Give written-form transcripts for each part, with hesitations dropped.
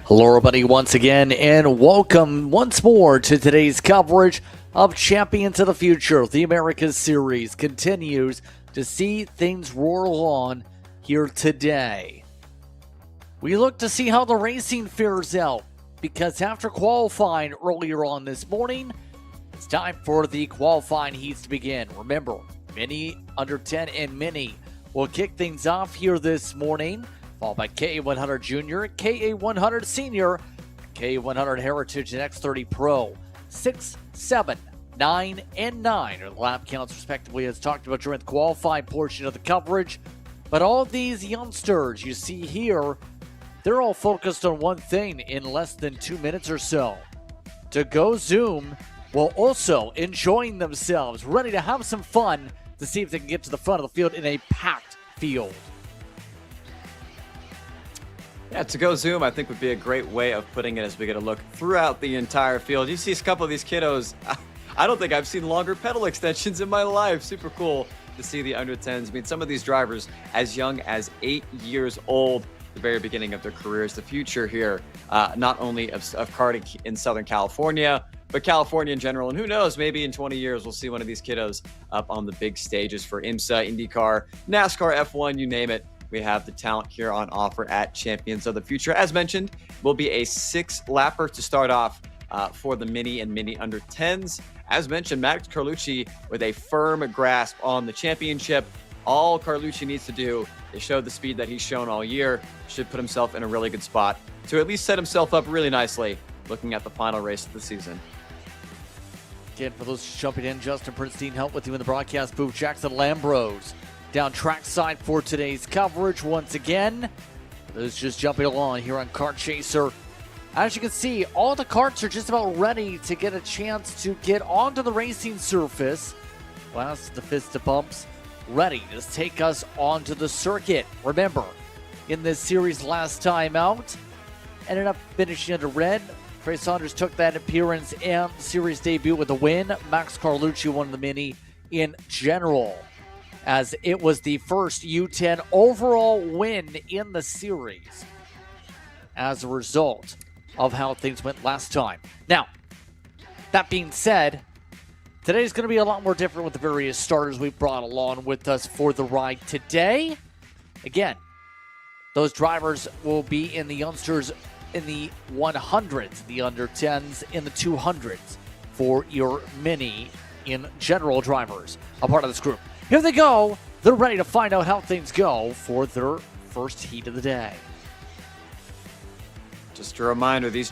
Hello, everybody, once again, and welcome once more to today's coverage of Champions of the Future. The Americas Series continues to see things roll on here today. We look to see how the racing fares out, because after qualifying earlier on this morning, it's time for the qualifying heats to begin. Remember, Mini, Under 10, and Mini will kick things off here this morning, followed by KA100 Junior, KA100 Senior, KA100 Heritage, and X30 Pro. 6, 7, 9, and 9 are the lap counts respectively, as talked about during the qualifying portion of the coverage. But all of these youngsters you see here, they're all focused on one thing in less than 2 minutes or so. To go Zoom while also enjoying themselves, ready to have some fun to see if they can get to the front of the field in a packed field. Yeah, to go Zoom, I think, would be a great way of putting it as we get a look throughout the entire field. You see a couple of these kiddos. I don't think I've seen longer pedal extensions in my life. Super cool to see the under 10s. I mean, some of these drivers as young as 8 years old, the very beginning of their careers, the future here, not only of karting in Southern California, but California in general. And who knows, maybe in 20 years, we'll see one of these kiddos up on the big stages for IMSA, IndyCar, NASCAR, F1, you name it. We have the talent here on offer at Champions of the Future. As mentioned, will be a 6-lapper to start off for the Mini and Mini Under 10s. As mentioned, Max Carlucci with a firm grasp on the championship. All Carlucci needs to do is show the speed that he's shown all year. Should put himself in a really good spot to at least set himself up really nicely looking at the final race of the season. Again, for those jumping in, Justin Prinstein helped with you in the broadcast booth. Jackson Lambros down trackside for today's coverage once again. For those just jumping along here on Kart Chaser, as you can see, all the karts are just about ready to get a chance to get onto the racing surface. Last the fist of bumps, ready to take us onto the circuit. Remember, in this series last time out, ended up finishing under red. Trey Saunders took that appearance and series debut with a win. Max Carlucci won the Mini in general, as it was the first U10 overall win in the series as a result of how things went last time. Now, that being said, today's going to be a lot more different with the various starters we brought along with us for the ride today. Those drivers will be in the youngsters in the 100s, the under 10s in the 200s for your Mini in general drivers, a part of this group. Here they go. They're ready to find out how things go for their first heat of the day. Just a reminder, these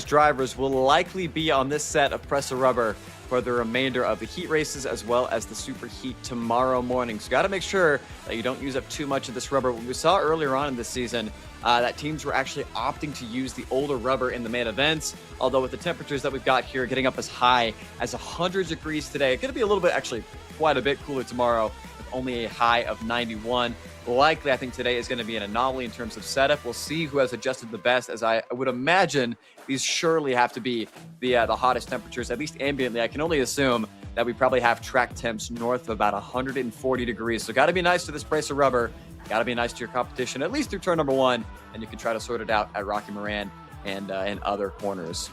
drivers will likely be on this set of presser rubber for the remainder of the heat races as well as the super heat tomorrow morning. So got to make sure that you don't use up too much of this rubber. We saw earlier on in this season that teams were actually opting to use the older rubber in the main events. Although with the temperatures that we've got here getting up as high as 100 degrees today, it's going to be a little bit, actually quite a bit cooler tomorrow with only a high of 91. Likely, I think today is going to be an anomaly in terms of setup. We'll see who has adjusted the best, as I would imagine these surely have to be the hottest temperatures, at least ambiently. I can only assume that we probably have track temps north of about 140 degrees. So got to be nice to this price of rubber. Got to be nice to your competition, at least through turn number 1, and you can try to sort it out at Rocky Moran and other corners.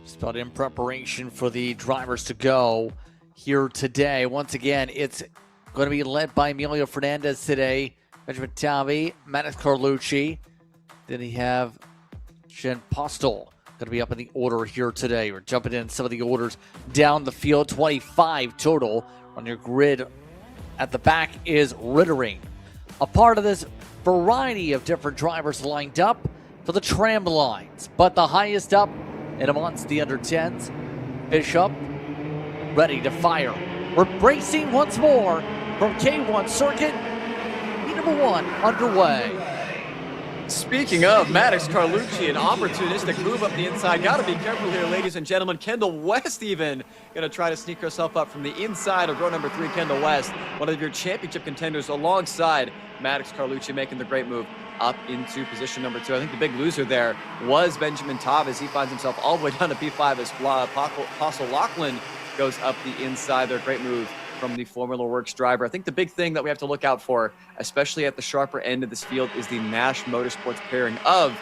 Just about in preparation for the drivers to go here today. Once again, it's going to be led by Emilio Fernandez today, Benjamin Tavi, Max Carlucci. Then you have Jen Postel going to be up in the order here today. We're jumping in some of the orders down the field, 25 total on your grid. At the back is Rittering. A part of this variety of different drivers lined up for the tram lines, but the highest up and amongst the under 10s, Bishop, ready to fire. We're bracing once more from K1 circuit. Heat number 1 underway. Speaking of Max Carlucci, an opportunistic move up the inside. Got to be careful here, ladies and gentlemen. Kendall West even going to try to sneak herself up from the inside of row number 3, Kendall West, one of your championship contenders, alongside Max Carlucci, making the great move up into position number 2. I think the big loser there was Benjamin Tav, as he finds himself all the way down to P5 as Apostle Lachlan goes up the inside there. Great move from the Formula Works driver. I think the big thing that we have to look out for, especially at the sharper end of this field, is the Nash Motorsports pairing of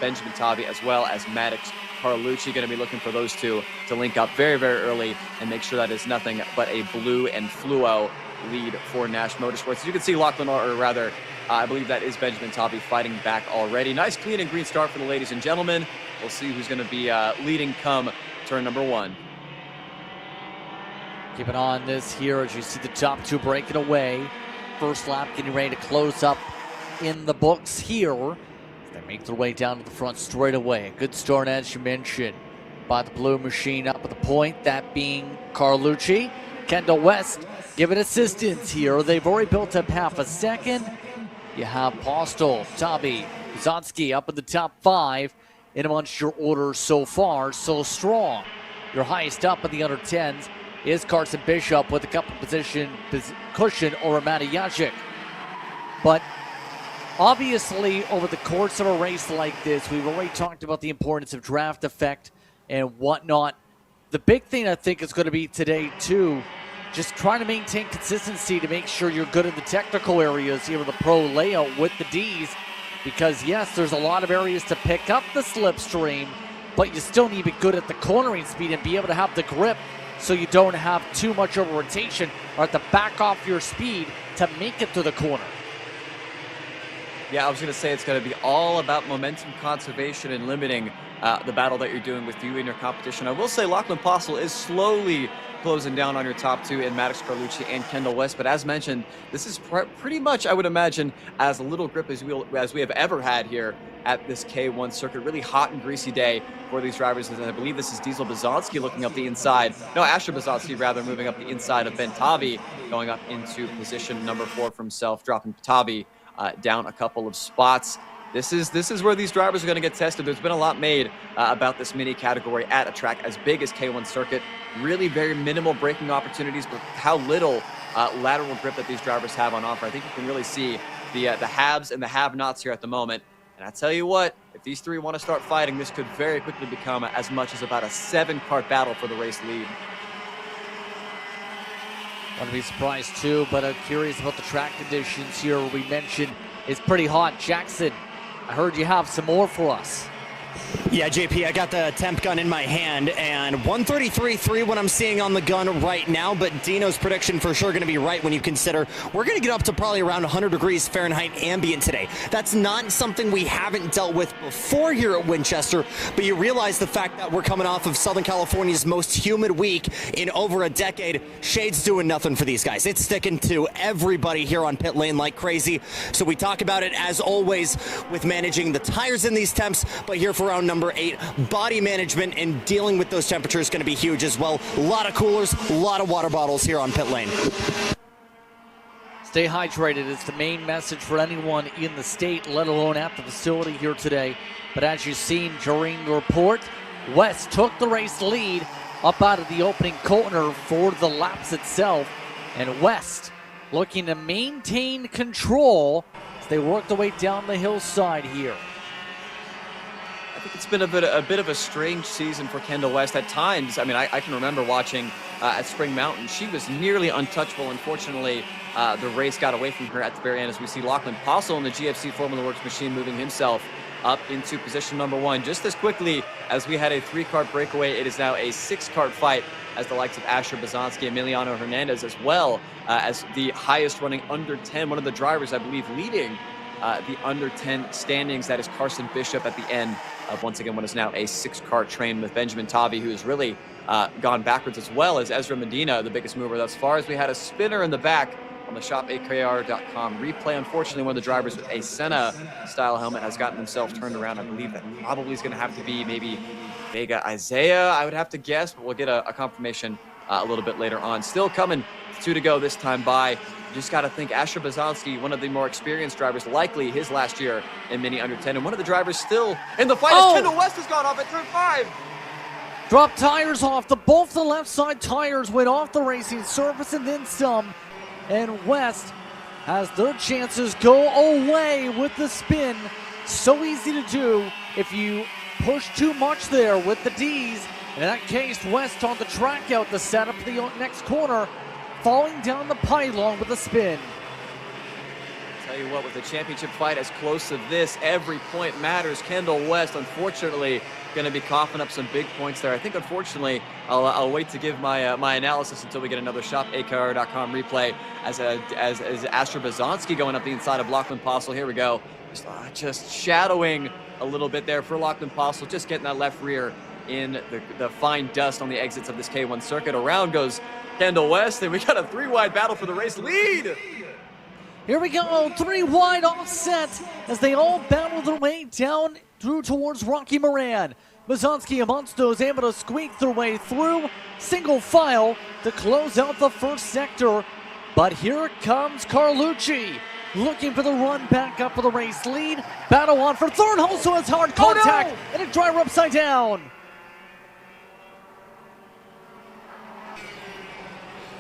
Benjamin Tabi as well as Maddox Carlucci. Going to be looking for those two to link up very, very early and make sure that is nothing but a blue and fluo lead for Nash Motorsports. As you can see, Lachlan, or rather, I believe that is Benjamin Tabi fighting back already. Nice clean and green start for the ladies and gentlemen. We'll see who's going to be leading come turn number 1. Keep an eye on this here as you see the top two breaking away. First lap getting ready to close up in the books here. They make their way down to the front straight away. A good start, as you mentioned, by the blue machine up at the point, that being Carlucci. Kendall West giving assistance here. They've already built up half a second. You have Postel, Tabi, Zansky up in the top 5 in amongst your order so far. So strong. Your highest up in the under 10s is Carson Bishop with a couple position cushion over Matty Jacek. But obviously, over the course of a race like this, we've already talked about the importance of draft effect and whatnot. The big thing I think is going to be today, too, just trying to maintain consistency to make sure you're good in the technical areas here with the pro layout with the Ds. Because, yes, there's a lot of areas to pick up the slipstream, but you still need to be good at the cornering speed and be able to have the grip so you don't have too much over rotation or have to back off your speed to make it to the corner. Yeah, I was going to say it's going to be all about momentum conservation and limiting the battle that you're doing with you and your competition. I will say Lachlan Postel is slowly closing down on your top two in Maddox Carlucci and Kendall West. But as mentioned, this is pretty much, I would imagine, as little grip as we have ever had here at this K1 circuit. Really hot and greasy day for these drivers. And I believe this is Diesel Bazonsky looking up the inside. No, Asher Bazonsky rather, moving up the inside of Ben Tabi, going up into position number 4 for himself, dropping Tabi down a couple of spots. This is where these drivers are going to get tested. There's been a lot made about this mini category at a track as big as K1 circuit. Really very minimal braking opportunities, but how little lateral grip that these drivers have on offer. I think you can really see the haves and the have-nots here at the moment. And I tell you what, if these three want to start fighting, this could very quickly become as much as about a 7-kart battle for the race lead. Wouldn't be surprised too, but I'm curious about the track conditions here. We mentioned it's pretty hot. Jackson, I heard you have some more for us. Yeah, JP, I got the temp gun in my hand, and 133.3 what I'm seeing on the gun right now, but Dino's prediction for sure going to be right when you consider we're going to get up to probably around 100 degrees Fahrenheit ambient today. That's not something we haven't dealt with before here at Winchester, but you realize the fact that we're coming off of Southern California's most humid week in over a decade. Shade's doing nothing for these guys. It's sticking to everybody here on pit lane like crazy. So we talk about it, as always, with managing the tires in these temps, but here for round number 8, body management and dealing with those temperatures is going to be huge as well. A lot of coolers, a lot of water bottles here on pit lane. Stay hydrated is the main message for anyone in the state, let alone at the facility here today. But as you've seen during the report, West took the race lead up out of the opening corner for the laps itself. And West looking to maintain control as they work their way down the hillside here. I think it's been a bit of a strange season for Kendall West at times. I mean, I can remember watching at Spring Mountain. She was nearly untouchable. Unfortunately, the race got away from her at the very end as we see Lachlan Postel in the GFC Formula Works machine moving himself up into position number 1. Just as quickly as we had a 3-kart breakaway, it is now a 6-kart fight as the likes of Asher Bazonsky, Emiliano Hernandez, as well as the highest running under 10, one of the drivers, I believe, leading the under 10 standings. That is Carson Bishop at the end of, once again, what is now a 6-kart train with Benjamin Tabi, who has really gone backwards, as well as Ezra Medina, the biggest mover thus far, as we had a spinner in the back on the shopakr.com replay. Unfortunately, one of the drivers with a Senna-style helmet has gotten himself turned around. I believe that probably is going to have to be maybe Vega Isaiah, I would have to guess, but we'll get a confirmation a little bit later on. Still coming, 2 to go this time by. You just got to think Asher Bazonsky, one of the more experienced drivers, likely his last year in Mini Under 10, and one of the drivers still in the fight as Kendall West has gone off at turn 5. Drop tires off. Both the left side tires went off the racing surface and then some. And West has their chances go away with the spin. So easy to do if you push too much there with the Ds. In that case, West on the track out the setup for the next corner. falling down the pylon with a spin. Tell you what, with the championship fight as close to this, every point matters. Kendall West, unfortunately, going to be coughing up some big points there. I think, unfortunately, I'll wait to give my my analysis until we get another shop.akr.com replay as Asher Bazonsky going up the inside of Lachlan Postle. Here we go. Just shadowing a little bit there for Lachlan Postle, just getting that left rear in the fine dust on the exits of this K1 circuit. Around goes Kendall West, and we got a 3-wide battle for the race lead. Here we go, 3 wide offset as they all battle their way down through towards Rocky Moran. Bazonsky and Monsto's able to squeak their way through single file to close out the first sector. But here comes Carlucci looking for the run back up for the race lead. Battle on for third, also has hard contact and a driver upside down.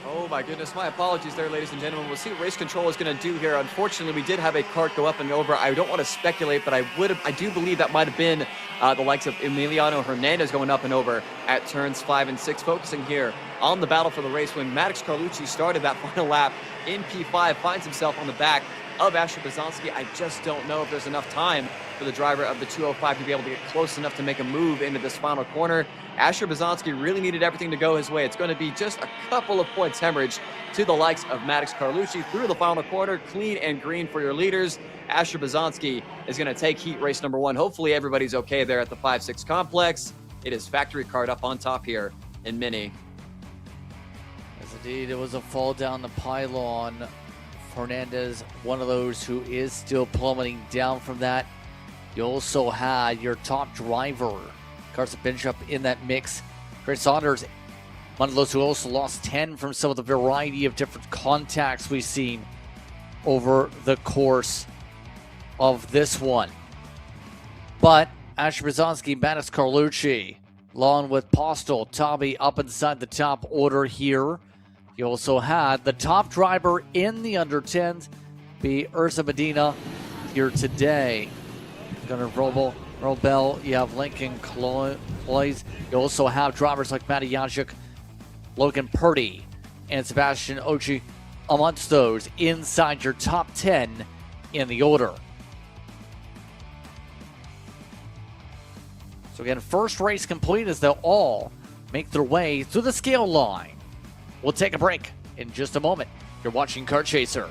Oh my goodness, my apologies there, ladies and gentlemen. We'll see what race control is going to do here. Unfortunately, we did have a kart go up and over. I don't want to speculate, but I do believe that might have been the likes of Emiliano Hernandez going up and over at turns 5 and 6, focusing here on the battle for the race. When Maddox Carlucci started that final lap in P5, finds himself on the back of Asher Bazonsky. I just don't know if there's enough time for the driver of the 205 to be able to get close enough to make a move into this final corner. Asher Bazonsky really needed everything to go his way. It's going to be just a couple of points hemorrhage to the likes of Maddox Carlucci through the final corner. Clean and green for your leaders. Asher Bazonsky is going to take heat race number 1. Hopefully everybody's okay there at the 5-6 complex. It is factory kart up on top here in Mini. As indeed, it was a fall down the pylon. Hernandez, one of those who is still plummeting down from that. You also had your top driver, Carson Bishop, in that mix. Chris Saunders, one of those who also lost 10 from some of the variety of different contacts we've seen over the course of this one. But Asher Bazonsky, Maddox Carlucci, along with Postle, Tommy up inside the top order here. You also had the top driver in the under 10s be Ursa Medina here today. Gunnar Robel, you have Lincoln Cloys. You also have drivers like Matty Yancic, Logan Purdy, and Sebastian Ochi amongst those inside your top 10 in the order. So again, first race complete as they'll all make their way through the scale line. We'll take a break in just a moment. You're watching Kart Chaser.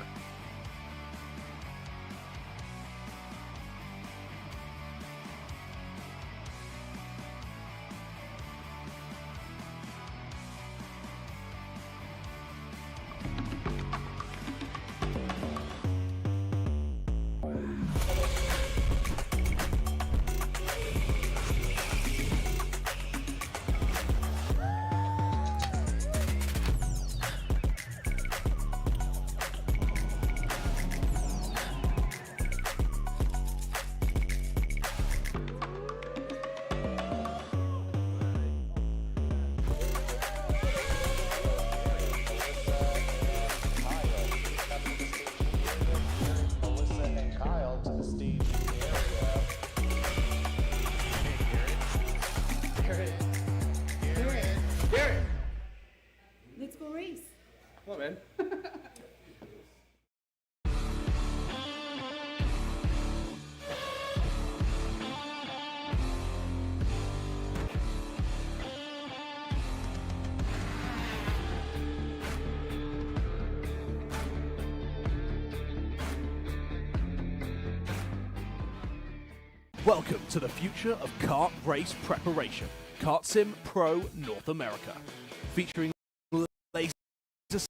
Let's go race. Come on, man. Welcome to the future of kart race preparation. Kart Sim Pro North America, featuring laser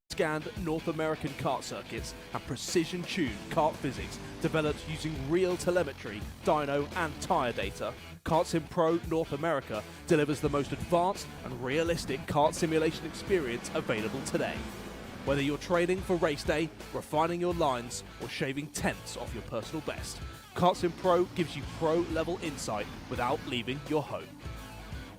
scanned North American kart circuits and precision-tuned kart physics developed using real telemetry, dyno and tyre data. Kart Sim Pro North America delivers the most advanced and realistic kart simulation experience available today. Whether you're training for race day, refining your lines, or shaving tenths off your personal best, Kart Sim Pro gives you pro-level insight without leaving your home.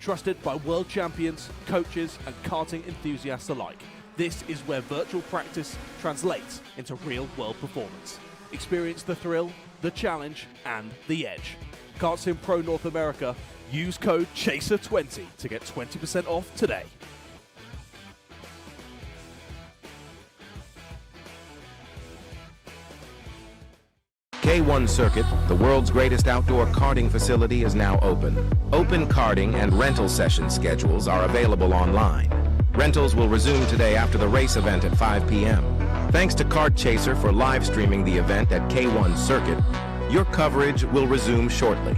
Trusted by world champions, coaches, and karting enthusiasts alike, this is where virtual practice translates into real-world performance. Experience the thrill, the challenge, and the edge. Kart Sim Pro North America. Use code CHASER20 to get 20% off today. K1 Circuit, the world's greatest outdoor karting facility, is now open. Open karting and rental session schedules are available online. Rentals will resume today after the race event at 5 p.m. Thanks to Kart Chaser for live streaming the event at K1 Circuit. Your coverage will resume shortly.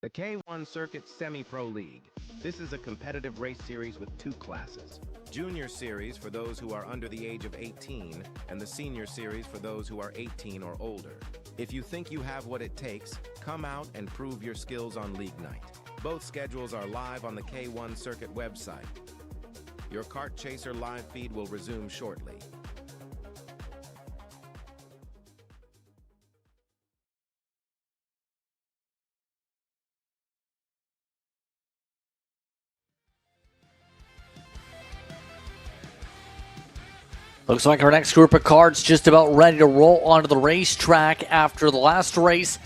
The K1 Circuit Semi-Pro League. This is a competitive race series with two classes. Junior Series for those who are under the age of 18, and the Senior Series for those who are 18 or older. If you think you have what it takes, come out and prove your skills on League Night. Both schedules are live on the K1 Circuit website. Your Kart Chaser live feed will resume shortly. Looks like our next group of cards just about ready to roll onto the racetrack after the last race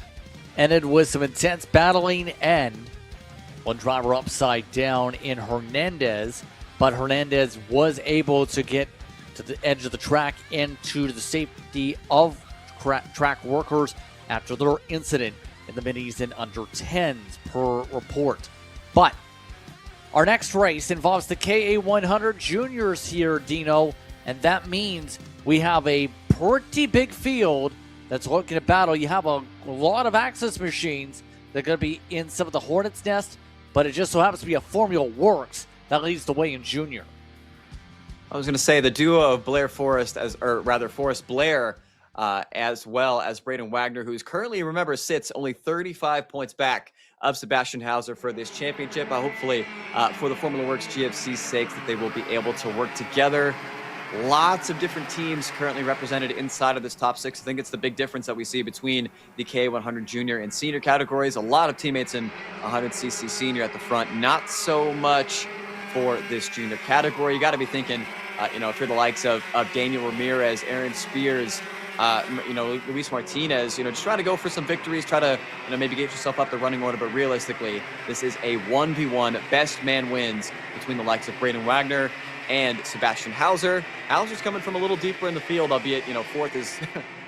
ended with some intense battling and one driver upside down in Hernandez, but Hernandez was able to get to the edge of the track and to the safety of track workers after their incident in the minis in under 10s per report. But our next race involves the KA100 Juniors here, Dino. And that means we have a pretty big field that's looking to battle. You have a lot of access machines that are going to be in some of the Hornets' nest, but it just so happens to be a Formula Works that leads the way in Junior. I was going to say the duo of Forrest Blair, as well as Braden Wagner, who's currently, remember, sits only 35 points back of Sebastian Hauser for this championship. Hopefully, for the Formula Works GFC's sake, that they will be able to work together. Lots of different teams currently represented inside of this top six. I think it's the big difference that we see between the K100 Junior and Senior categories. A lot of teammates in 100cc Senior at the front. Not so much for this Junior category. You got to be thinking, if you're the likes of Daniel Ramirez, Aaron Spears, Luis Martinez, just try to go for some victories, try to, maybe get yourself up the running order. But realistically, this is a 1v1 best man wins between the likes of Braden Wagner and Sebastian Hauser. Hauser's coming from a little deeper in the field, albeit, fourth is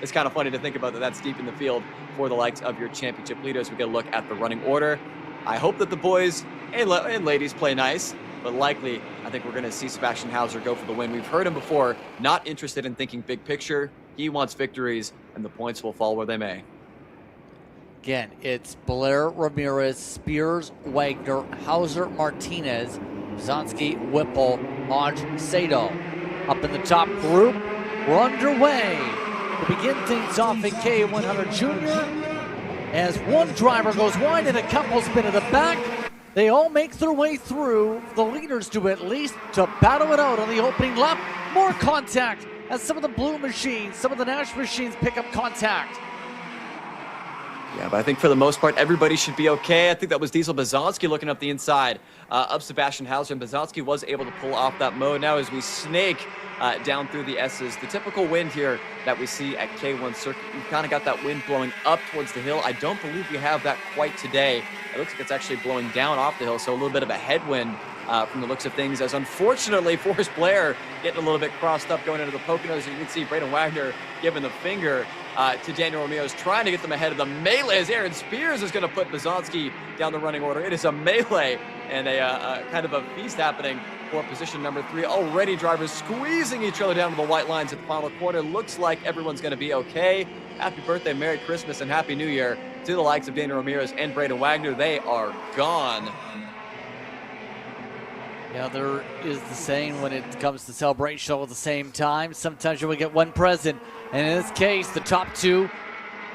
it's kind of funny to think about that's deep in the field for the likes of your championship leaders. We get a look at the running order. I hope that the boys and ladies play nice, but likely I think we're going to see Sebastian Hauser go for the win. We've heard him before, not interested in thinking big picture. He wants victories, and the points will fall where they may. Again, it's Blair, Ramirez, Spears, Wagner, Hauser, Martinez, Zansky, Whipple, Hodge, Sato. Up in the top group, we're underway to begin things off in K100 Junior. As one driver goes wide and a couple spin to the back, they all make their way through. The leaders do at least to battle it out on the opening lap. More contact as some of the blue machines, some of the Nash machines pick up contact. Yeah, but I think for the most part, everybody should be okay. I think that was Diesel Bazanski looking up the inside of Sebastian Hauser, and Bazanski was able to pull off that mode. Now as we snake down through the S's, the typical wind here that we see at K1 Circuit, we've kind of got that wind blowing up towards the hill. I don't believe we have that quite today. It looks like it's actually blowing down off the hill, so a little bit of a headwind from the looks of things, as unfortunately Forrest Blair getting a little bit crossed up going into the Poconos. You can see Braden Wagner giving the finger to Daniel Ramirez, trying to get them ahead of the melee as Aaron Spears is going to put Bazanski down the running order. It is a melee and a kind of a feast happening for position number 3. Already drivers squeezing each other down to the white lines at the final quarter. Looks like everyone's going to be okay. Happy birthday, Merry Christmas, and Happy New Year to the likes of Daniel Ramirez and Braden Wagner. They are gone. Yeah, there is the saying when it comes to celebration all at the same time. Sometimes you will get one present. And in this case, the top 2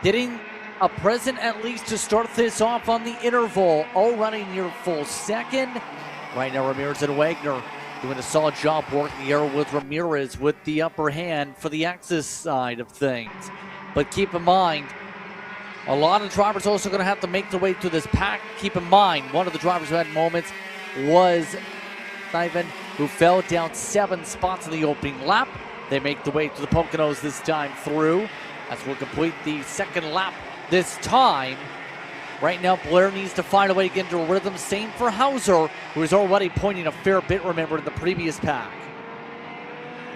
getting a present at least to start this off on the interval. All running near full second. Right now, Ramirez and Wagner doing a solid job working the air with Ramirez with the upper hand for the Axis side of things. But keep in mind, a lot of drivers also going to have to make their way through this pack. Keep in mind, one of the drivers who had moments was Ivan, who fell down 7 spots in the opening lap. They make the way to the Poconos this time through, as we'll complete the second lap this time. Right now, Blair needs to find a way to get into a rhythm. Same for Hauser, who is already pointing a fair bit, remember, in the previous pack.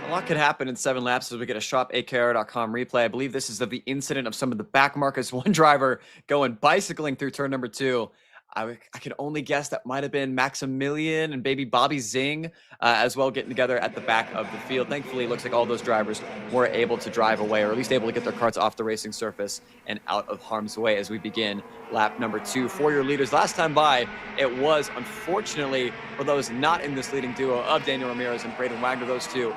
A lot could happen in 7 laps as we get a shop.akr.com replay. I believe this is of the incident of some of the back markers. One driver bicycling through turn number 2. I could only guess that might have been Maximilian and baby Bobby Zing as well, getting together at the back of the field. Thankfully, it looks like all those drivers were able to drive away, or at least able to get their karts off the racing surface and out of harm's way as we begin lap number 2 for your leaders. Last time by, it was, unfortunately, for those not in this leading duo of Daniel Ramirez and Braden Wagner, those two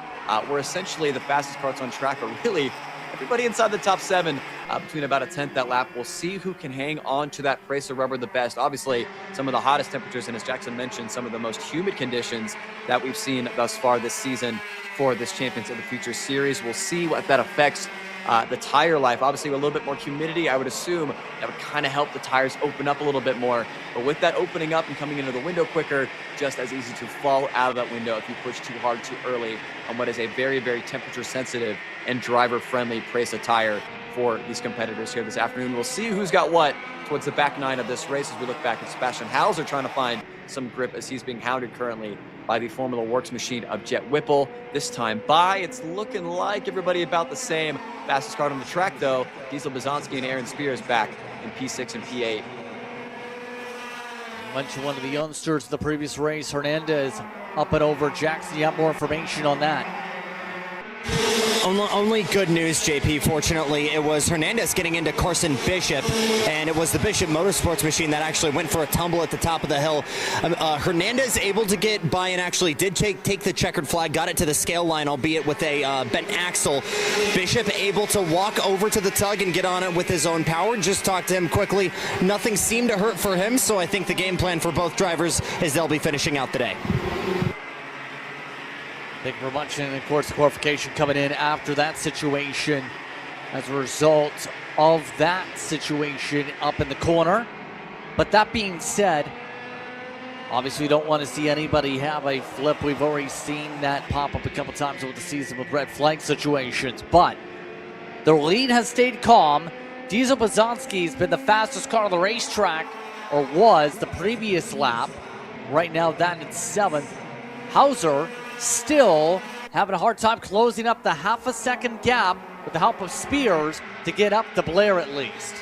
were essentially the fastest karts on track, but really everybody inside the top 7 between about a 10th that lap. We'll see who can hang on to that Pracer rubber the best. Obviously, some of the hottest temperatures, and as Jackson mentioned, some of the most humid conditions that we've seen thus far this season for this Champions of the Future series. We'll see what that affects the tire life. Obviously, with a little bit more humidity, I would assume that would kind of help the tires open up a little bit more. But with that opening up and coming into the window quicker, just as easy to fall out of that window if you push too hard too early on what is a very, very temperature sensitive and driver-friendly Pracer tire for these competitors here this afternoon. We'll see who's got what towards the back 9 of this race as we look back at Sebastian Hauser trying to find some grip as he's being hounded currently by the Formula Works machine of Jet Whipple. This time by, it's looking like everybody about the same. Fastest car on the track, though, Diesel Bazanski and Aaron Spears back in P6 and P8. Mentioned one of the youngsters of the previous race, Hernandez, up and over. Jackson, you have more information on that. Only good news, JP. Fortunately, it was Hernandez getting into Carson Bishop, and it was the Bishop Motorsports machine that actually went for a tumble at the top of the hill. Hernandez able to get by and actually did take the checkered flag, got it to the scale line, albeit with a bent axle. Bishop able to walk over to the tug and get on it with his own power. Just talked to him quickly. Nothing seemed to hurt for him, so I think the game plan for both drivers is they'll be finishing out the day. Thank you very much, and of course the qualification coming in after that situation as a result of that situation up in the corner. But that being said, obviously we don't want to see anybody have a flip. We've already seen that pop up a couple times over the season with red flag situations, but the lead has stayed calm. Diesel Bazanski has been the fastest car on the racetrack, or was the previous lap. Right now that in 7th. Hauser still having a hard time closing up the half a second gap with the help of Spears to get up to Blair at least.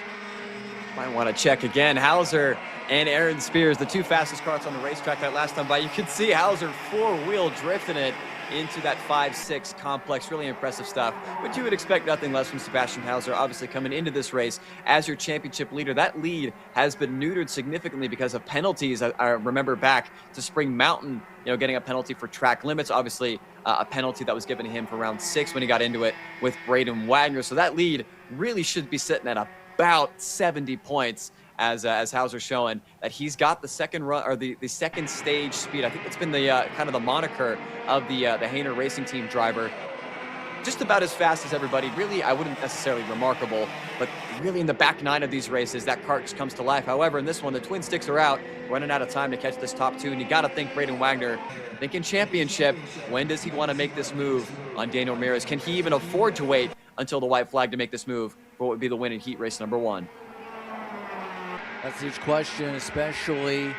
Might want to check again. Hauser and Aaron Spears, the 2 fastest cars on the racetrack that last time by. You can see Hauser 4-wheel drifting it into that 5-6 complex. Really impressive stuff. But you would expect nothing less from Sebastian Hauser, obviously coming into this race as your championship leader. That lead has been neutered significantly because of penalties. I remember back to Spring Mountain, getting a penalty for track limits. Obviously, a penalty that was given to him for round 6 when he got into it with Braden Wagner. So that lead really should be sitting at about 70 points. As Hauser showing that he's got the second run, or the second stage speed. I think it's been the kind of the moniker of the Hayner Racing Team driver. Just about as fast as everybody. Really, I wouldn't necessarily remarkable, but really in the back 9 of these races, that kart just comes to life. However, in this one, the twin sticks are out, running out of time to catch this top 2, and you got to think Braden Wagner, thinking championship. When does he want to make this move on Daniel Ramirez? Can he even afford to wait until the white flag to make this move for what would be the win in heat race number 1? That's a huge question, especially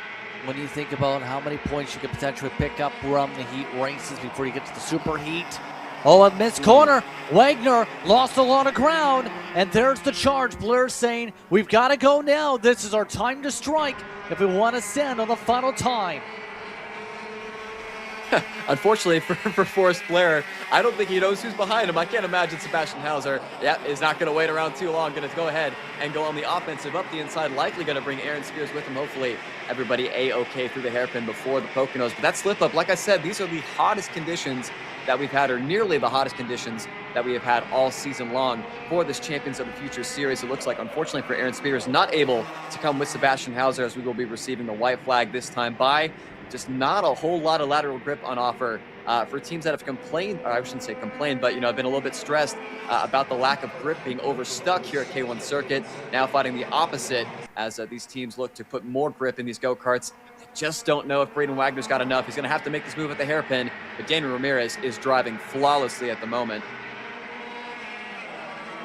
when you think about how many points you could potentially pick up from the heat races before you get to the super heat. Oh, a missed corner. Wagner lost a lot of ground. And there's the charge. Blair saying, we've got to go now. This is our time to strike if we want to send on the final time. Unfortunately for Forrest Blair, I don't think he knows who's behind him. I can't imagine Sebastian Hauser is not going to wait around too long. Going to go ahead and go on the offensive up the inside. Likely going to bring Aaron Spears with him. Hopefully everybody A-okay through the hairpin before the Poconos. But that slip up, like I said, these are the hottest conditions that we've had, or nearly the hottest conditions that we have had all season long for this Champions of the Future series. It looks like, unfortunately for Aaron Spears, not able to come with Sebastian Hauser, as we will be receiving the white flag this time by just not a whole lot of lateral grip on offer for teams that have complained, or I shouldn't say complained, but, been a little bit stressed about the lack of grip being overstuck here at K1 Circuit. Now fighting the opposite as these teams look to put more grip in these go-karts. I just don't know if Braden Wagner's got enough. He's going to have to make this move at the hairpin, but Daniel Ramirez is driving flawlessly at the moment.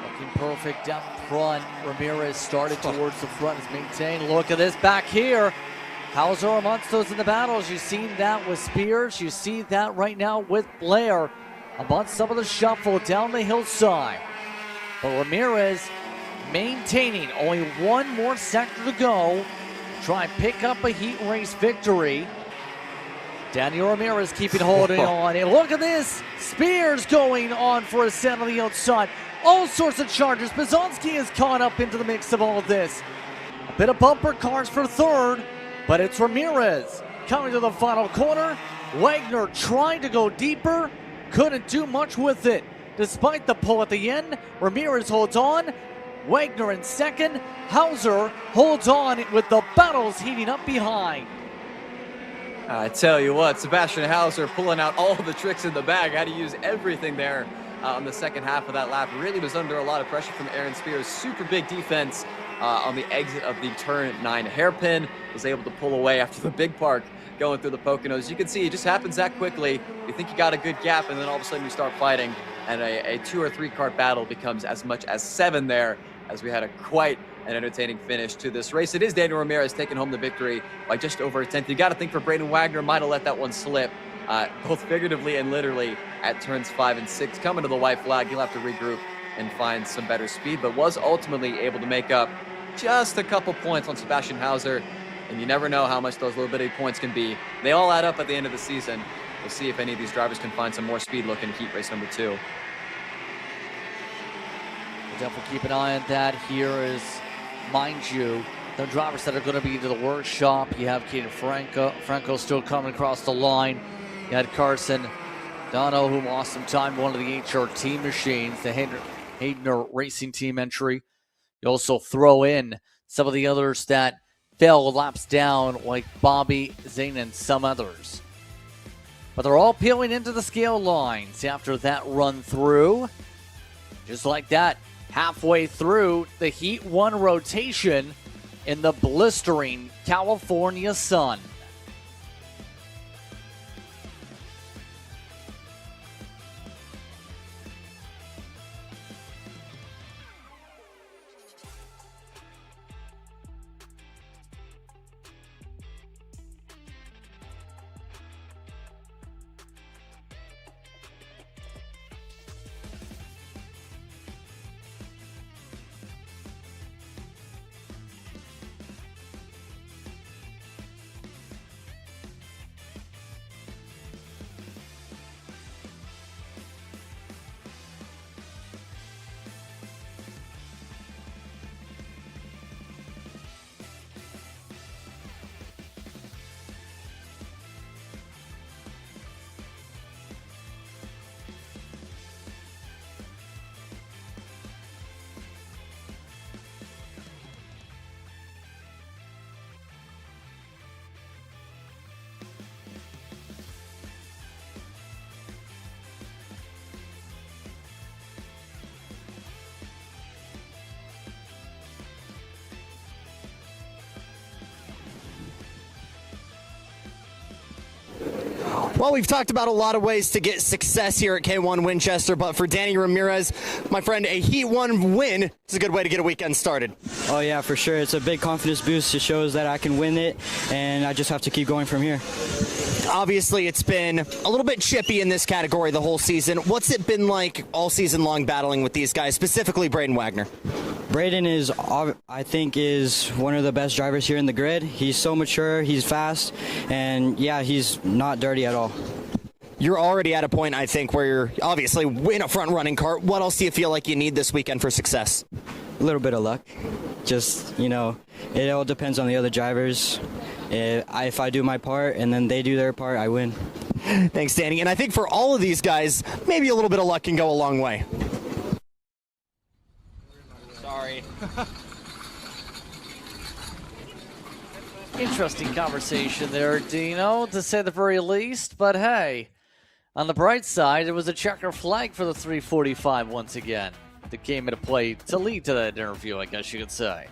Looking perfect down front. Ramirez started towards the front, is maintained. Look at this back here. Hauser amongst those in the battles. You've seen that with Spears. You see that right now with Blair amongst some of the shuffle down the hillside. But Ramirez maintaining only one more sector to go. Try and pick up a heat race victory. Daniel Ramirez keeping holding on. And look at this. Spears going on for a set on the outside. All sorts of charges. Bizonski is caught up into the mix of all of this. A bit of bumper cars for third. But it's Ramirez coming to the final corner. Wagner trying to go deeper. Couldn't do much with it. Despite the pull at the end, Ramirez holds on. Wagner in second. Hauser holds on with the battles heating up behind. I tell you what, Sebastian Hauser pulling out all the tricks in the bag. Had to use everything there on the second half of that lap. Really was under a lot of pressure from Aaron Spears. Super big defense on the exit of the turn 9 hairpin. Was able to pull away after the big park going through the Poconos. You can see it just happens that quickly. You think you got a good gap, and then all of a sudden you start fighting, and a 2 or 3 kart battle becomes as much as 7 there, as we had a quite an entertaining finish to this race. It is Daniel Ramirez taking home the victory by just over a tenth. You got to think for Braden Wagner might have let that one slip, both figuratively and literally at turns 5 and 6. Coming to the white flag, he'll have to regroup and find some better speed, but was ultimately able to make up just a couple points on Sebastian Hauser. And you never know how much those little bitty points can be. They all add up at the end of the season. We'll see if any of these drivers can find some more speed looking at heat race number 2. We'll definitely keep an eye on that. Here is, mind you, the drivers that are going to be to the workshop. You have Keaton Franco still coming across the line. You had Carson Dono, who lost some time, one of the HRT machines, the Hayden Racing Team entry. You also throw in some of the others that fell laps down, like Bobby, Zane, and some others. But they're all peeling into the scale lines after that run through. Just like that, halfway through the Heat 1 rotation in the blistering California sun. Well, we've talked about a lot of ways to get success here at K1 Winchester, but for Danny Ramirez, my friend, a Heat 1 win is a good way to get a weekend started. Oh yeah, for sure. It's a big confidence boost. It shows that I can win it, and I just have to keep going from here. Obviously, it's been a little bit chippy in this category the whole season. What's it been like all season long battling with these guys, specifically Braden Wagner? Braden I think, is one of the best drivers here in the grid. He's so mature, he's fast, and yeah, he's not dirty at all. You're already at a point, I think, where you're obviously in a front-running kart. What else do you feel like you need this weekend for success? A little bit of luck. Just, it all depends on the other drivers. If I do my part and then they do their part, I win. Thanks, Danny. And I think for all of these guys, maybe a little bit of luck can go a long way. Sorry. Interesting conversation there, Dino, to say the very least. But hey, on the bright side, it was a checker flag for the 345 once again that came into play to lead to that interview, I guess you could say.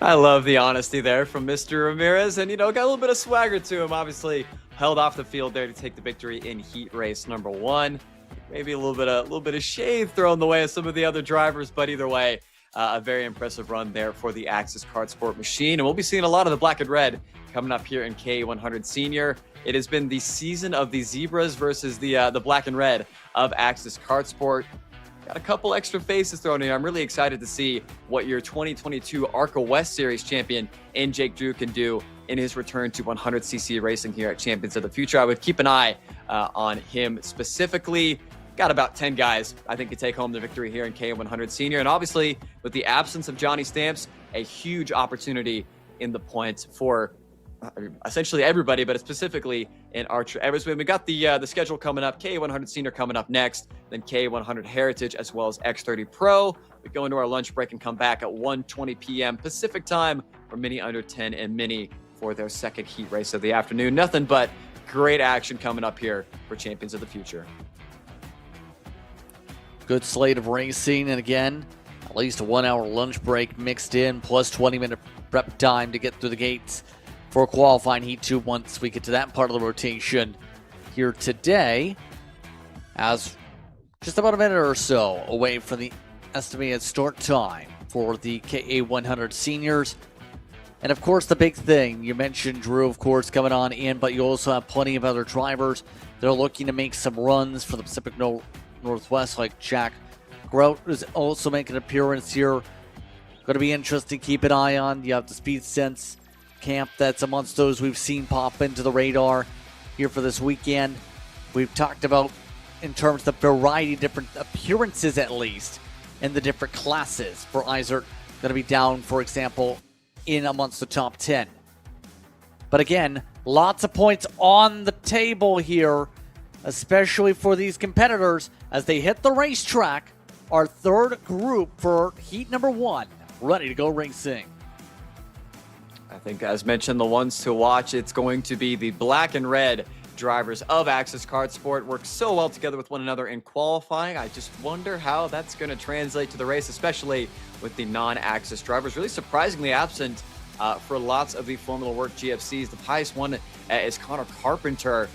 I love the honesty there from Mr. Ramirez, and got a little bit of swagger to him. Obviously, held off the field there to take the victory in heat race number 1. Maybe a little bit of shade thrown the way of some of the other drivers, but either way, a very impressive run there for the Axis Kart Sport machine, and we'll be seeing a lot of the black and red coming up here in K100 Senior. It has been the season of the zebras versus the black and red of Axis Kart Sport. Got a couple extra faces thrown in. I'm really excited to see what your 2022 ARCA West Series champion in Jake Drew can do in his return to 100cc racing here at Champions of the Future. I would keep an eye on him specifically. Got about 10 guys I think could take home the victory here in K100 Senior. And obviously, with the absence of Johnny Stamps, a huge opportunity in the points for essentially everybody, but specifically in Archer Eversman. We got the schedule coming up. K100 Senior coming up next, then K100 Heritage, as well as X30 Pro. We go into our lunch break and come back at 1:20 p.m. Pacific time for Mini Under 10 and Mini for their second heat race of the afternoon. Nothing but great action coming up here for Champions of the Future. Good slate of racing, and again, at least a 1 hour lunch break mixed in, plus 20-minute prep time to get through the gates for qualifying Heat 2 once we get to that part of the rotation here today, as just about a minute or so away from the estimated start time for the KA100 seniors. And of course, the big thing, you mentioned Drew, of course, coming on in, but you also have plenty of other drivers that are looking to make some runs for the Pacific Northwest, like Jack Grout is also making an appearance here. Going to be interesting to keep an eye on. You have the Speed Sense camp that's amongst those we've seen pop into the radar here for this weekend. We've talked about, in terms of variety, different appearances at least in the different classes for Isert, going to be down, for example, in amongst the top 10. But again, lots of points on the table here, especially for these competitors as they hit the racetrack. Our third group for heat number 1, ready to go racing. I think, as mentioned, the ones to watch, it's going to be the black and red drivers of Axis Kart Sport. Work so well together with one another in qualifying. I just wonder how that's going to translate to the race, especially with the non-Axis drivers. Really surprisingly absent for lots of the Formula Work GFCs. The highest one is Connor Carpenter,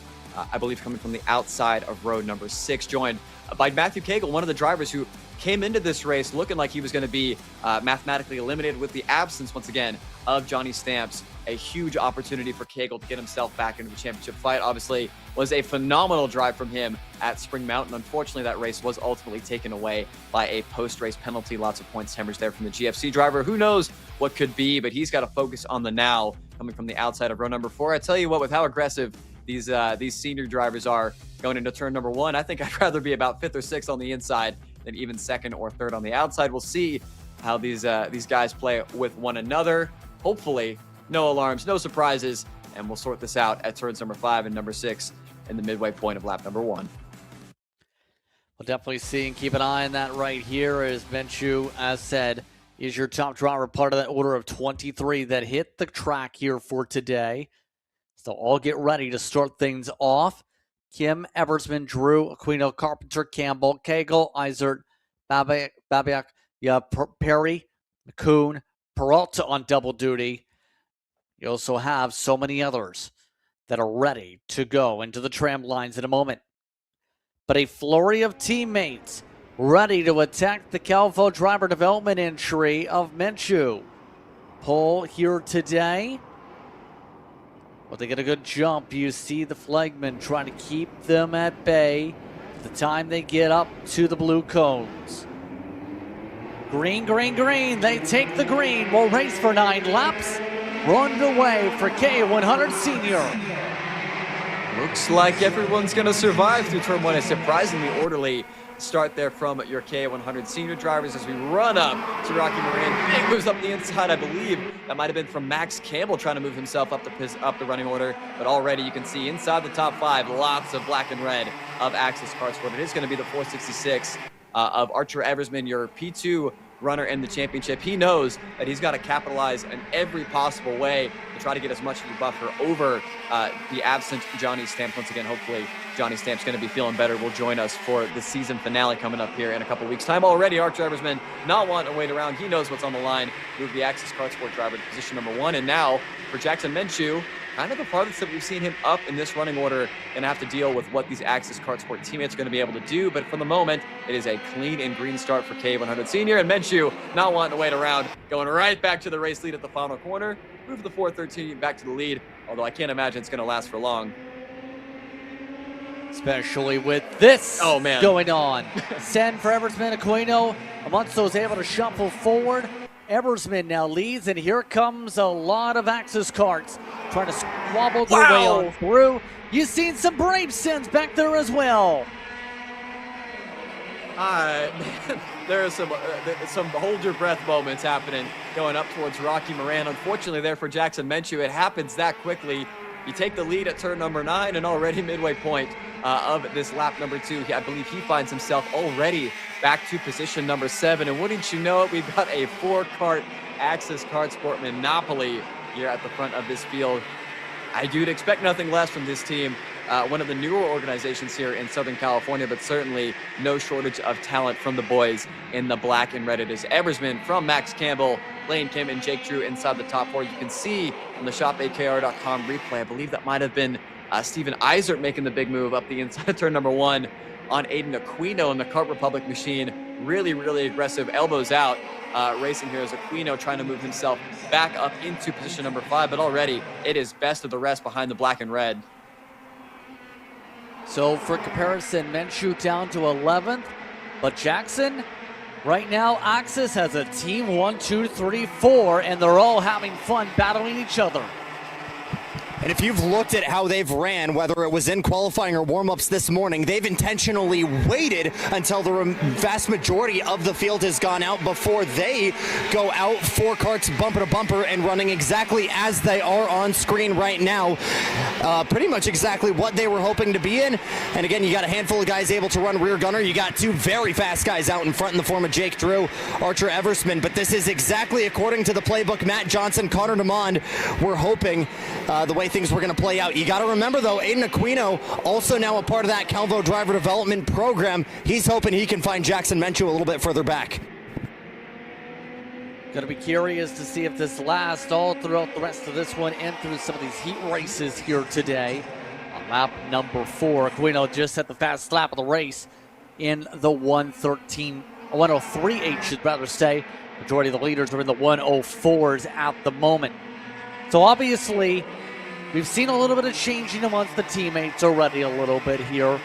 I believe coming from the outside of row number 6, joined by Matthew Cagle, one of the drivers who came into this race looking like he was going to be mathematically eliminated with the absence, once again, of Johnny Stamps. A huge opportunity for Cagle to get himself back into the championship fight. Obviously, was a phenomenal drive from him at Spring Mountain. Unfortunately, that race was ultimately taken away by a post-race penalty. Lots of points hemorrhaged there from the GFC driver. Who knows what could be, but he's got to focus on the now, coming from the outside of row number 4. I tell you what, with how aggressive these senior drivers are going into turn number 1, I think I'd rather be about 5th or 6th on the inside than even 2nd or 3rd on the outside. We'll see how these guys play with one another. Hopefully, no alarms, no surprises, and we'll sort this out at turns number 5 and number 6 in the midway point of lap number 1. We'll definitely see and keep an eye on that right here, as Menchu, as said, is your top driver, part of that order of 23 that hit the track here for today. So all get ready to start things off. Kim, Eversman, Drew, Aquino, Carpenter, Campbell, Cagle, Isert, Babiak, Perry, McCoon, Peralta on double duty. You also have so many others that are ready to go into the tram lines in a moment. But a flurry of teammates ready to attack the Calvo driver development entry of Menchu. Pole here today. Well, they get a good jump. You see the flagmen trying to keep them at bay the time they get up to the blue cones. Green, green, green. They take the green. We'll race for 9 laps. We're underway for K100 Senior. Looks like everyone's going to survive through turn 1. A surprisingly orderly start there from your K100 Senior drivers as we run up to Rocky Moran. Big moves up the inside, I believe. That might have been from Max Campbell trying to move himself up the running order. But already you can see inside the top 5, lots of black and red of Axis Kart Sport. It is going to be the 466 of Archer Eversman, your P2 runner in the championship. He knows that he's got to capitalize in every possible way to try to get as much of a buffer over the absent Johnny Stamps. Once again, hopefully Johnny Stamps going to be feeling better. Will join us for the season finale coming up here in a couple weeks' time. Already, Archer Eversman not wanting to wait around. He knows what's on the line. Move the Axis Kart Sport driver to position number 1. And now for Jackson Menchu, kind of the farthest that we've seen him up in this running order, and have to deal with what these Axis Kart Sport teammates are going to be able to do. But for the moment, it is a clean and green start for K100 Senior, and Menchu not wanting to wait around, going right back to the race lead at the final corner. Move the 413 back to the lead, although I can't imagine it's going to last for long. Especially with this going on. Send for Eversman. Aquino. Amonso's able to shuffle forward. Eversman now leads, and here comes a lot of Axis Karts trying to squabble their way on through. You've seen some brave sends back there as well. There are some hold your breath moments happening going up towards Rocky Moran. Unfortunately there for Jackson Menchu, it happens that quickly. You take the lead at turn number 9, and already midway point of this lap number 2, I believe he finds himself already back to position number 7. And wouldn't you know it, we've got a 4-kart Axis Kart Sport monopoly here at the front of this field. I do expect nothing less from this team. One of the newer organizations here in Southern California, but certainly no shortage of talent from the boys in the black and red. It is Eversman from Max Campbell, Lane Kim, and Jake Drew inside the top 4. You can see on the shopakr.com replay, I believe that might have been Steven Eisert making the big move up the inside of turn number 1 on Aiden Aquino in the Kart Republic machine. Really, really aggressive, elbows out racing here as Aquino trying to move himself back up into position number 5, but already it is best of the rest behind the black and red. So for comparison, Menchu down to 11th, but Jackson, right now, Axis has a team 1, 2, 3, 4, and they're all having fun battling each other. And if you've looked at how they've ran, whether it was in qualifying or warm-ups this morning, they've intentionally waited until the vast majority of the field has gone out before they go out 4 karts bumper to bumper and running exactly as they are on screen right now. Pretty much exactly what they were hoping to be in. And again, you got a handful of guys able to run rear gunner. You got 2 very fast guys out in front in the form of Jake Drew, Archer Eversman. But this is exactly according to the playbook. Matt Johnson, Connor DeMond, we're hoping the way things were going to play out. You got to remember, though, Aiden Aquino, also now a part of that Calvo driver development program. He's hoping he can find Jackson Menchu a little bit further back. Going to be curious to see if this lasts all throughout the rest of this one and through some of these heat races here today. On lap number 4, Aquino just had the fast lap of the race in the 1:03.8, should rather say. Majority of the leaders are in the 1:04s at the moment. So obviously, we've seen a little bit of changing amongst the teammates already a little bit here.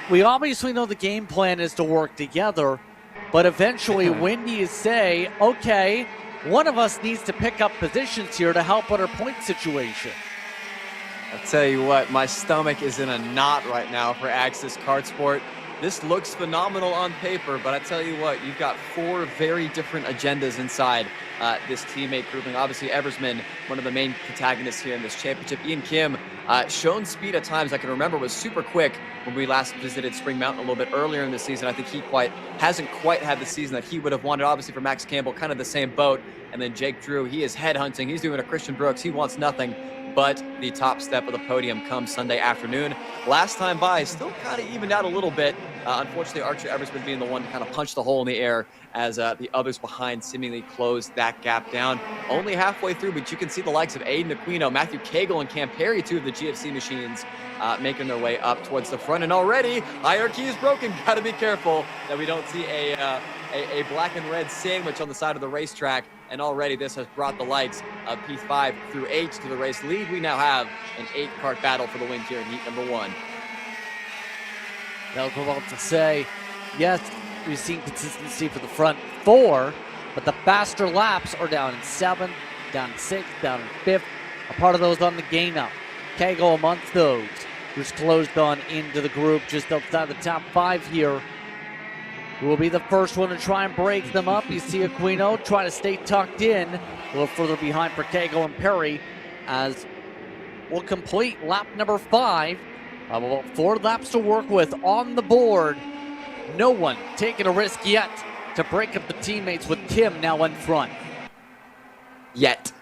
We obviously know the game plan is to work together, but eventually when do you say, okay, one of us needs to pick up positions here to help with our point situation? I'll tell you what, my stomach is in a knot right now for Axis Kart Sport. This looks phenomenal on paper, but I tell you what, you've got 4 very different agendas inside this teammate grouping. Obviously, Eversman, one of the main protagonists here in this championship. Ian Kim, shown speed at times. I can remember was super quick when we last visited Spring Mountain a little bit earlier in the season. I think he hasn't quite had the season that he would have wanted. Obviously, for Max Campbell, kind of the same boat. And then Jake Drew, he is headhunting. He's doing a Christian Brooks. He wants nothing but the top step of the podium comes Sunday afternoon. Last time by, still kind of evened out a little bit. Unfortunately, Archer Eversman being the one to kind of punch the hole in the air as the others behind seemingly closed that gap down. Only halfway through, but you can see the likes of Aiden Aquino, Matthew Cagle, and Cam Perry, 2 of the GFC machines, making their way up towards the front. And already, hierarchy is broken. Got to be careful that we don't see a black and red sandwich on the side of the racetrack and already this has brought the likes of P5 through 8 to the race lead. We now have an 8-kart battle for the win here in heat number 1. That was about to say, yes, we've seen consistency for the front 4, but the faster laps are down in 7th, down in 6th, down in 5th. A part of those on the gain up. Kegel amongst those, who's closed on into the group just outside the top 5 here. Who will be the first one to try and break them up. You see Aquino try to stay tucked in. A little further behind for Kegel and Perry as we'll complete lap number 5. About 4 laps to work with on the board. No one taking a risk yet to break up the teammates with Kim now in front. Yet.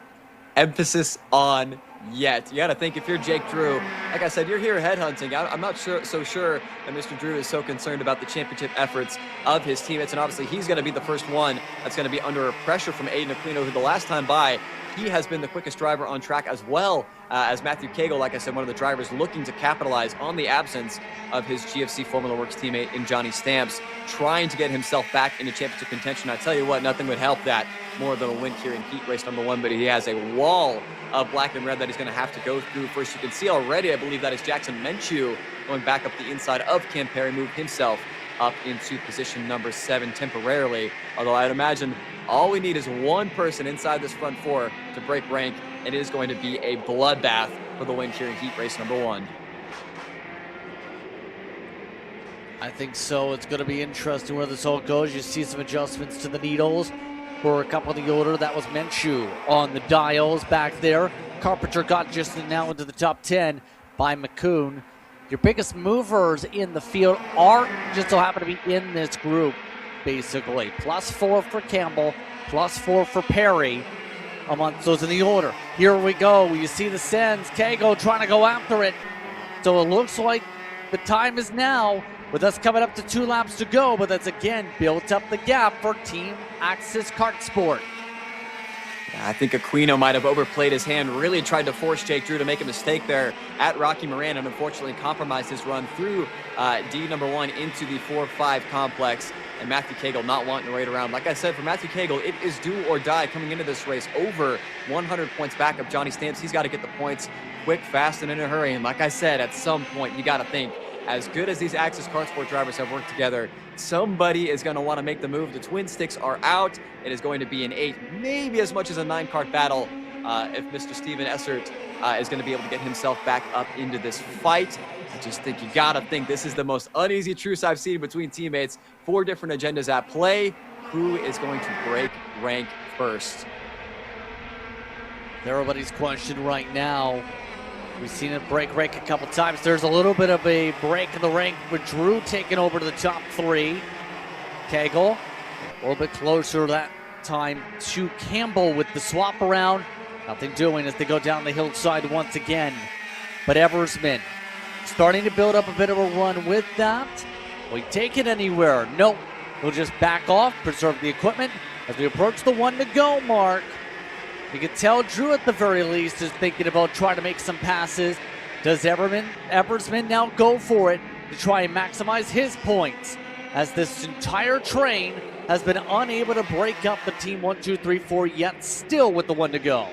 Emphasis on yet. You got to think, if you're Jake Drew, like I said, you're here headhunting. I'm not so sure that Mr. Drew is so concerned about the championship efforts of his teammates, and obviously he's going to be the first one that's going to be under pressure from Aiden Aquino, who the last time by, he has been the quickest driver on track, as well as Matthew Kegel, like I said, one of the drivers looking to capitalize on the absence of his GFC Formula Works teammate in Johnny Stamps, trying to get himself back into championship contention. I tell you what, nothing would help that more than a win here in heat race number 1, but he has a wall of black and red that he's going to have to go through. First, you can see already, I believe that is Jackson Menchu going back up the inside of Kim Perry, moved himself up into position number 7 temporarily, although I'd imagine all we need is one person inside this front 4 to break rank. It is going to be a bloodbath for the win here in heat race number 1. I think so. It's going to be interesting where this all goes. You see some adjustments to the needles for a couple of the order. That was Menchu on the dials back there. Carpenter got just now into the top 10 by McCoon. Your biggest movers in the field are just so happen to be in this group, basically. +4 for Campbell, +4 for Perry amongst those in the order. Here we go. You see the sends. Kegel trying to go after it. So it looks like the time is now, with us coming up to 2 laps to go, but that's again built up the gap for Team Axis Kart Sport. I think Aquino might have overplayed his hand, really tried to force Jake Drew to make a mistake there at Rocky Moran, and unfortunately compromised his run through D number 1 into the 4-5 complex, and Matthew Kegel not wanting to wait around. Like I said, for Matthew Kegel, it is do or die coming into this race, over 100 points back of Johnny Stamps. He's got to get the points quick, fast, and in a hurry, and like I said, at some point, you got to think, as good as these Axis Kart Sport drivers have worked together, somebody is going to want to make the move. The twin sticks are out. It is going to be an 8, maybe as much as a 9-kart battle if Mr. Steven Essert is going to be able to get himself back up into this fight. I just think you got to think this is the most uneasy truce I've seen between teammates. 4 different agendas at play. Who is going to break rank first? Everybody's question right now. We've seen it break rank a couple times. There's a little bit of a break in the rank with Drew taking over to the top 3. Kegel a little bit closer that time to Campbell with the swap around. Nothing doing as they go down the hillside once again. But Eversman starting to build up a bit of a run with that. Will he take it anywhere? Nope. He'll just back off, preserve the equipment as we approach the 1 to go mark. You can tell Drew at the very least is thinking about trying to make some passes. Does Eversman now go for it to try and maximize his points, as this entire train has been unable to break up the team 1, 2, 3, 4 yet, still with the 1 to go.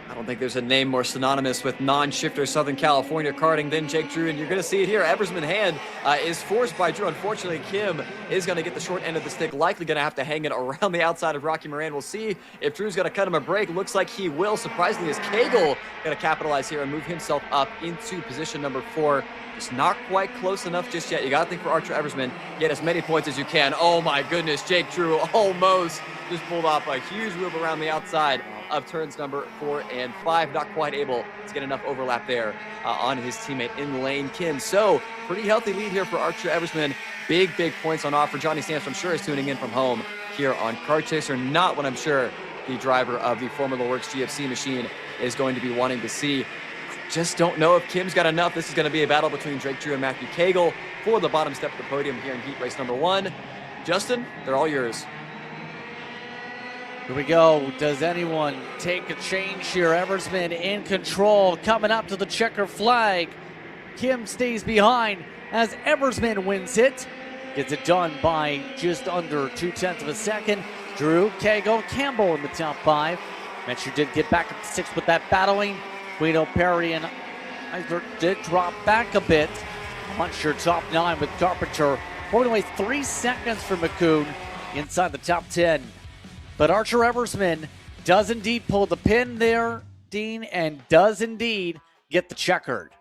I don't think there's a name more synonymous with non-shifter Southern California karting than Jake Drew, and you're going to see it here. Eversman's hand is forced by Drew. Unfortunately, Kim is going to get the short end of the stick, likely going to have to hang it around the outside of Rocky Moran. We'll see if Drew's going to cut him a break. Looks like he will. Surprisingly, is Kegel going to capitalize here and move himself up into position number 4. Just not quite close enough just yet. You got to think for Archer Eversman, get as many points as you can. Oh my goodness, Jake Drew almost just pulled off a huge move around the outside of turns number 4 and 5. Not quite able to get enough overlap there on his teammate in lane Kim. So pretty healthy lead here for Archer Eversman. Big points on offer. Johnny Stamps, I'm sure, is tuning in from home here on Kart Chaser. Not what I'm sure the driver of the Formula Works GFC machine is going to be wanting to see. Just don't know if Kim's got enough. This is going to be a battle between Jake Drew and Matthew Kegel for the bottom step of the podium here in heat race number 1. Justin, they're all yours. Here we go. Does anyone take a change here? Eversman in control, coming up to the checker flag. Kim stays behind as Eversman wins it. Gets it done by just under 0.2 of a second. Drew, Cagle, Campbell in the top 5. Metcher did get back up to 6 with that battling. Guido, Perry, and Eisler did drop back a bit. Muncher top 9 with Carpenter. Pulling away 3 seconds for McCoon inside the top 10. But Archer Eversman does indeed pull the pin there, Dean, and does indeed get the checkered.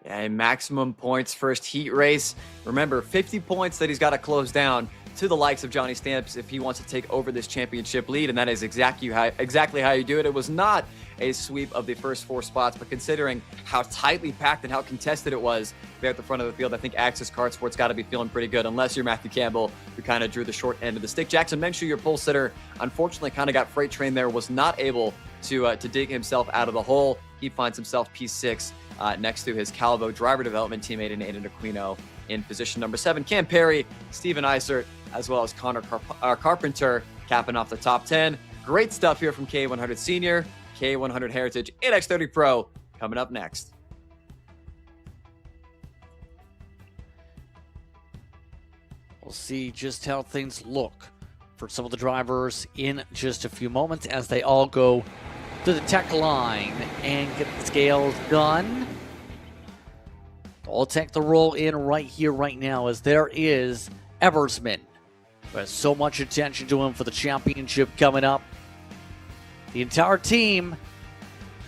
Yeah, maximum points first heat race. Remember, 50 points that he's got to close down to the likes of Johnny Stamps if he wants to take over this championship lead, and that is exactly how you do it. It was not a sweep of the first 4 spots, but considering how tightly packed and how contested it was there at the front of the field, I think Axis Kart Sports got to be feeling pretty good, unless you're Matthew Campbell, who kind of drew the short end of the stick. Jackson Menshew, your pole sitter, unfortunately kind of got freight trained there, was not able to dig himself out of the hole. He finds himself P6 next to his Calvo driver development teammate in Aiden Aquino in position number 7. Cam Perry, Steven Eisert, as well as Connor Carpenter capping off the top 10. Great stuff here from K100 Senior, K100 Heritage, and X30 Pro coming up next. We'll see just how things look for some of the drivers in just a few moments as they all go to the tech line and get the scales done. I'll take the roll in right here, right now, as there is Eversman, who has so much attention to him for the championship coming up. The entire team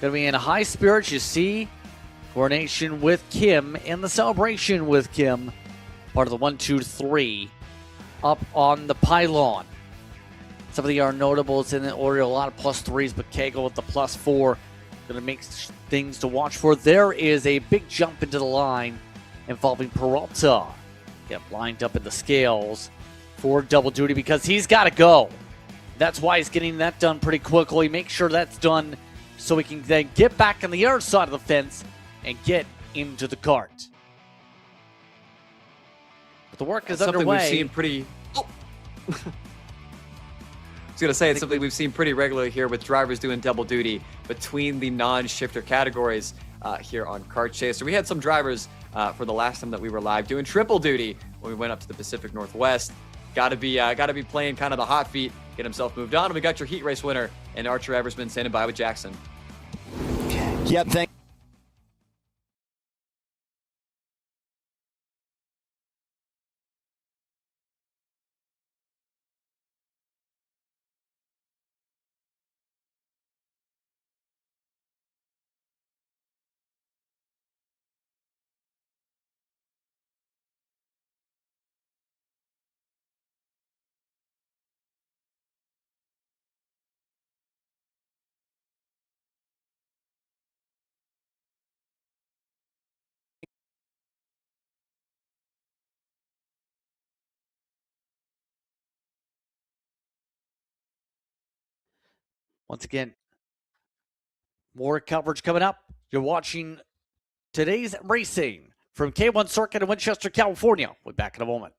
going to be in high spirits. You see coordination with Kim and the celebration with Kim. Part of the 1, 2, 3 up on the pylon. Some of the are notables in the order, a lot of +3s, but Cagle with the +4 going to make things to watch for. There is a big jump into the line involving Peralta. Get lined up in the scales for double duty because he's got to go. That's why he's getting that done pretty quickly. Make sure that's done so we can then get back on the other side of the fence and get into the cart. But the work is Something underway. We've seen pretty... Oh. I was going to say, it's something we've seen pretty regularly here with drivers doing double duty between the non-shifter categories here on Kart Chaser. We had some drivers for the last time that we were live doing triple duty when we went up to the Pacific Northwest. Got to be playing kind of the hot feet, get himself moved on. And we got your heat race winner and Archer Eversman standing by with Jackson. Yep, thank Once again, more coverage coming up. You're watching today's racing from K1 Circuit in Winchester, California. We'll be back in a moment.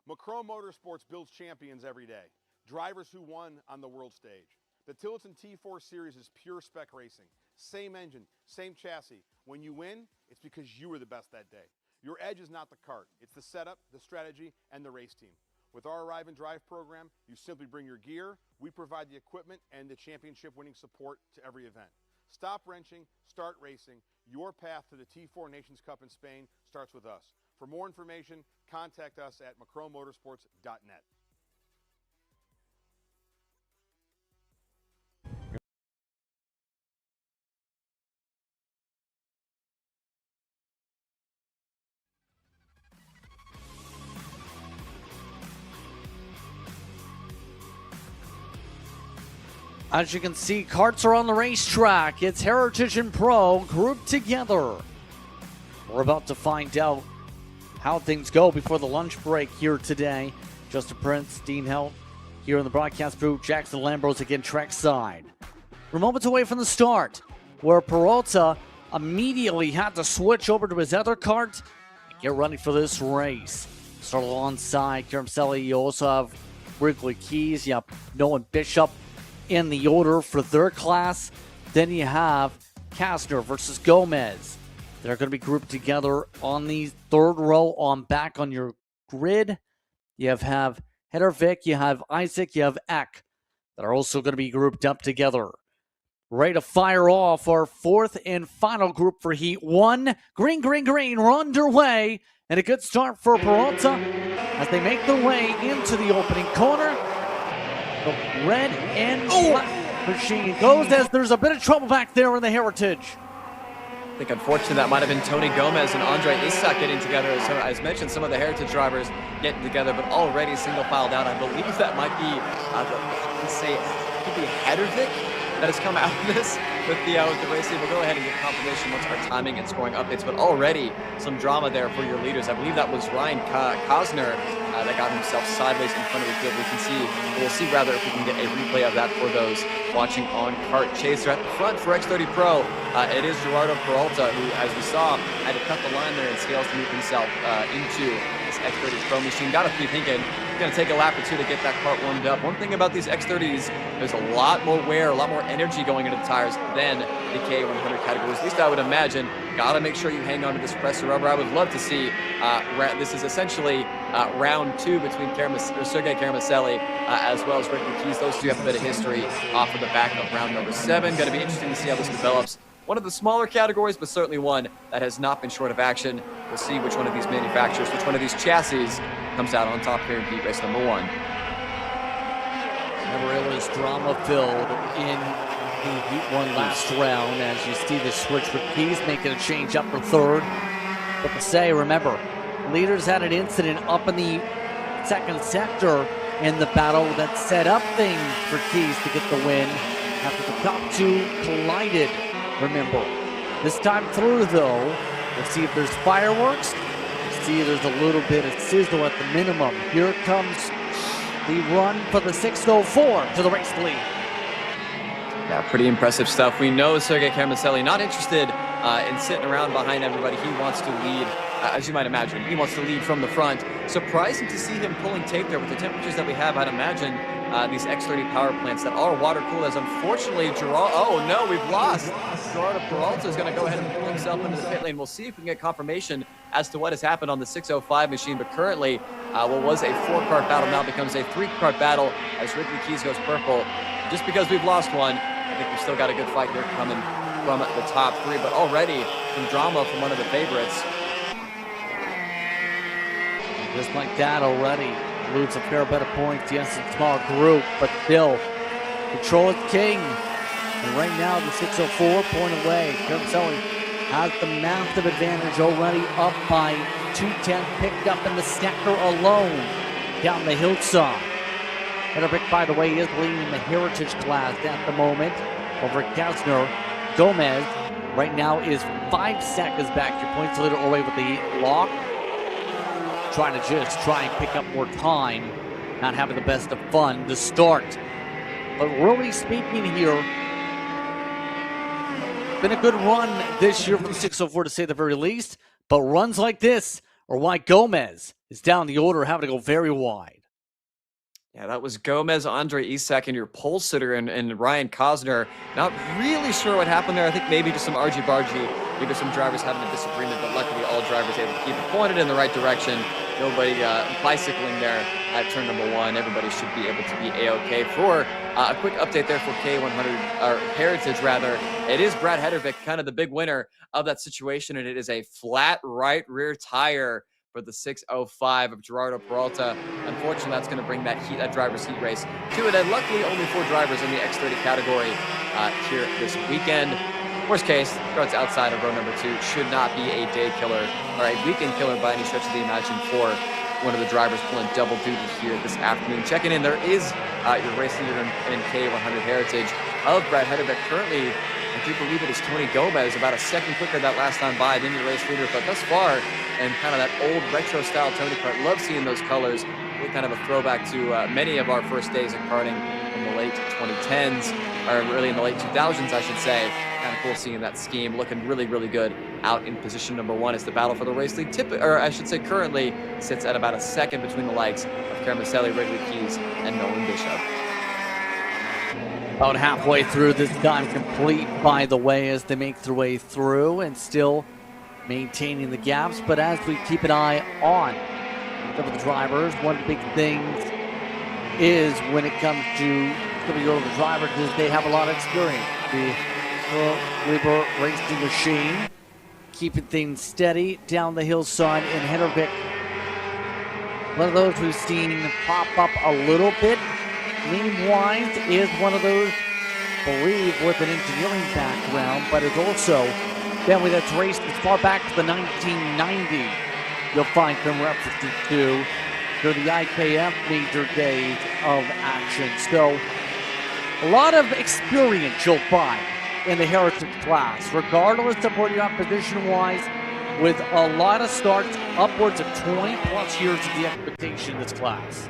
Macro Motorsports builds champions every day, drivers who won on the world stage. The Tillotson T4 Series is pure spec racing. Same engine, same chassis. When you win, it's because you were the best that day. Your edge is not the kart, it's the setup, the strategy, and the race team. With our Arrive and Drive program, you simply bring your gear, we provide the equipment and the championship winning support to every event. Stop wrenching, start racing. Your path to the T4 Nations Cup in Spain starts with us. For more information, contact us at macromotorsports.net. As you can see, karts are on the racetrack. It's Heritage and Pro grouped together. We're about to find out how things go before the lunch break here today. Justin Prince, Dean Helt here in the broadcast booth. Jackson Lambros again trackside. We're moments away from the start, where Peralta immediately had to switch over to his other kart and get ready for this race. Start alongside Carmselli. You also have Wrigley Keys. You have Nolan Bishop in the order for their class. Then you have Kastner versus Gomez. They're going to be grouped together on the third row on back on your grid. You have Heddervik, you have Isaac, you have Eck that are also going to be grouped up together. Ready to fire off our fourth and final group for Heat 1. Green, we're underway. And a good start for Peralta as they make their way into the opening corner. The red and black machine goes as there's a bit of trouble back there in the Heritage. I think unfortunately that might have been Tony Gomez and Andre Isak getting together. So as mentioned, some of the Heritage drivers getting together, but already single filed out. I believe that might be, it could be Heddervik that has come out of this with the racing. We'll go ahead and get confirmation once our timing and scoring updates, but already some drama there for your leaders. I believe that was Ryan Kosner that got himself sideways in front of the field. We'll see rather if we can get a replay of that for those watching on Kart Chaser. At the front for X30 Pro, it is Gerardo Peralta, who, as we saw, had to cut the line there and scales to move himself into this X30 Pro machine. Got to be thinking, going to take a lap or two to get that kart warmed up. One thing about these X30s, there's a lot more wear, a lot more energy going into the tires than the K100 categories. At least I would imagine. Got to make sure you hang on to this compressor rubber. I would love to see, this is essentially round two between Sergei Karamaselli as well as Ricky Keys. Those two have a bit of history off of the back of round number 7. Going to be interesting to see how this develops. One of the smaller categories, but certainly one that has not been short of action. We'll see which one of these manufacturers, which one of these chassis comes out on top here in heat race number 1. Never was drama-filled in the Heat 1 last round as you see the switch with Keys making a change up for third. But to say, remember, leaders had an incident up in the second sector in the battle that set up things for Keys to get the win after the top two collided. Remember, this time through though, we'll see if there's fireworks. We'll see if there's a little bit of sizzle at the minimum. Here comes the run for the 604 to the race lead. Yeah, pretty impressive stuff. We know Sergei Karamaselli not interested in sitting around behind everybody. He wants to lead, as you might imagine. He wants to lead from the front. Surprising to see him pulling tape there with the temperatures that we have. I'd imagine these X30 power plants that are water cooled, as unfortunately we've lost. Gerardo Peralta is going to go ahead and pull himself into the pit lane. We'll see if we can get confirmation as to what has happened on the 605 machine, but currently what was a 4-kart battle now becomes a 3-kart battle as Wrigley Keys goes purple. Just because we've lost one, I think we've still got a good fight here coming from the top 3, but already some drama from one of the favorites. Just like that already. Lose a fair bit of points. Yes, it's a small group, but still, control is king. And right now, the 604 point away. Carmselli has the massive advantage already, up by 210, picked up in the sector alone down the hillside. Heddervik, by the way, is leading the Heritage class at the moment over Kastner. Gomez right now is 5 seconds back. Your points leader away with the lock. Trying to just and pick up more time. Not having the best of fun to start. But really speaking here, been a good run this year for the 604 to say the very least. But runs like this are why Gomez is down the order, having to go very wide. Yeah, that was Gomez, Andre Isak, and your pole sitter and Ryan Kosner. Not really sure what happened there. I think maybe just some argy-bargy, maybe some drivers having a disagreement, but luckily all drivers able to keep it pointed in the right direction. Nobody bicycling there at turn number 1. Everybody should be able to be A-OK. For a quick update there for K100, or Heritage rather, it is Brad Heddervik, kind of the big winner of that situation, and it is a flat right rear tire for the 605 of Gerardo Peralta. Unfortunately, that's going to bring that driver's heat race to an end. Luckily, only 4 drivers in the X30 category here this weekend. Worst case, starts outside of row number 2. Should not be a day killer or a weekend killer by any stretch of the imagination for one of the drivers pulling double duty here this afternoon. Checking in, there is your race leader in K100 Heritage of Brad Heddervik, currently I do believe it is Tony Gomez, about a second quicker that last time by than the race leader. But thus far, and kind of that old retro style Tony Kart, love seeing those colors. Really kind of a throwback to many of our first days of karting in the late 2010s, or really in the late 2000s, I should say. Kind of cool seeing that scheme, looking really, really good out in position number 1 as the battle for the race lead, currently sits at about a second between the likes of Kermaselli, Wrigley Keys, and Nolan Bishop. About halfway through this time complete, by the way, as they make their way through and still maintaining the gaps. But as we keep an eye on some of the drivers, one of the big things is when it comes to some of the drivers is they have a lot of experience. The Weber racing machine, keeping things steady down the hillside in Hendervik. One of those we've seen pop up a little bit. Lean-wise is one of those, I believe, with an engineering background, but it's also family that's raced as far back to the 1990s. You'll find some references to the IKF major days of action. So a lot of experience you'll find in the Heritage class, regardless of where you're at position-wise, with a lot of starts, upwards of 20-plus years of the expectation in this class.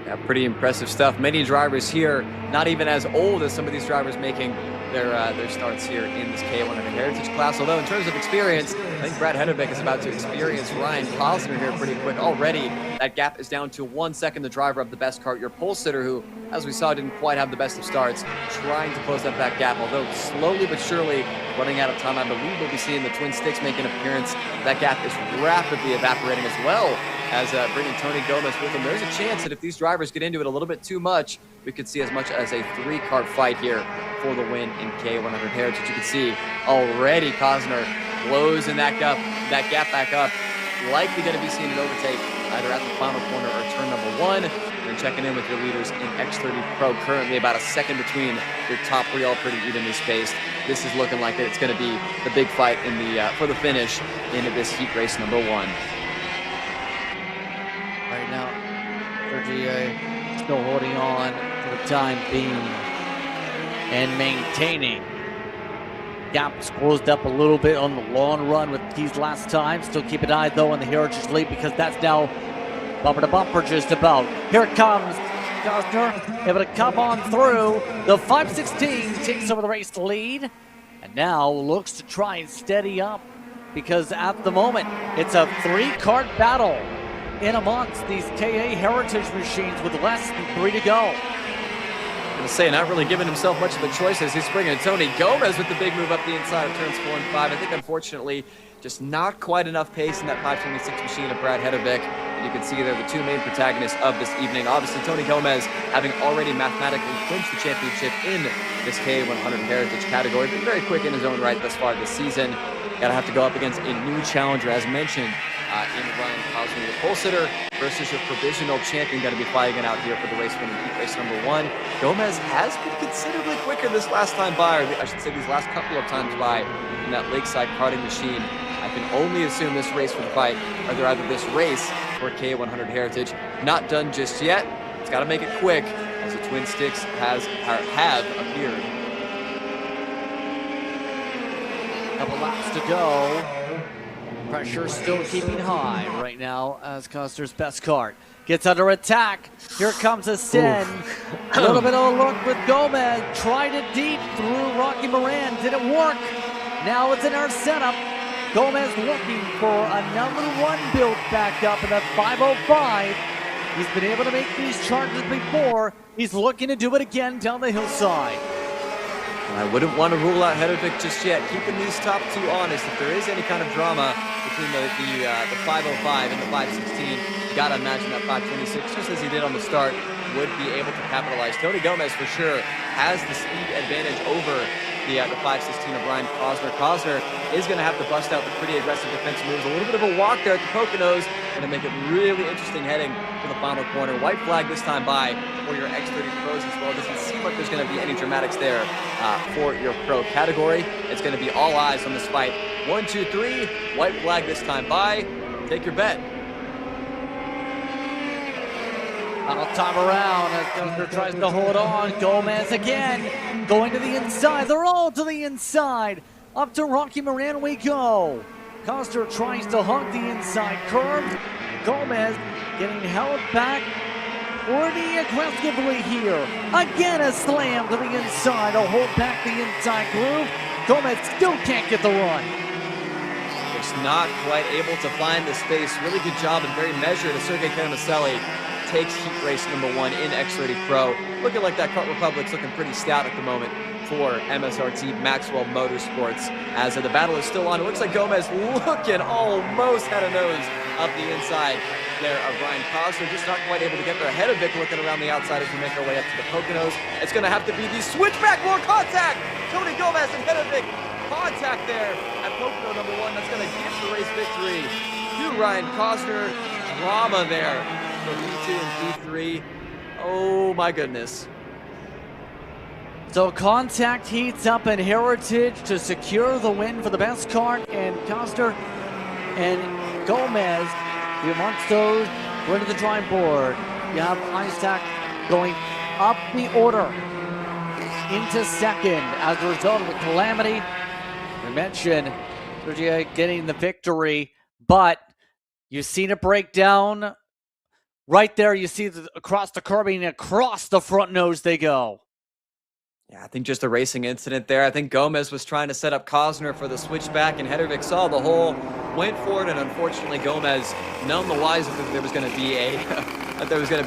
Yeah, pretty impressive stuff. Many drivers here, not even as old as some of these drivers making their starts here in this K100 Heritage class. Although in terms of experience, I think Brad Hedderbeck is about to experience Ryan Posner here pretty quick already. That gap is down to 1 second. The driver of the best kart, your pole sitter, who, as we saw, didn't quite have the best of starts, trying to close up that gap. Although slowly but surely running out of time. I believe we'll be seeing the Twin Sticks make an appearance. That gap is rapidly evaporating as well as bringing Tony Gomez with him. There's a chance that if these drivers get into it a little bit too much, we could see as much as a 3-kart fight here for the win in K100 Heritage. You can see already Cosner closing that gap back up. Likely going to be seeing an overtake either at the final corner or turn number 1. And checking in with your leaders in X30 Pro, currently about a second between your top 3, all pretty evenly spaced. This is looking like it's going to be the big fight in the for the finish into this heat race number 1. Right now, Sergio still holding on for the time being and maintaining. Gap's closed up a little bit on the long run with these last time. Still keep an eye, though, on the Heritage lead because that's now bumper to bumper just about. Here it comes. Cosner able to come on through. The 516 takes over the race lead and now looks to try and steady up because at the moment it's a 3-kart battle in amongst these KA Heritage machines with less than 3 to go. I'm going to say, not really giving himself much of a choice as he's bringing Tony Gomez with the big move up the inside of turns 4 and 5. I think, unfortunately, just not quite enough pace in that 526 machine of Brad Hedderbeck. You can see they're the 2 main protagonists of this evening. Obviously, Tony Gomez having already mathematically clinched the championship in this K100 Heritage category. Been very quick in his own right thus far this season. Gotta have to go up against a new challenger, as mentioned, in Ryan Cosme, the pole sitter, versus your provisional champion. Got to be fighting it out here for the race winning heat race number 1. Gomez has been considerably quicker this last time by, or I should say these last couple of times by, in that lakeside karting machine. I can only assume this race for the fight, or rather this race for K100 Heritage, not done just yet. It's got to make it quick, as the Twin Sticks have appeared. Couple laps to go. Pressure still keeping high right now as Cosner's best kart gets under attack. Here comes a Sen. A little bit of a look with Gomez. Tried it deep through Rocky Moran. Didn't work. Now it's in our setup. Gomez looking for another 1 built back up in that 505. He's been able to make these charges before. He's looking to do it again down the hillside. I wouldn't want to rule out Hedderbeck just yet. Keeping these top 2 honest. If there is any kind of drama between the 505 and the 516, you got to imagine that 526, just as he did on the start, would be able to capitalize. Tony Gomez, for sure, has the speed advantage over the 516 of Ryan Cosner. Cosner is going to have to bust out the pretty aggressive defensive moves. A little bit of a walk there at the Poconos, going to make it really interesting heading to the final corner. White flag this time by for your X30 Pros as well. Doesn't seem like there's going to be any dramatics there for your pro category. It's going to be all eyes on this fight. 1, 2, 3. White flag this time by. Take your bet. Final time around as Gunter tries to hold on. Gomez again going to the inside. They're all to the inside. Up to Rocky Moran we go. Coster tries to hug the inside curve. Gomez getting held back pretty aggressively here. Again a slam to the inside to hold back the inside groove. Gomez still can't get the run. Just not quite able to find the space. Really good job and very measured as Sergey Karamaselli takes heat race number 1 in X30 Pro. Looking like that Kart Republic's looking pretty stout at the moment for MSRT Maxwell Motorsports. As the battle is still on, it looks like Gomez looking almost head and nose up the inside there of Ryan Cosner. Just not quite able to get there. Ahead of Vic looking around the outside as we make our way up to the Poconos. It's going to have to be the switchback, more contact! Tony Gomez and Hedovic, contact there at Pocono number 1. That's going to give the race victory to Ryan Cosner. Drama there for P2 and P3. Oh my goodness. So contact heats up in Heritage to secure the win for the best kart, and Cosner and Gomez, amongst those, going to the drawing board. You have Isaac going up the order into second as a result of the calamity. We mentioned Sergio getting the victory, but you've seen it break down. Right there, you see across the curbing, across the front nose they go. Yeah, I think just a racing incident there. I think Gomez was trying to set up Cosner for the switchback, and Hedervik saw the hole, went for it, and unfortunately Gomez, none the wiser that there was going to be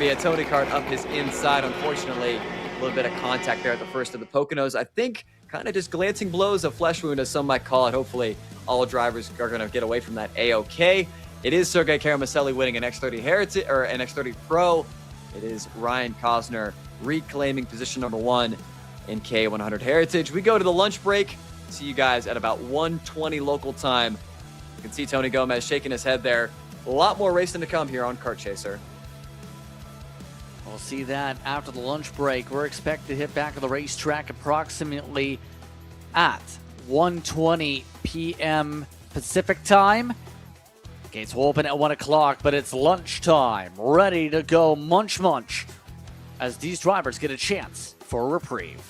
a Tony Kart up his inside. Unfortunately, a little bit of contact there at the first of the Poconos. I think kind of just glancing blows, a flesh wound, as some might call it. Hopefully, all drivers are going to get away from that A-OK. It is Sergey Karamaselli winning an X30 Heritage or an X30 Pro. It is Ryan Cosner reclaiming position number 1 in K100 Heritage. We go to the lunch break. See you guys at about 1:20 local time. You can see Tony Gomez shaking his head there. A lot more racing to come here on Kart Chaser. We'll see that after the lunch break. We're expected to hit back at the racetrack approximately at 1:20 p.m. Pacific time. Gates will open at 1 o'clock, but it's lunchtime. Ready to go munch as these drivers get a chance for a reprieve.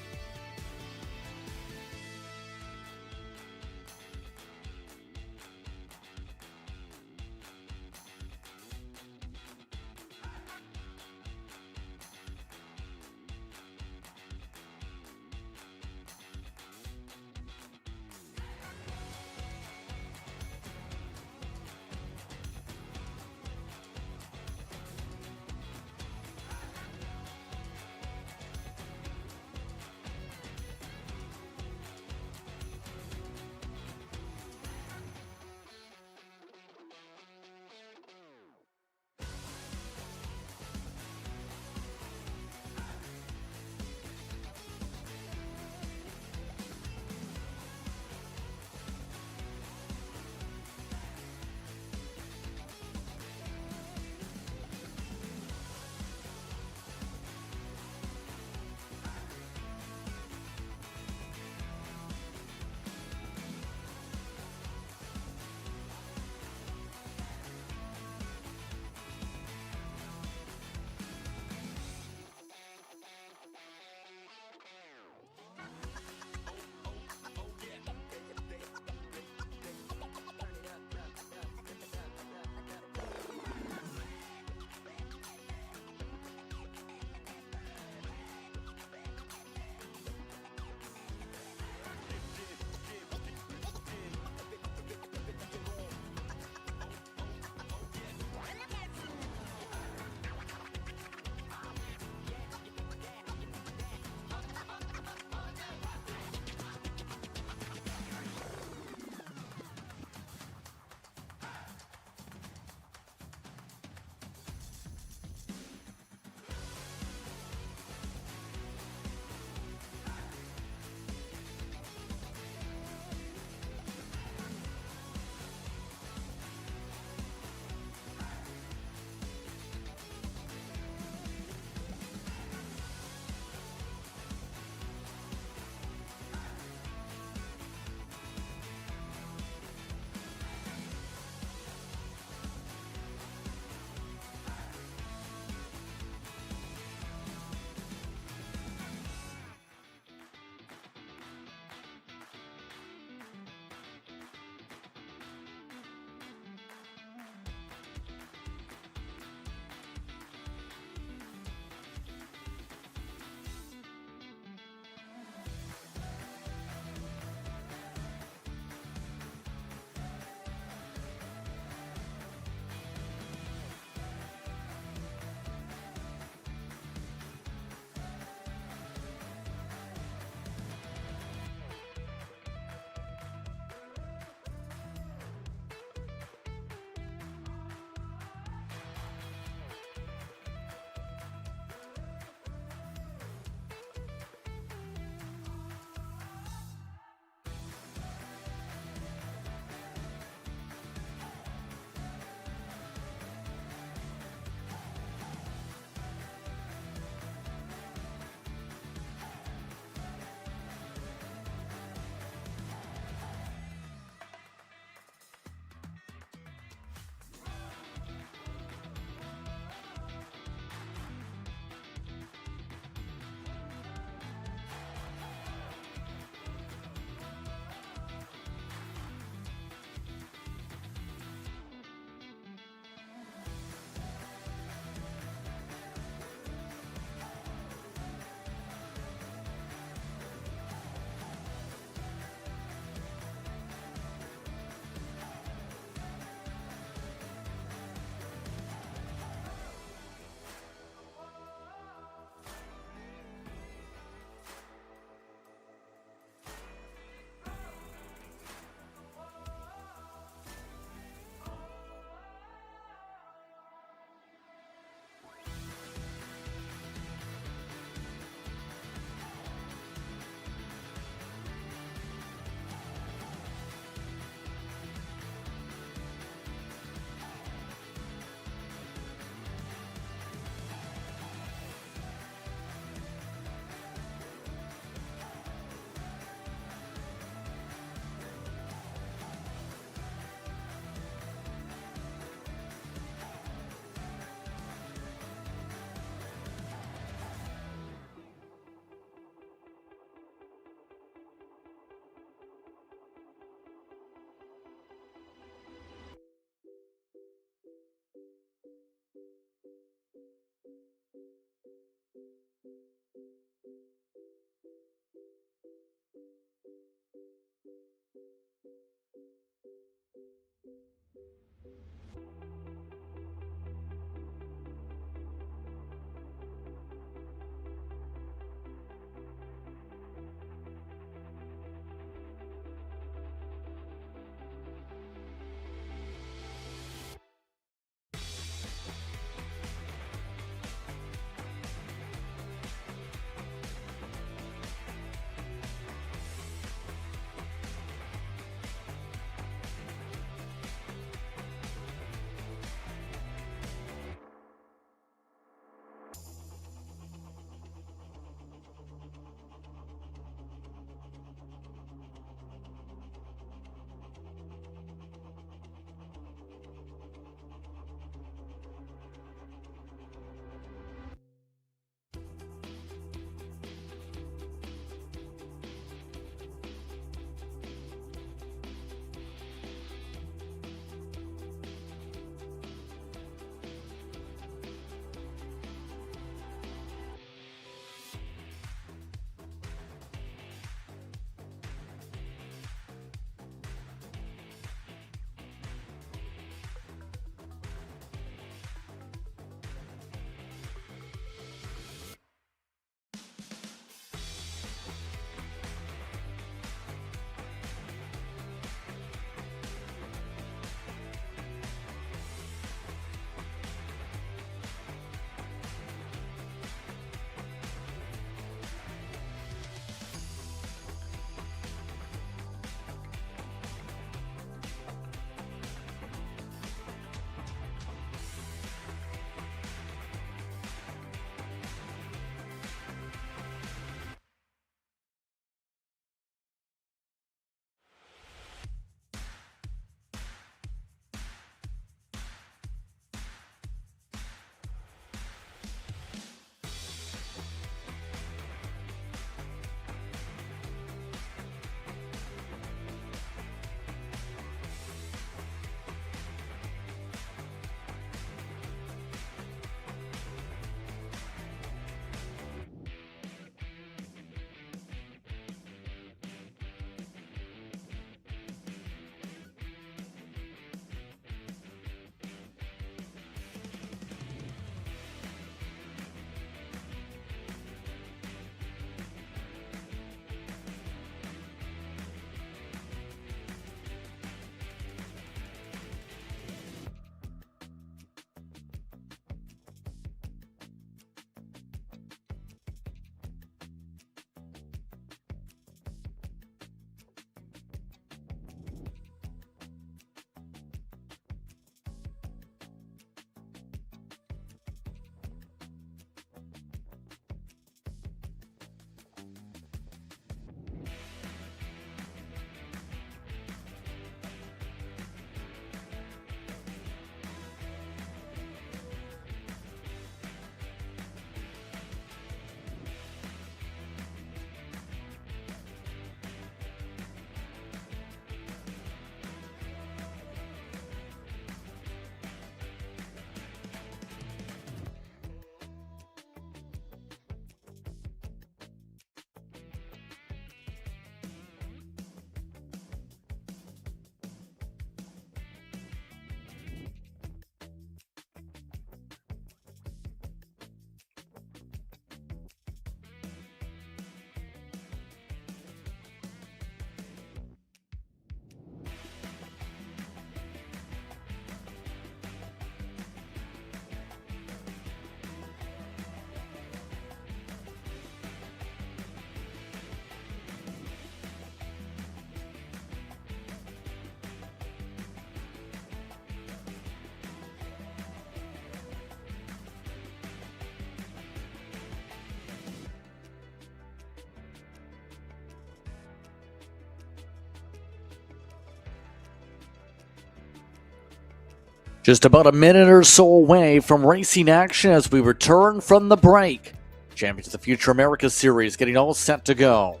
Just about a minute or so away from racing action as we return from the break. Champions of the Future America Series getting all set to go.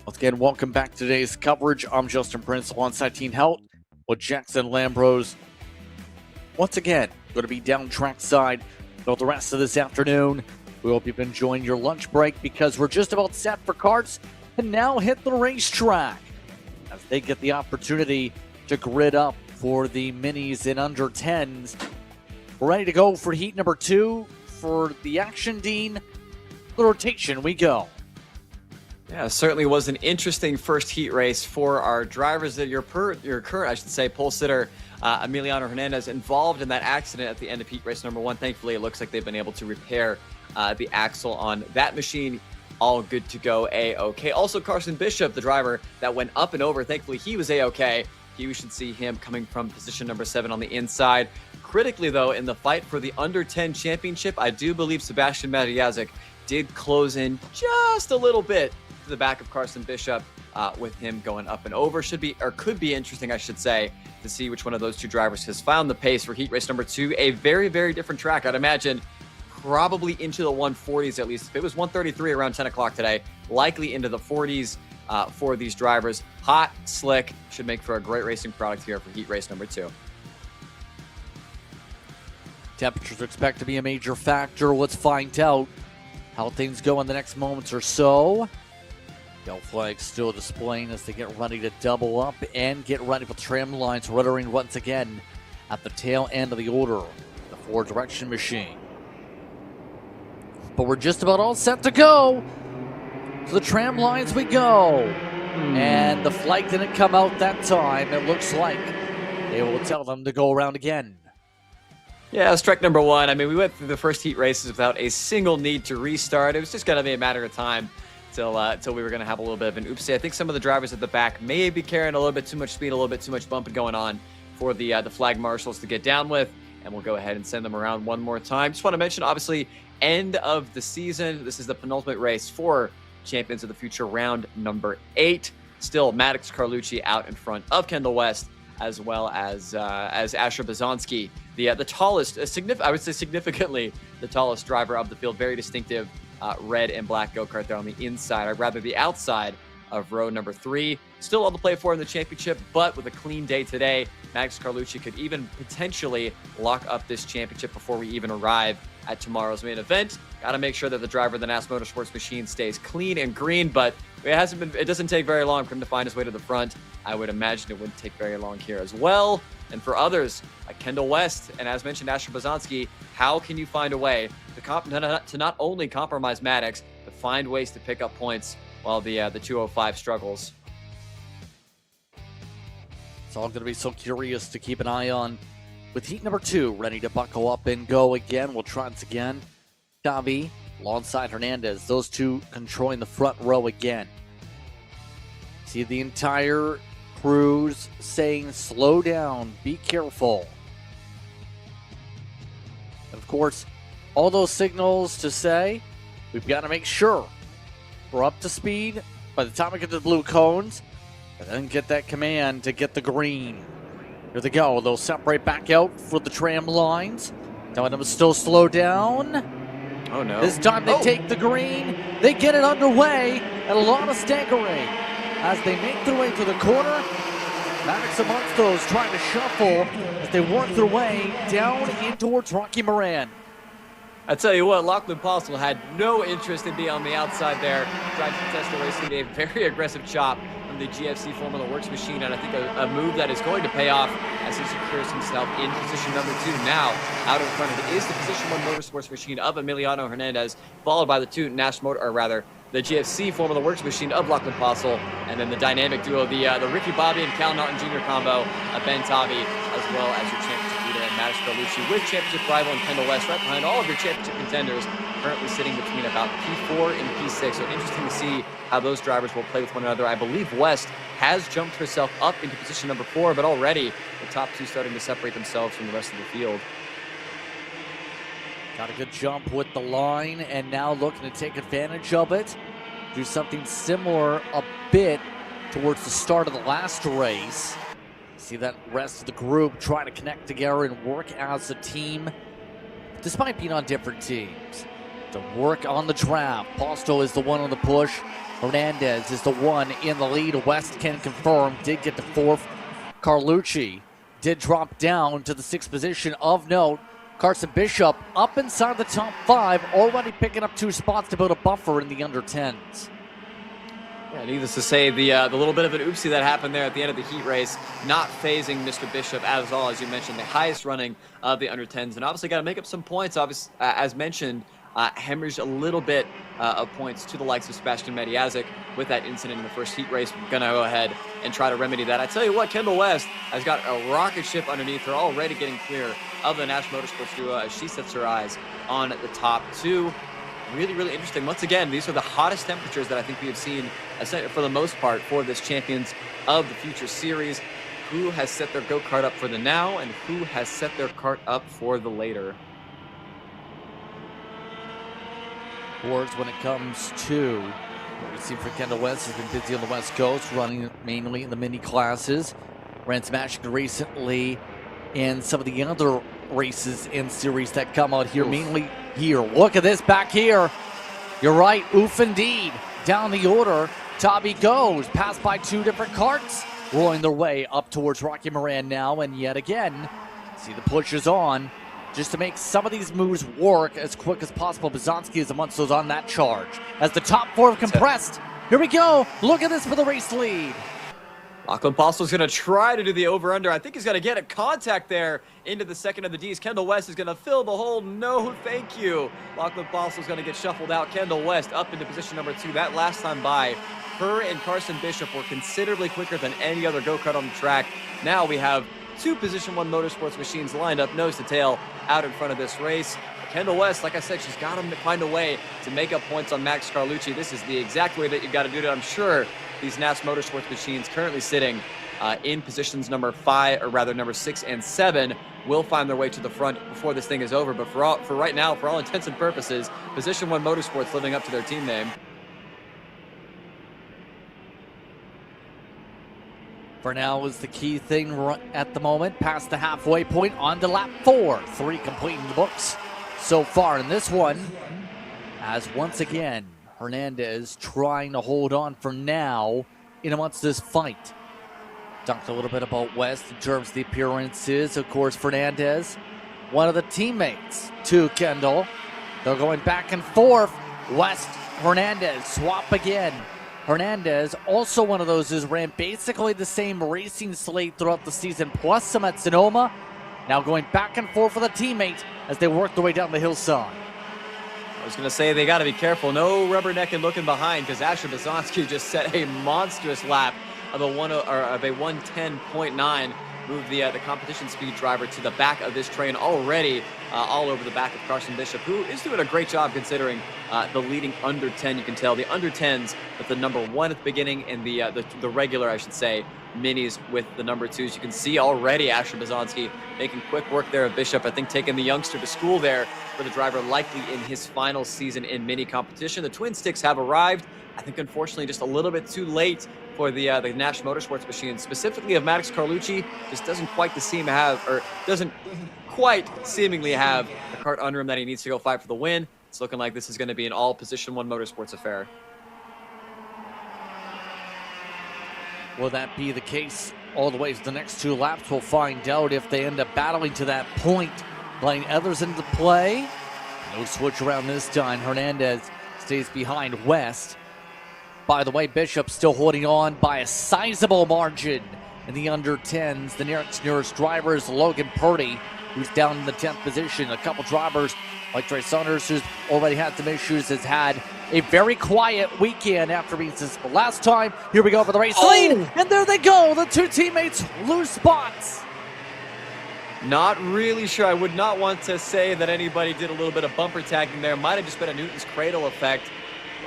Once again, welcome back to today's coverage. I'm Justin Prince alongside Team Health with Jackson Lambros. Once again, going to be down trackside for the rest of this afternoon. We hope you've been enjoying your lunch break because we're just about set for karts to now hit the racetrack as they get the opportunity to grid up for the minis and under 10s. We're ready to go for heat number 2 for the action, Dean. The rotation we go. Yeah, it certainly was an interesting first heat race for our drivers. That your current, I should say, pole sitter Emiliano Hernandez involved in that accident at the end of heat race number 1. Thankfully, it looks like they've been able to repair the axle on that machine. All good to go, A-OK. Also, Carson Bishop, the driver that went up and over, thankfully he was A-OK. We should see him coming from position number 7 on the inside. Critically, though, in the fight for the under 10 championship, I do believe Sebastian Matijazic did close in just a little bit to the back of Carson Bishop, with him going up and over. Could be interesting, I should say, to see which one of those two drivers has found the pace for heat race number 2. A very, very different track. I'd imagine probably into the 140s at least. If it was 133 around 10 o'clock today, likely into the 40s for these drivers. Hot, slick, should make for a great racing product here for heat race number 2. Temperatures are expected to be a major factor. Let's find out how things go in the next moments or so. Yellow flag still displaying as they get ready to double up and get ready for trim lines, rudering once again at the tail end of the order. The 4-direction machine. But we're just about all set to go. To the tram lines we go. And the flag didn't come out that time. It looks like they will tell them to go around again. Yeah, strike number 1. I mean, we went through the first heat races without a single need to restart. It was just going to be a matter of time till we were going to have a little bit of an oopsie. I think some of the drivers at the back may be carrying a little bit too much speed, a little bit too much bumping going on for the flag marshals to get down with. And we'll go ahead and send them around one more time. Just want to mention, obviously, end of the season. This is the penultimate race for Champions of the Future, round number 8. Still, Maddox Carlucci out in front of Kendall West, as well as Asher Bazanski, the tallest, I would say significantly the tallest driver of the field. Very distinctive red and black go-kart there on the inside, or rather the outside of row number 3. Still all to play for in the championship, but with a clean day today, Maddox Carlucci could even potentially lock up this championship before we even arrive at tomorrow's main event. Got to make sure that the driver of the NAS Motorsports machine stays clean and green, but it doesn't take very long for him to find his way to the front. I would imagine it wouldn't take very long here as well. And for others like Kendall West and, as mentioned, Asher Bazanski, how can you find a way to not only compromise Maddox, but find ways to pick up points while the 205 struggles? It's all going to be so curious to keep an eye on. With heat number 2 ready to buckle up and go again, we'll try once again. Davi alongside Hernandez, those two controlling the front row again. See the entire crews saying, slow down, be careful. And of course, all those signals to say, we've got to make sure we're up to speed by the time we get to the blue cones, and then get that command to get the green. Here they go. They'll separate back out for the tram lines. Telling them to still slow down. Oh, no. This time they take the green. They get it underway. And a lot of staggering as they make their way to the corner. Maddox amongst those trying to shuffle as they work their way down in towards Rocky Moran. I tell you what, Lachlan Postle had no interest in being on the outside there. Tried to test the race. He made a very aggressive chop from the GFC Formula Works machine, and I think a move that is going to pay off as he secures himself in position number 2. Now, out in front of it is the position 1 motorsports machine of Emiliano Hernandez, followed by the the GFC Formula Works machine of Lachlan Postle, and then the dynamic duo, the Ricky Bobby and Cal Naughton Jr. combo of Ben Tavi, as well as your championship leader and Maddox Carlucci, with championship rival and Kendall West right behind all of your championship contenders, currently sitting between about P4 and P6. So interesting to see how those drivers will play with one another. I believe West has jumped herself up into position number 4, but already the top 2 starting to separate themselves from the rest of the field. Got a good jump with the line, and now looking to take advantage of it. Do something similar a bit towards the start of the last race. See that rest of the group trying to connect together and work as a team, despite being on different teams. To work on the draft. Posto is the one on the push. Hernandez is the one in the lead. West can confirm, did get to 4th. Carlucci did drop down to the 6th position. Of note, Carson Bishop up inside the top 5, already picking up 2 spots to build a buffer in the under 10s. Yeah, needless to say, the little bit of an oopsie that happened there at the end of the heat race, not phasing Mr. Bishop at all, as you mentioned, the highest running of the under 10s, and obviously got to make up some points. Obviously, as mentioned, hemorrhaged a little bit of points to the likes of Sebastian Mediazic with that incident in the first heat race. We're going to go ahead and try to remedy that. I tell you what, Kendall West has got a rocket ship underneath her, already getting clear of the Nash Motorsports duo as she sets her eyes on the top 2. Really, really interesting. Once again, these are the hottest temperatures that I think we have seen, for the most part, for this Champions of the Future series. Who has set their go-kart up for the now, and who has set their kart up for the later? Towards when it comes to what we see for Kendall West, has been busy on the West Coast, running mainly in the mini classes. Ran some action recently in some of the other races and series that come out here, mainly here. Look at this back here. You're right, oof indeed. Down the order, Tabi goes, passed by 2 different karts, rolling their way up towards Rocky Moran now, and yet again, see the push is on, just to make some of these moves work as quick as possible. Bizanski is amongst those on that charge. As the top 4 have compressed, here we go. Look at this for the race lead. Lachlan Postle's going to try to do the over-under. I think he's going to get a contact there into the second of the Ds. Kendall West is going to fill the hole. No, thank you. Lachlan Postle's going to get shuffled out. Kendall West up into position number 2. That last time by, her and Carson Bishop were considerably quicker than any other go-kart on the track. Now we have 2 Position 1 Motorsports machines lined up nose to tail out in front of this race. Kendall West, like I said, she's got to find a way to make up points on Max Carlucci. This is the exact way that you've got to do it. I'm sure these NAS Motorsports machines currently sitting in positions number 6 and 7 will find their way to the front before this thing is over. But for right now, for all intents and purposes, Position 1 Motorsports living up to their team name. For now is the key thing at the moment. Past the halfway point on to lap 4. 3 completing the books so far in this one. As once again, Hernandez trying to hold on for now in amongst this fight. Talked a little bit about West in terms of the appearances. Of course, Fernandez, one of the teammates to Kendall. They're going back and forth. West, Hernandez, swap again. Hernandez, also one of those who's ran basically the same racing slate throughout the season, plus some at Sonoma. Now going back and forth for the teammates as they work their way down the hillside. I was going to say they got to be careful. No rubbernecking looking behind, because Asher Bizanski just set a monstrous lap of a 110.9. Moved the competition speed driver to the back of this train already, all over the back of Carson Bishop, who is doing a great job considering the leading under 10. You can tell the under 10s with the number 1 at the beginning, and the regular, I should say, minis with the number 2s. You can see already Asher Bizanski making quick work there of Bishop. I think taking the youngster to school there for the driver, likely in his final season in mini competition. The Twin Sticks have arrived. I think, unfortunately, just a little bit too late for the Nash Motorsports machine, specifically of Max Carlucci. Just doesn't quite seemingly have the kart under him that he needs to go fight for the win. It's looking like this is going to be an all Position 1 Motorsports affair. Will that be the case all the way to the next 2 laps? We'll find out if they end up battling to that point, letting others into play. No switch around this time. Hernandez stays behind West. By the way, Bishop still holding on by a sizable margin in the under 10s. The nearest driver is Logan Purdy, who's down in the 10th position. A couple drivers like Trey Saunders, who's already had some issues, has had a very quiet weekend after being suspended last time. Here we go for the race lead, and there they go. The 2 teammates lose spots. Not really sure. I would not want to say that anybody did a little bit of bumper tagging there. Might have just been a Newton's Cradle effect.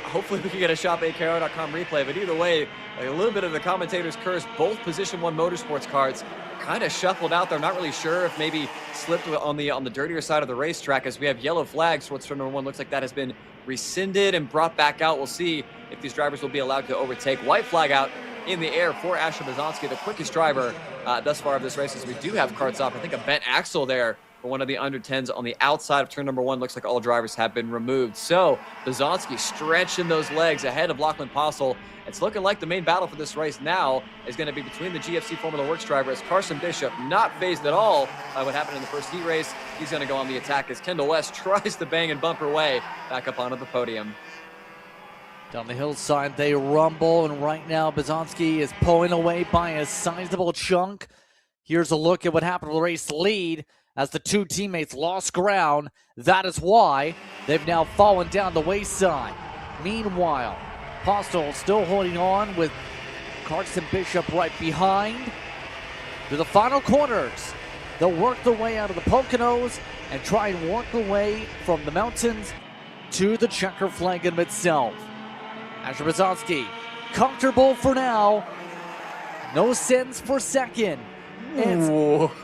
Hopefully we can get a ShopAKO.com replay, but either way, a little bit of the commentator's curse. Both Position 1 Motorsports carts kind of shuffled out there. I'm not really sure if maybe slipped on the dirtier side of the racetrack, as we have yellow flags. What's for number 1 looks like that has been rescinded and brought back out. We'll see if these drivers will be allowed to overtake. White flag out in the air for Asher Bazanski, the quickest driver thus far of this race, as we do have karts off. I think a bent axle there for one of the under 10s on the outside of turn number 1. Looks like all drivers have been removed. So Bazanski stretching those legs ahead of Lachlan Postle. It's looking like the main battle for this race now is going to be between the GFC Formula Works driver, as Carson Bishop, not phased at all by what happened in the first heat race. He's going to go on the attack as Kendall West tries to bang and bumper way back up onto the podium. Down the hillside, they rumble, and right now Bazanski is pulling away by a sizable chunk. Here's a look at what happened to the race lead as the two teammates lost ground. That is why they've now fallen down the wayside. Meanwhile, Postle still holding on with Carson Bishop right behind. To the final corners, they'll work their way out of the Poconos and try and work their way from the mountains to the checker flag in itself. Asher Bazanski, comfortable for now. No sense for second. It's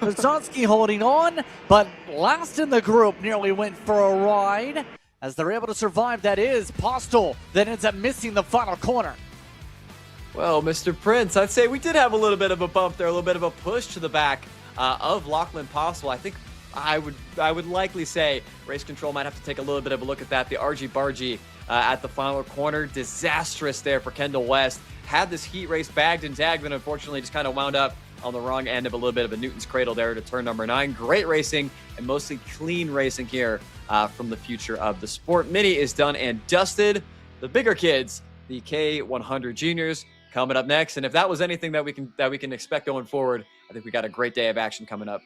Bazanski holding on, but last in the group nearly went for a ride. As they're able to survive, that is Postle that ends up missing the final corner. Well, Mr. Prince, I'd say we did have a little bit of a bump there, a little bit of a push to the back of Lachlan Postle. I think I would likely say race control might have to take a little bit of a look at that. The argy-bargy at the final corner, disastrous there for Kendall West. Had this heat race bagged and tagged, but unfortunately just kind of wound up on the wrong end of a little bit of a Newton's Cradle there to turn number 9. Great racing and mostly clean racing here from the future of the sport. Mini is done and dusted. The bigger kids, the K100 juniors, coming up next. And if that was anything that we can expect going forward, I think we got a great day of action coming up.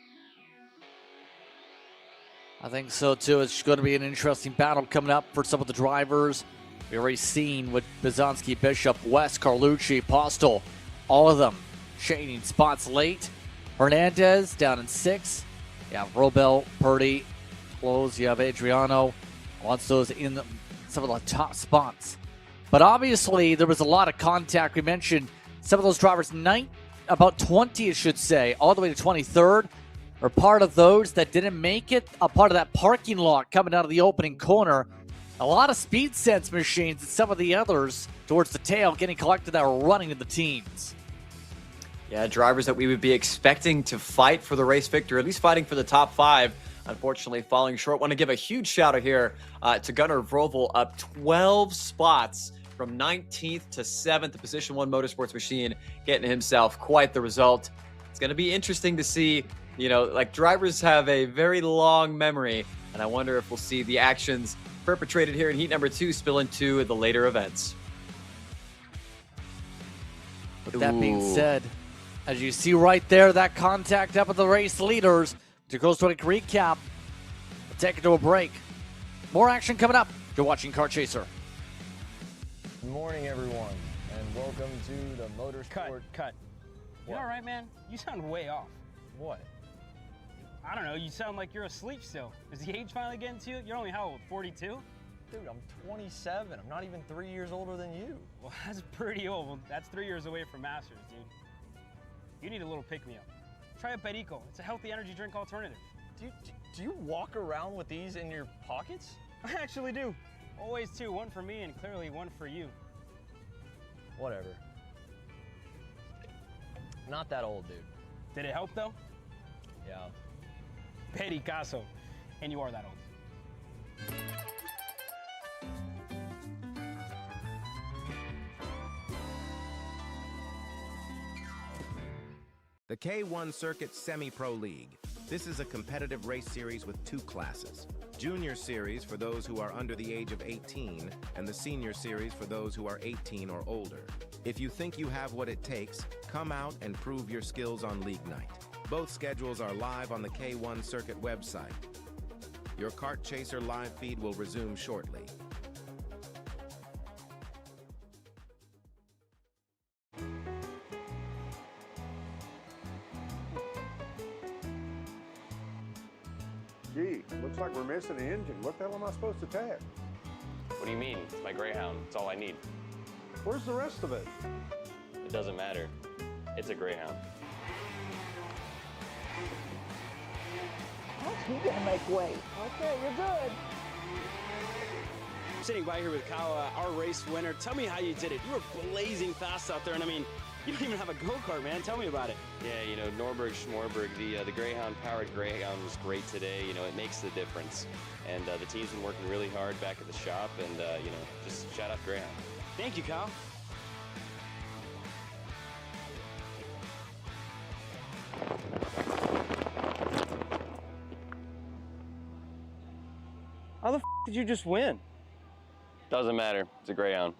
I think so too. It's going to be an interesting battle coming up for some of the drivers. We've already seen with Bazanski, Bishop, West, Carlucci, Postle, all of them changing spots late. Hernandez down in 6th. You have Robel, Purdy, close. You have Adriano. Wants those in some of the top spots. But obviously, there was a lot of contact. We mentioned some of those drivers, about 20, I should say, all the way to 23rd, are part of those that didn't make it, a part of that parking lot coming out of the opening corner. A lot of speed sense machines and some of the others towards the tail getting collected that were running in the teams. Yeah, drivers that we would be expecting to fight for the race victory, at least fighting for the top 5, unfortunately falling short. Want to give a huge shout out here to Gunnar Vroval, up 12 spots from 19th to 7th. The Position 1 Motorsports machine getting himself quite the result. It's going to be interesting to see, you know, like drivers have a very long memory, and I wonder if we'll see the actions perpetrated here in heat number 2 spill into the later events. With that being said, as you see right there, that contact up with the race leaders. To go to a recap, we'll take it to a break. More action coming up. You're watching Kart Chaser. Good morning, everyone, and welcome to the Motorsport. Cut. You all right, man? You sound way off. What? I don't know. You sound like you're asleep still. Is the age finally getting to you? You're only how old? 42? Dude, I'm 27. I'm not even 3 years older than you. Well, that's pretty old. Well, that's 3 years away from Masters, dude. You need a little pick-me-up. Try a Perico. It's a healthy energy drink alternative. Do you walk around with these in your pockets? I actually do. Always two. One for me and clearly one for you. Whatever. Not that old, dude. Did it help, though? Yeah. Pericazo. And you are that old. The K1 Circuit Semi-Pro League. This is a competitive race series with 2 classes. Junior Series for those who are under the age of 18, and the Senior Series for those who are 18 or older. If you think you have what it takes, come out and prove your skills on League Night. Both schedules are live on the K1 Circuit website. Your Kart Chaser live feed will resume shortly. Gee, looks like we're missing an engine. What the hell am I supposed to tap? What do you mean? It's my Greyhound. It's all I need. Where's the rest of it? It doesn't matter. It's a Greyhound. You gotta make way. Okay, you're good. Sitting by here with Kyle, our race winner. Tell me how you did it. You were blazing fast out there, and I mean, You don't even have a go-kart, man. Tell me about it. Yeah, you know, Norberg Schmorberg, the Greyhound-powered Greyhound was great today. You know, it makes the difference. And the team's been working really hard back at the shop, and, you know, just shout out Greyhound. Thank you, Kyle. How the f did you just win? Doesn't matter. It's a Greyhound.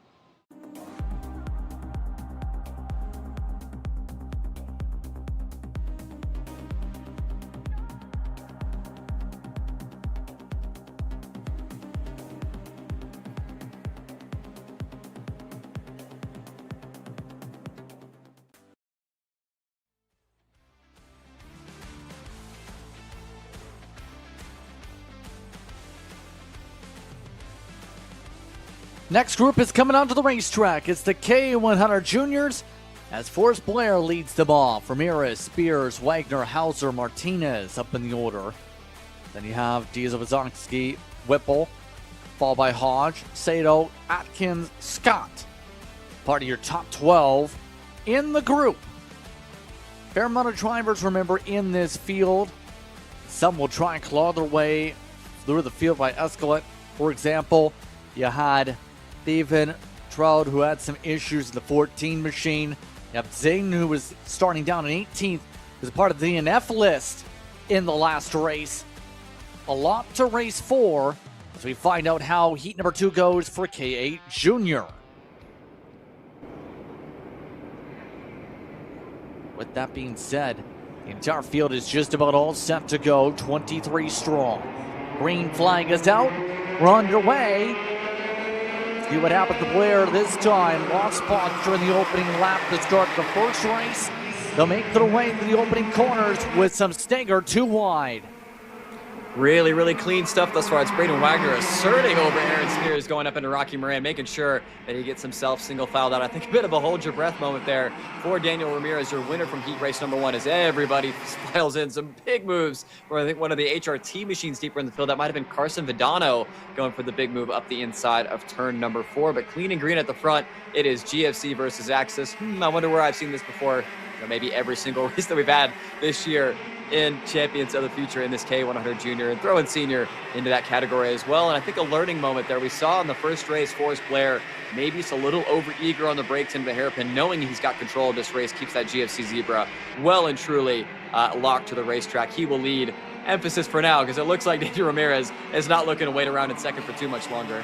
Next group is coming onto the racetrack. It's the K100 Juniors as Forrest Blair leads them off. Ramirez, Spears, Wagner, Hauser, Martinez up in the order. Then you have Diaz-Wazowski, Whipple, followed by Hodge, Sato, Atkins, Scott. Part of your top 12 in the group. Fair amount of drivers, remember, in this field. Some will try and claw their way through the field by Escalade. For example, you had Steven Trout, who had some issues in the 14 machine. You have Zing, who was starting down in 18th, as part of the DNF list in the last race. A lot to race for as we find out how heat number 2 goes for K8 Junior. With that being said, the entire field is just about all set to go, 23 strong. Green flag is out. We're underway. See what happened to Blair this time. Lost spots during the opening lap to start the first race. They'll make their way into the opening corners with some stagger too wide. Really, really clean stuff thus far. It's Braden Wagner asserting over Aaron Spears, going up into Rocky Moran, making sure that he gets himself single-filed out. I think a bit of a hold-your-breath moment there for Daniel Ramirez, your winner from heat race number 1, as everybody files in. Some big moves for, I think, one of the HRT machines deeper in the field. That might have been Carson Vidano going for the big move up the inside of turn number 4. But clean and green at the front, it is GFC versus Axis. I wonder where I've seen this before. You know, maybe every single race that we've had this year in Champions of the Future in this K100 Junior, and throwing Senior into that category as well. And I think a learning moment there. We saw in the first race, Forrest Blair maybe it's a little over-eager on the brakes into the hairpin, knowing he's got control of this race, keeps that GFC Zebra well and truly locked to the racetrack. He will lead. Emphasis for now, because it looks like Daniel Ramirez is not looking to wait around in second for too much longer.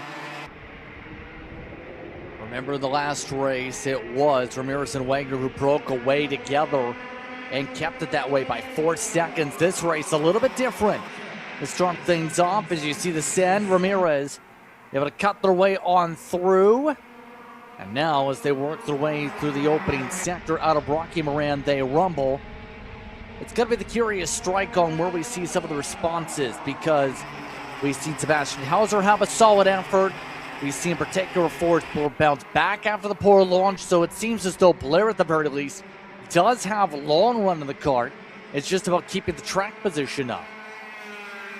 Remember the last race, it was Ramirez and Wagner who broke away together and kept it that way by 4 seconds. This race a little bit different. To start things off, as you see the send, Ramirez able to cut their way on through. And now as they work their way through the opening sector out of Rocky Moran, they rumble. It's going to be the curious strike on where we see some of the responses, because we've seen Sebastian Hauser have a solid effort. We've seen in particular Forrest Blair bounce back after the poor launch, so it seems as though Blair at the very least does have a long run in the kart. It's just about keeping the track position up.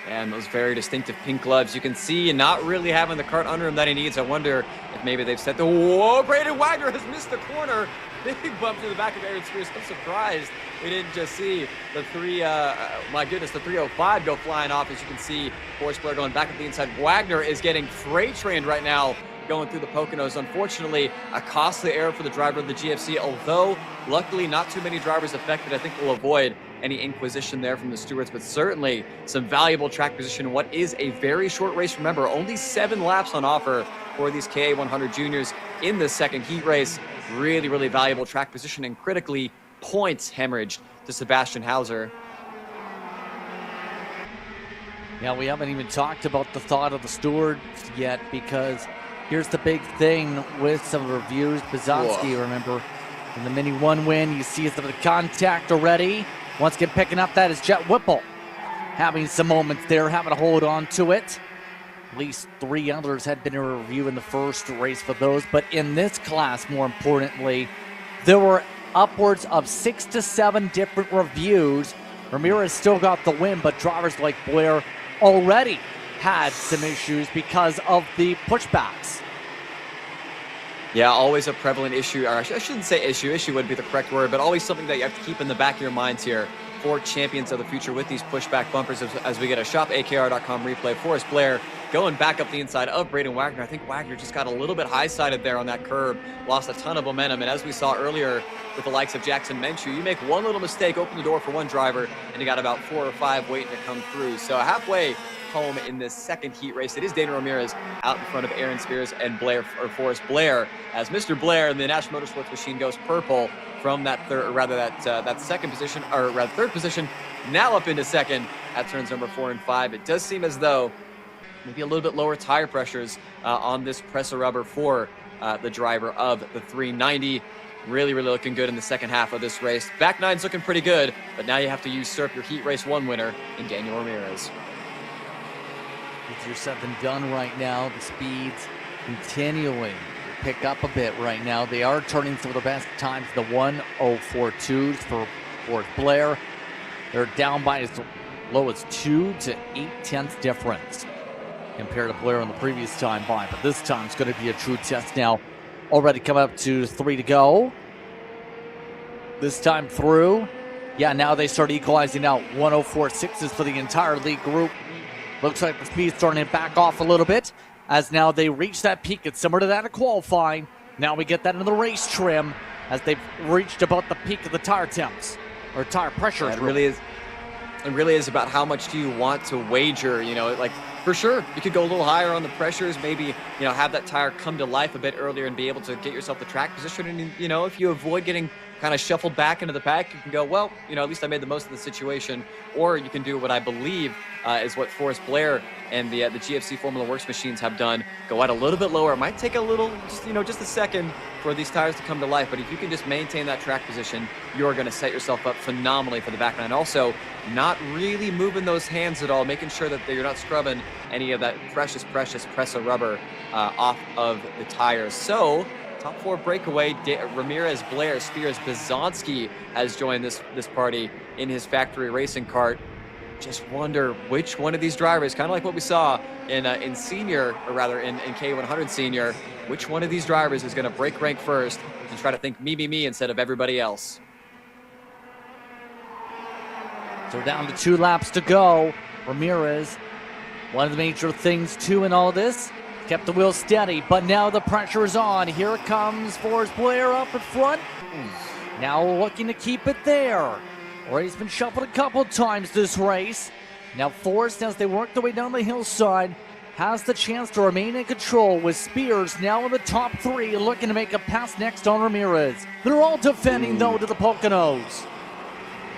And those very distinctive pink gloves, you can see not really having the kart under him that he needs. I wonder if maybe they've set the... Whoa, Braden Wagner has missed the corner. Big bump to the back of Aaron Spears. I'm surprised we didn't just see the the 305 go flying off. As you can see, Forrest Blair going back up the inside. Wagner is getting freight trained right now, going through the Poconos. Unfortunately, a costly error for the driver of the GFC, although luckily not too many drivers affected. I think we'll avoid any inquisition there from the stewards, but certainly some valuable track position in what is a very short race. Remember, only 7 laps on offer for these KA100 juniors in the second heat race. Really, really valuable track position, and critically, points hemorrhaged to Sebastian Hauser. Yeah, we haven't even talked about the thought of the stewards yet, because here's the big thing with some of the reviews. Bazowski, remember, in the Mini 1 win, you see some of the contact already. Once again, picking up that is Jet Whipple. Having some moments there, having to hold on to it. At least 3 others had been in a review in the first race for those. But in this class, more importantly, there were upwards of 6 to 7 different reviews. Ramirez still got the win, but drivers like Blair already had some issues because of the pushbacks. Yeah, always a prevalent issue, or I shouldn't say issue. Issue would be the correct word, but always something that you have to keep in the back of your minds here for champions of the future with these pushback bumpers as we get a shopakr.com replay. Forrest Blair going back up the inside of Braden Wagner. I think Wagner just got a little bit high-sided there on that curb, lost a ton of momentum, and as we saw earlier with the likes of Jackson Menchu, you make one little mistake, open the door for one driver, and you got about 4 or 5 waiting to come through. So halfway home in this second heat race, it is Dana Ramirez out in front of Aaron Spears and Forrest Blair, as Mr. Blair and the National Motorsports machine goes purple from that that second position, or rather third position, now up into second at turns number 4 and 5. It does seem as though maybe a little bit lower tire pressures on this press of rubber for the driver of the 390. Really looking good in the second half of this race. Back nine's looking pretty good, but now you have to usurp your Heat Race 1 winner in Daniel Ramirez. It's your 7th done right now. The speeds continuing to pick up a bit right now. They are turning some of the best times, the 1:04.2s for Forrest Blair. They're down by as low as 2 to 8 tenths difference compared to Blair on the previous time by. But this time it's going to be a true test now. Already coming up to 3 to go. This time through. Yeah, now they start equalizing out. 1:04.6s for the entire lead group. Looks like the speed's starting to back off a little bit as now they reach that peak. It's similar to that of qualifying. Now we get that into the race trim as they've reached about the peak of the tire temps or tire pressure. Yeah, it really is about how much do you want to wager. You know, like for sure you could go a little higher on the pressures, maybe, you know, have that tire come to life a bit earlier and be able to get yourself the track position. And, you know, if you avoid getting kind of shuffled back into the pack, you can go, well, you know, at least I made the most of the situation. Or you can do what I believe is what Forrest Blair and the GFC Formula Works machines have done. Go out a little bit lower. It might take a little, just a second for these tires to come to life. But if you can just maintain that track position, you're going to set yourself up phenomenally for the back nine. Also, not really moving those hands at all, making sure that you're not scrubbing any of that precious press of rubber off of the tires. So, top 4 breakaway, Ramirez, Blair, Spears, Bizonsky has joined this party in his factory racing cart. Just wonder which one of these drivers, kind of like what we saw in senior, or rather in K100 senior, which one of these drivers is going to break rank first and try to think me instead of everybody else. So we're down to 2 laps to go. Ramirez, one of the major things too in all this, kept the wheel steady, but now the pressure is on. Here comes Forrest Blair up in front. Now looking to keep it there. Or he's been shuffled a couple times this race. Now Forrest, as they work their way down the hillside, has the chance to remain in control with Spears now in the top 3, looking to make a pass next on Ramirez. They're all defending though to the Poconos.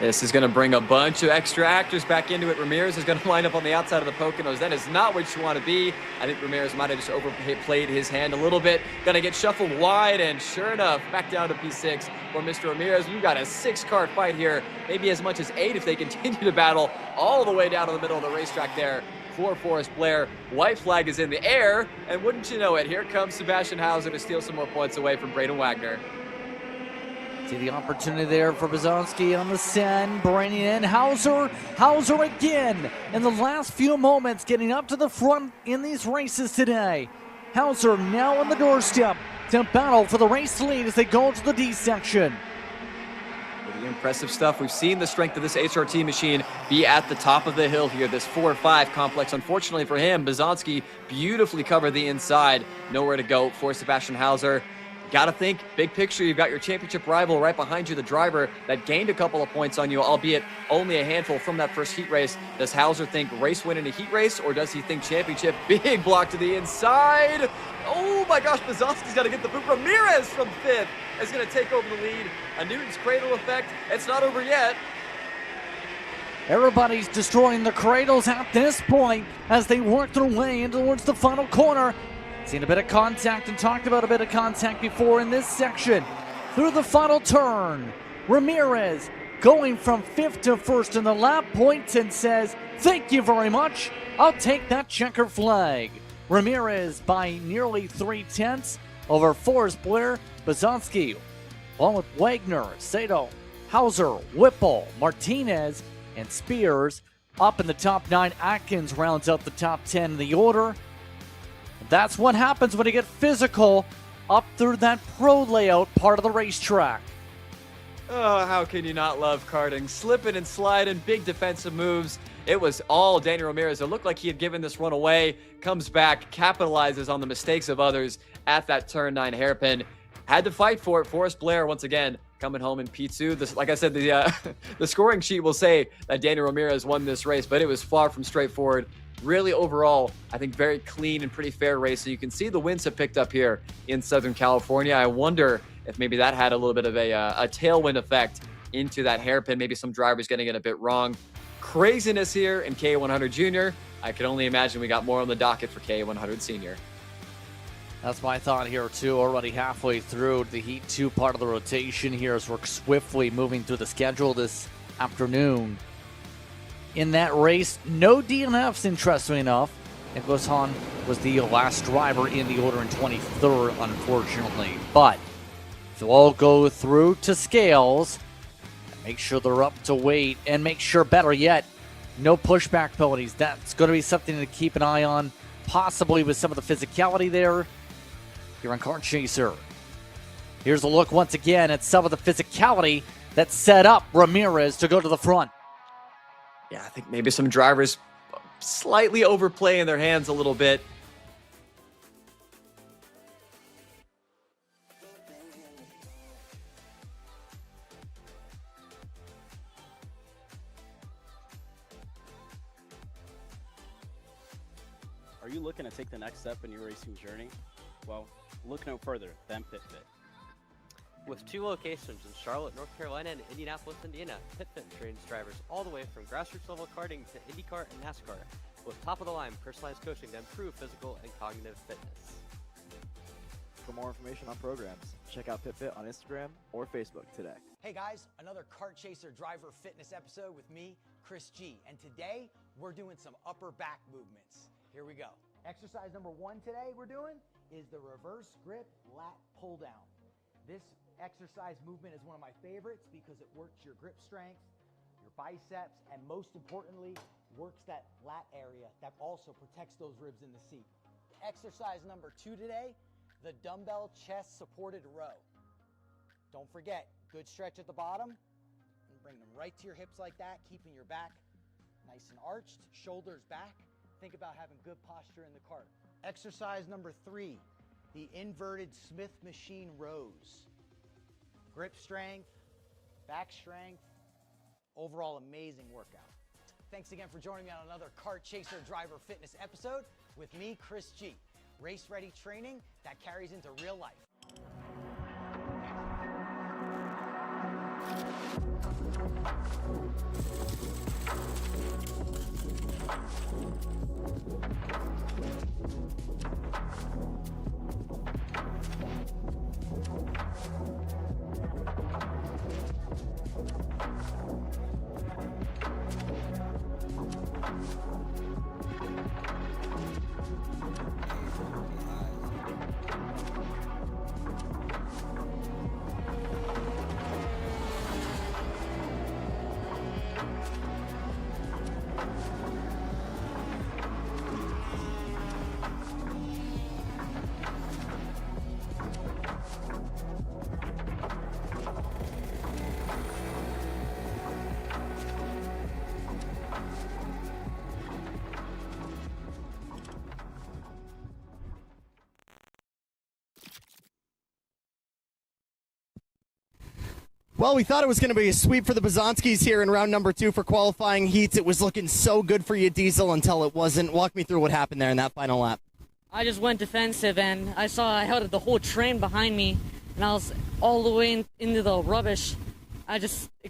This is going to bring a bunch of extra actors back into it. Ramirez is going to line up on the outside of the Poconos. That is not what you want to be. I think Ramirez might have just overplayed his hand a little bit. Going to get shuffled wide, and sure enough, back down to P6 for Mr. Ramirez. We've got a 6-car fight here, maybe as much as 8 if they continue to battle all the way down to the middle of the racetrack there for Forrest Blair. White flag is in the air, and wouldn't you know it, here comes Sebastian Hauser to steal some more points away from Braden Wagner. See the opportunity there for Bizonsky on the send, bringing in Hauser again in the last few moments, getting up to the front in these races today. Hauser now on the doorstep to battle for the race lead as they go to the D section. Pretty impressive stuff. We've seen the strength of this HRT machine be at the top of the hill here, this 4-5 complex. Unfortunately for him, Bizonsky beautifully covered the inside. Nowhere to go for Sebastian Hauser. Got to think, big picture, you've got your championship rival right behind you, the driver that gained a couple of points on you, albeit only a handful from that first heat race. Does Hauser think race win in a heat race, or does he think championship? Big block to the inside. Oh my gosh, Bizonsky's got to get the boot. Ramirez from 5th is going to take over the lead. A Newton's cradle effect. It's not over yet. Everybody's destroying the cradles at this point as they work their way in towards the final corner. Seen a bit of contact and talked about a bit of contact before in this section. Through the final turn, Ramirez going from 5th to 1st in the lap, points and says, "Thank you very much. I'll take that checker flag." Ramirez by nearly 3 tenths over Forrest Blair, Bizonsky, along with Wagner, Sato, Hauser, Whipple, Martinez, and Spears up in the top 9. Atkins rounds out the top 10 in the order. That's what happens when you get physical up through that pro layout part of the racetrack. Oh, how can you not love karting? Slipping and sliding, big defensive moves. It was all Danny Ramirez. It looked like he had given this run away. Comes back, capitalizes on the mistakes of others at that turn 9 hairpin. Had to fight for it. Forrest Blair, once again, coming home in P2. Like I said, the scoring sheet will say that Danny Ramirez won this race, but it was far from straightforward. Really, overall, I think very clean and pretty fair race. So you can see the winds have picked up here in Southern California. I wonder if maybe that had a little bit of a tailwind effect into that hairpin. Maybe some drivers getting it a bit wrong. Craziness here in K100 Junior. I can only imagine we got more on the docket for K100 Senior. That's my thought here, too. Already halfway through the Heat 2 part of the rotation here as we're swiftly moving through the schedule this afternoon. In that race, no DNFs, interestingly enough. Nicholas Hahn was the last driver in the order in 23rd, unfortunately. But they'll all go through to scales, make sure they're up to weight, and make sure, better yet, no pushback penalties. That's going to be something to keep an eye on, possibly with some of the physicality there here on Kart Chaser. Here's a look once again at some of the physicality that set up Ramirez to go to the front. Yeah, I think maybe some drivers slightly overplaying their hands a little bit. Are you looking to take the next step in your racing journey? Well, look no further than PitFit. With 2 locations in Charlotte, North Carolina and Indianapolis, Indiana, PitFit trains drivers all the way from grassroots level karting to IndyCar and NASCAR with top-of-the-line personalized coaching to improve physical and cognitive fitness. For more information on programs, check out PitFit on Instagram or Facebook today. Hey guys, another Kart Chaser driver fitness episode with me, Chris G. And today, we're doing some upper back movements. Here we go. Exercise number 1 today we're doing is the reverse grip lat pull down. This exercise movement is one of my favorites because it works your grip strength, your biceps, and most importantly, works that lat area that also protects those ribs in the seat. Exercise number 2 today, the dumbbell chest supported row. Don't forget, good stretch at the bottom, and bring them right to your hips like that, keeping your back nice and arched, shoulders back. Think about having good posture in the cart. Exercise number 3, the inverted Smith machine rows. Grip strength, back strength, overall amazing workout. Thanks again for joining me on another Kart Chaser driver fitness episode with me, Chris G. Race ready training that carries into real life. Well, we thought it was going to be a sweep for the Bazanskis here in round number 2 for qualifying heats. It was looking so good for you, Diesel, until it wasn't. Walk me through what happened there in that final lap. I just went defensive, and I held the whole train behind me, and I was all the way into the rubbish.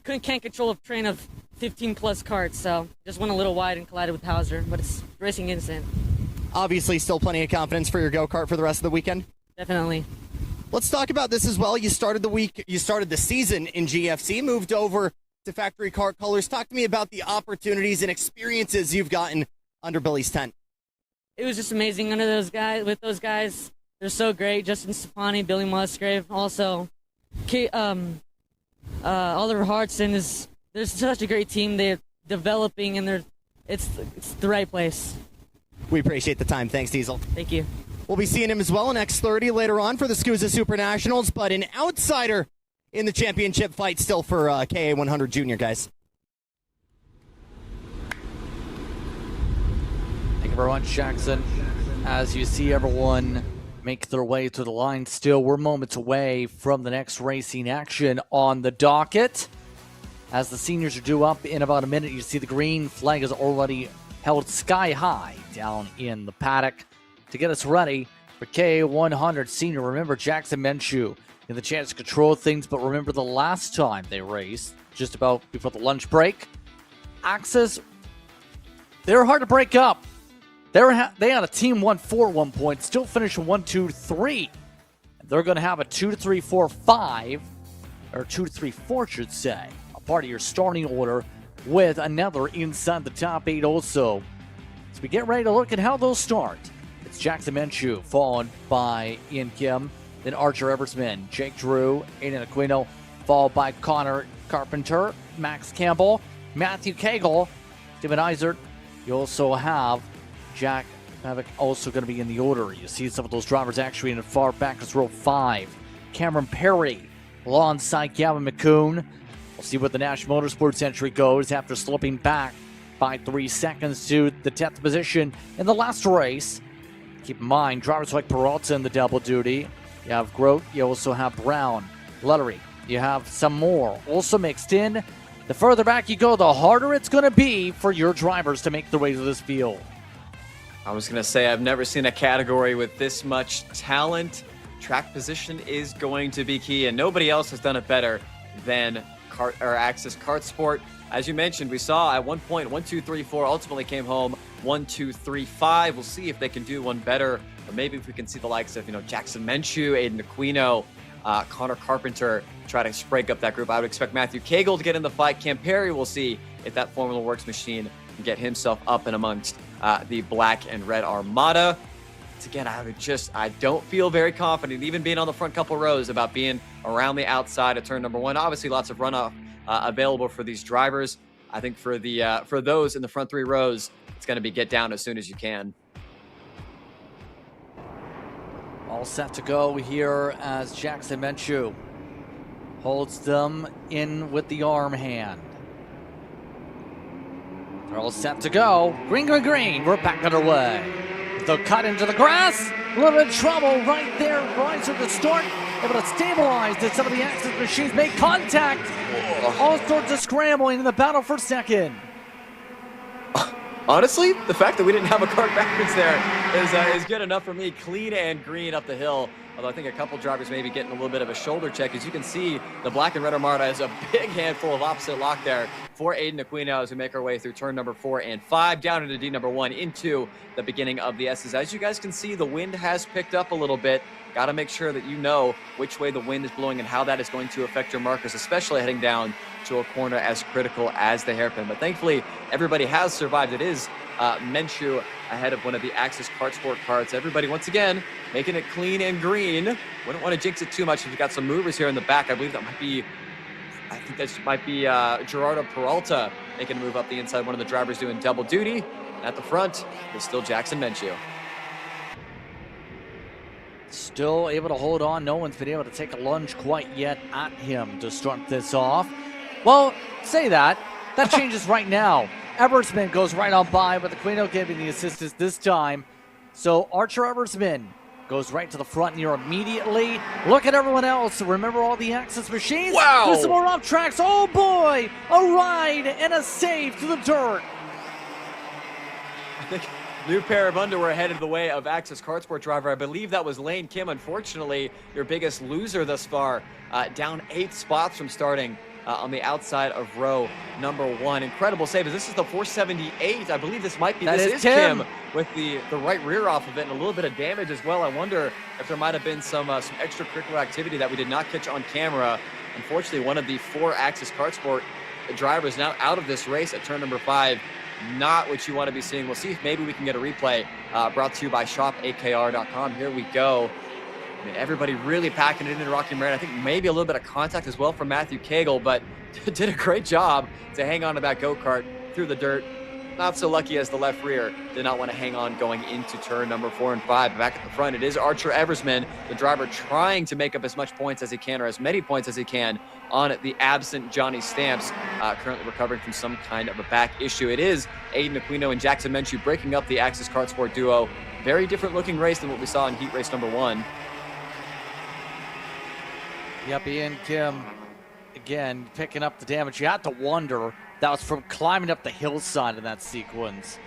Can't control a train of 15-plus carts, so just went a little wide and collided with Hauser, but it's racing instant. Obviously, still plenty of confidence for your go-kart for the rest of the weekend? Definitely. Let's talk about this as well. You started the season in GFC, moved over to Factory Kart Colors. Talk to me about the opportunities and experiences you've gotten under Billy's tent. It was just amazing under those guys. With those guys, they're so great. Justin Stefani, Billy Musgrave, also Oliver Hartson they're such a great team. They're developing, and it's the right place. We appreciate the time. Thanks, Diesel. Thank you. We'll be seeing him as well in X30 later on for the SCUSA Super Nationals, but an outsider in the championship fight still for KA100 Junior, guys. Thank you very much, Jackson. As you see everyone make their way to the line still, we're moments away from the next racing action on the docket. As the seniors are due up in about a minute, you see the green flag is already held sky high down in the paddock to get us ready for K100 Senior. Remember, Jackson Menchu in the chance to control things, but remember the last time they raced, just about before the lunch break, Axis, they were hard to break up. They had a team 1-4 at one point, still finishing 1-2-3. They're going to have a 2-3-4-5, or 2-3-4, should say, a part of your starting order with another inside the top 8 also. So we get ready to look at how they'll start. It's Jackson Menchu, followed by Ian Kim, then Archer Eversman, Jake Drew, Aiden Aquino, followed by Connor Carpenter, Max Campbell, Matthew Cagle, Steven Eisert. You also have Jack Mavick also going to be in the order. You see some of those drivers actually in the far back as row 5. Cameron Perry alongside Gavin McCoon. We'll see where the National Motorsports entry goes after slipping back by 3 seconds to the 10th position in the last race. Keep in mind, drivers like Peralta in the double duty. You have Grote. You also have Brown, Lettery. You have some more also mixed in. The further back you go, the harder it's going to be for your drivers to make their way to this field. I was going to say, I've never seen a category with this much talent. Track position is going to be key, and nobody else has done it better than Axis Kart Sport. As you mentioned, we saw at one point 1, 2, 3, 4 ultimately came home 1, 2, 3, 5. We'll see if they can do one better, or maybe if we can see the likes of Jackson Menchu, Aiden Aquino, Connor Carpenter try to break up that group. I would expect Matthew Cagle to get in the fight. Cam Perry, we'll see if that Formula Works machine can get himself up and amongst the black and red armada. Once again, I don't feel very confident, even being on the front couple rows, about being around the outside of turn number 1. Obviously, lots of runoff available for these drivers. I think for those in the front 3 rows, it's going to be get down as soon as you can. All set to go here as Jackson Menchu holds them in with the arm hand. They're all set to go. Green, green, green. We're back underway. The cut into the grass. A little bit of trouble right there. Riser to start. Able to stabilize as some of the Axis machines make contact. All sorts of scrambling in the battle for second. Honestly, the fact that we didn't have a cart backwards there is good enough for me. Clean and green up the hill. Although I think a couple drivers may be getting a little bit of a shoulder check. As you can see, the black and red armada has a big handful of opposite lock there for Aiden Aquino as we make our way through turn number 4 and 5, down into D number 1, into the beginning of the S's. As you guys can see, the wind has picked up a little bit. Got to make sure that you know which way the wind is blowing and how that is going to affect your markers, especially heading down to a corner as critical as the hairpin. But thankfully, everybody has survived. It is Menchu ahead of one of the Axis Kart Sport carts. Everybody, once again, making it clean and green. Wouldn't want to jinx it too much. We've got some movers here in the back. I believe that might be, Gerardo Peralta making a move up the inside. One of the drivers doing double duty. And at the front is still Jackson Menchu. Still able to hold on. No one's been able to take a lunge quite yet at him to start this off. Well, say that. That changes right now. Eversman goes right on by, with Aquino giving the assistance this time. So Archer Eversman goes right to the front here immediately. Look at everyone else. Remember all the Axis machines? Wow! Do some more off tracks. Oh boy! A ride and a save to the dirt. I think new pair of underwear headed the way of Axis Kart Sport driver. I believe that was Lane Kim, unfortunately, your biggest loser thus far. Down 8 spots from starting on the outside of row number 1. Incredible save. This is the 478. I believe this might be, That this is is Kim Kim with the right rear off of it, and a little bit of damage as well. I wonder if there might have been some extracurricular activity that we did not catch on camera. Unfortunately, one of the 4 Axis Kart Sport drivers now out of this race at turn number 5. Not what you want to be seeing. We'll see if maybe we can get a replay brought to you by shopakr.com. Here we go. I mean, everybody really packing it into Rocky Moran. I think maybe a little bit of contact as well from Matthew Cagle, but did a great job to hang on to that go-kart through the dirt. not so lucky as the left rear did not want to hang on going into turn number 4 and 5. Back at the front, it is Archer Eversman, the driver, trying to make up as much points as he can, or as many points as he can, on the absent Johnny Stamps, currently recovering from some kind of a back issue. It is Aiden Aquino and Jackson Menchue breaking up the Axis Kart Sport duo. Very different looking race than what we saw in heat race number 1. Yep, Ian Kim, again, picking up the damage. You had to wonder that was from climbing up the hillside in that sequence.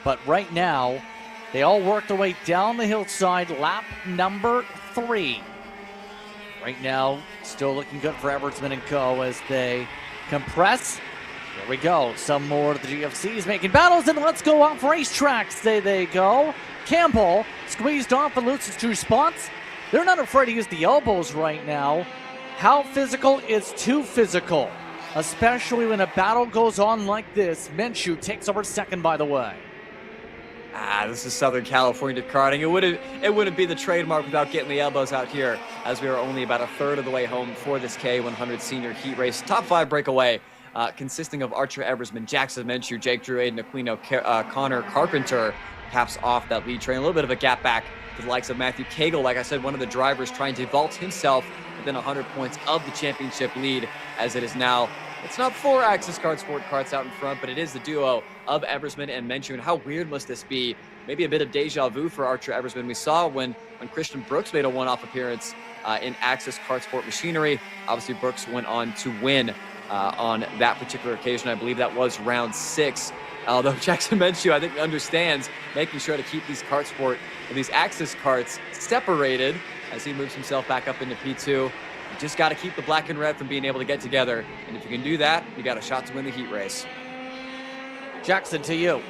But right now, they all worked their way down the hillside, lap number 3. Right now, still looking good for Eversman and Co. as they compress. There we go. Some more of the GFCs making battles, and let's go off racetracks. There they go. Campbell squeezed off and loses 2 spots. They're not afraid to use the elbows right now. How physical is too physical? Especially when a battle goes on like this. Menchue takes over second, by the way. This is Southern California karting. It wouldn't be the trademark without getting the elbows out here, as we are only about a third of the way home for this K100 Senior Heat Race. Top 5 breakaway, consisting of Archer Eversman, Jackson Menchue, Jake Drew, Aiden Aquino, Connor Carpenter caps off that lead train. A little bit of a gap back to the likes of Matthew Cagle. Like I said, one of the drivers trying to vault himself within 100 points of the championship lead, as it is now. It's not 4 Axis Kart Sport karts out in front, but it is the duo of Eversman and Menchue. And how weird must this be? Maybe a bit of deja vu for Archer Eversman. We saw when Christian Brooks made a one-off appearance in Axis Kart Sport Machinery. Obviously, Brooks went on to win on that particular occasion. I believe that was round 6. Although Jackson Menchue, I think, understands making sure to keep these kart sport, these Axis karts separated as he moves himself back up into P2. You just got to keep the black and red from being able to get together. And if you can do that, you got a shot to win the heat race. Jackson, to you.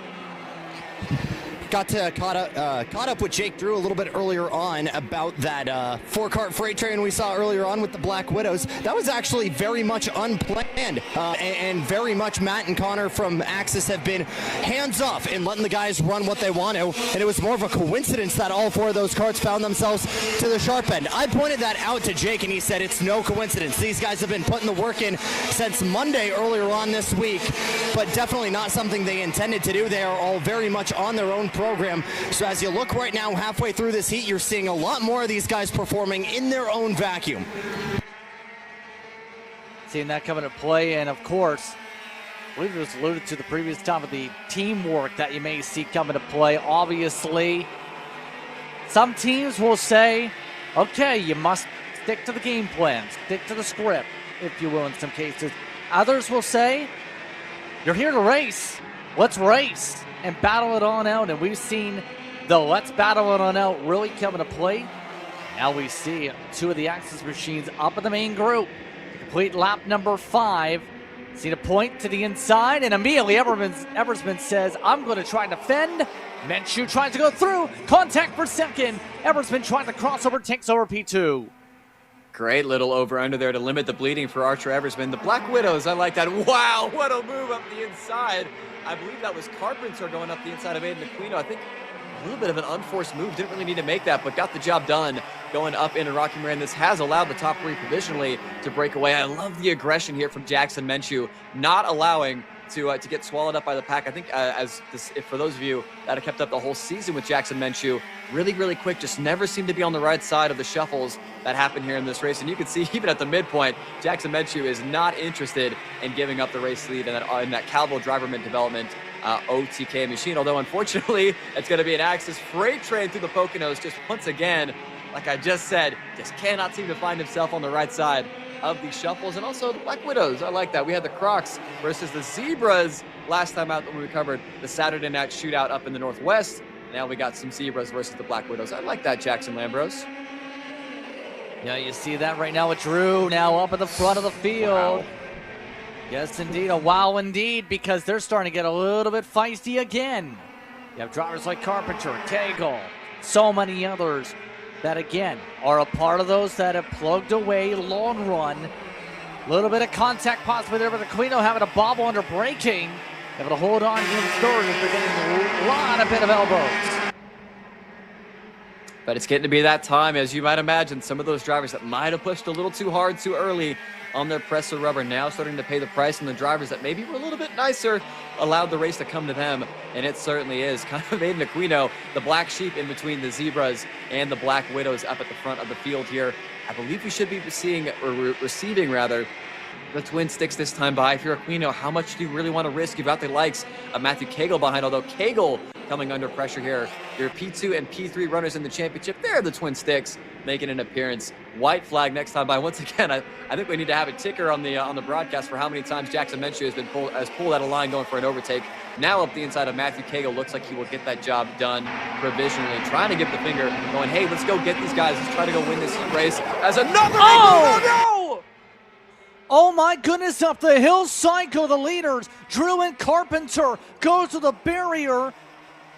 Caught up with Jake Drew a little bit earlier on about that 4-cart freight train we saw earlier on with the Black Widows. That was actually very much unplanned, and very much Matt and Connor from Axis have been hands off in letting the guys run what they want to, and it was more of a coincidence that all 4 of those carts found themselves to the sharp end. I pointed that out to Jake, and he said it's no coincidence. These guys have been putting the work in since Monday earlier on this week, but definitely not something they intended to do. They are all very much on their own program. So as you look right now, halfway through this heat, you're seeing a lot more of these guys performing in their own vacuum. Seeing that come into play, and of course, I believe it was alluded to the previous time of the teamwork that you may see come into play. Obviously, some teams will say, okay, you must stick to the game plan, stick to the script, if you will, in some cases. Others will say, you're here to race. Let's race and battle it on out. And we've seen the let's battle it on out really come into play. Now we see 2 of the Axis machines up in the main group. Complete lap number 5. See the point to the inside, and immediately Eversman says, I'm going to try and defend. Menchue tries to go through. Contact for second. Eversman trying to cross over, takes over P2. Great little over-under there to limit the bleeding for Archer Eversman. The Black Widows, I like that. Wow, what a move up the inside. I believe that was Carpenter going up the inside of Aiden Aquino. I think a little bit of an unforced move. Didn't really need to make that, but got the job done going up into Rocky Moran. This has allowed the top 3 provisionally to break away. I love the aggression here from Jackson Menchue, not allowing to get swallowed up by the pack. I think if for those of you that have kept up the whole season with Jackson Menchue, really, really quick, just never seemed to be on the right side of the shuffles that happened here in this race. And you can see even at the midpoint, Jackson Menchue is not interested in giving up the race lead in that Calvo Driverman Development OTK machine. Although, unfortunately, it's going to be an Axis freight train through the Poconos just once again. Like I just said, just cannot seem to find himself on the right side of the shuffles. And also the Black Widows, I like that. We had the Crocs versus the Zebras last time out when we covered the Saturday night shootout up in the Northwest. Now we got some Zebras versus the Black Widows. I like that, Jackson Lambros. Yeah, you see that right now with Drew now up at the front of the field. Wow. Yes, indeed. A wow, indeed, because they're starting to get a little bit feisty again. You have drivers like Carpenter, Cagle, so many others that, again, are a part of those that have plugged away long run. A little bit of contact possibly there with Aquino having a bobble under braking. Able to hold on in third as they're getting a lot of bit of elbows. But it's getting to be that time, as you might imagine. Some of those drivers that might have pushed a little too hard too early on their presser rubber now starting to pay the price, and the drivers that maybe were a little bit nicer allowed the race to come to them, and it certainly is. Kind of Aiden Aquino, the black sheep in between the zebras and the black widows up at the front of the field here. I believe we should be seeing, or receiving rather, the twin sticks this time by. If you're Aquino, how much do you really want to risk? You've got the likes of Matthew Cagle behind, although Cagle coming under pressure here. Your P2 and P3 runners in the championship, they're the twin sticks making an appearance. White flag next time by. Once again, I think we need to have a ticker on the broadcast for how many times Jackson Minshew has pulled out of line going for an overtake. Now up the inside of Matthew Cagle, looks like he will get that job done provisionally. Trying to give the finger, going, hey, let's go get these guys. Let's try to go win this heat race. As another no! Oh my goodness, up the hillside go the leaders. Drew and Carpenter go to the barrier.